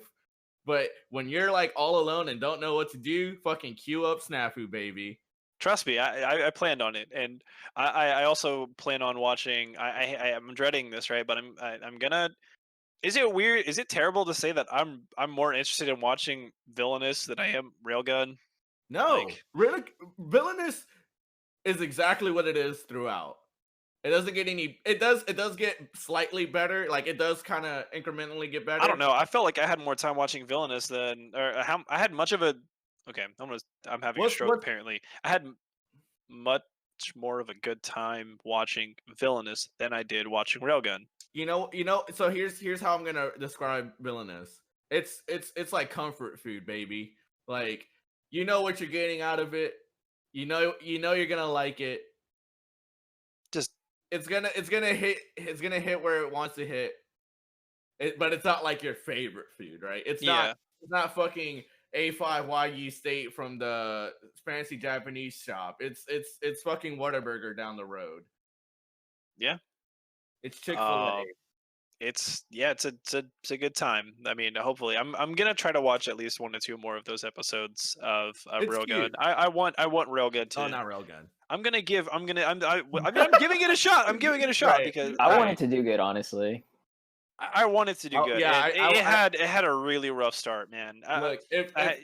but when you're like all alone and don't know what to do, fucking queue up Snafu, baby. Trust me, I planned on it, and I also plan on watching. I'm dreading this, right? But I'm gonna. Is it weird? Is it terrible to say that I'm more interested in watching Villainous than I am Railgun? No, Villainous is exactly what it is throughout. It doesn't get any. It does get slightly better. Like it does kind of incrementally get better. I don't know. I felt like I had more time watching Villainous than, I had much of a. Okay, I'm having a stroke. Apparently, I had much more of a good time watching Villainous than I did watching Railgun. You know. So here's how I'm gonna describe Villainous. It's like comfort food, baby. Like you know what you're getting out of it. You know you're gonna like it. Just it's gonna hit where it wants to hit. But it's not like your favorite food, right? It's not fucking A5YU State from the fancy Japanese shop. It's fucking Whataburger down the road. Yeah. It's Chick-fil-A. It's a good time. I mean, hopefully, I'm gonna try to watch at least 1 or 2 more of those episodes of Railgun. I want Railgun to. Oh, not Railgun. I'm giving it a shot. I'm giving it a shot Right. because I want it to do good, honestly. I want it to do good. Yeah, it had a really rough start, man. Look, if I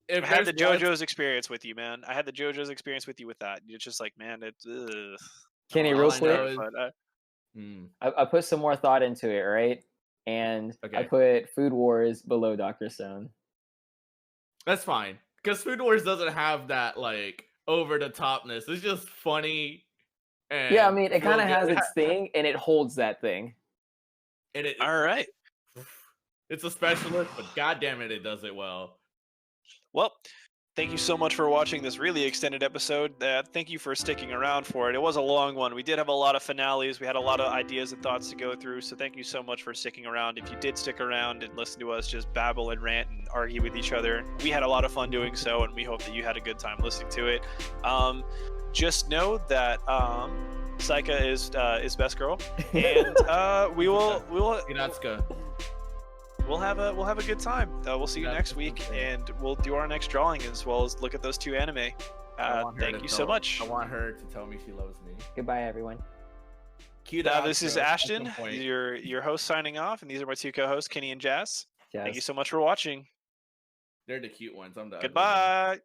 had the JoJo's experience with you, man. I had the JoJo's experience with you with that. It's just like, man, it's. Kenny, real quick. I put some more thought into it, right? And I put Food Wars below Dr. Stone. That's fine, because Food Wars doesn't have that like over the topness. It's just funny. And yeah, I mean, it kind of has its thing, and it holds that thing. And all right, it's a specialist, but goddamn it does it well. Well, thank you so much for watching this really extended episode. Thank you for sticking around for it. It was a long one. We did have a lot of finales. We had a lot of ideas and thoughts to go through. So thank you so much for sticking around. If you did stick around and listen to us just babble and rant and argue with each other, we had a lot of fun doing so, and we hope that you had a good time listening to it. Just know that Saika is best girl, and we'll have a good time. We'll see you next week, and we'll do our next drawing as well as look at those 2 anime. Thank you so much. I want her to tell me she loves me. Goodbye, everyone. This is Ashton, your host, signing off, and these are my 2 co-hosts, Kenny and Jazz. Thank you so much for watching. They're the cute ones. I'm the Goodbye.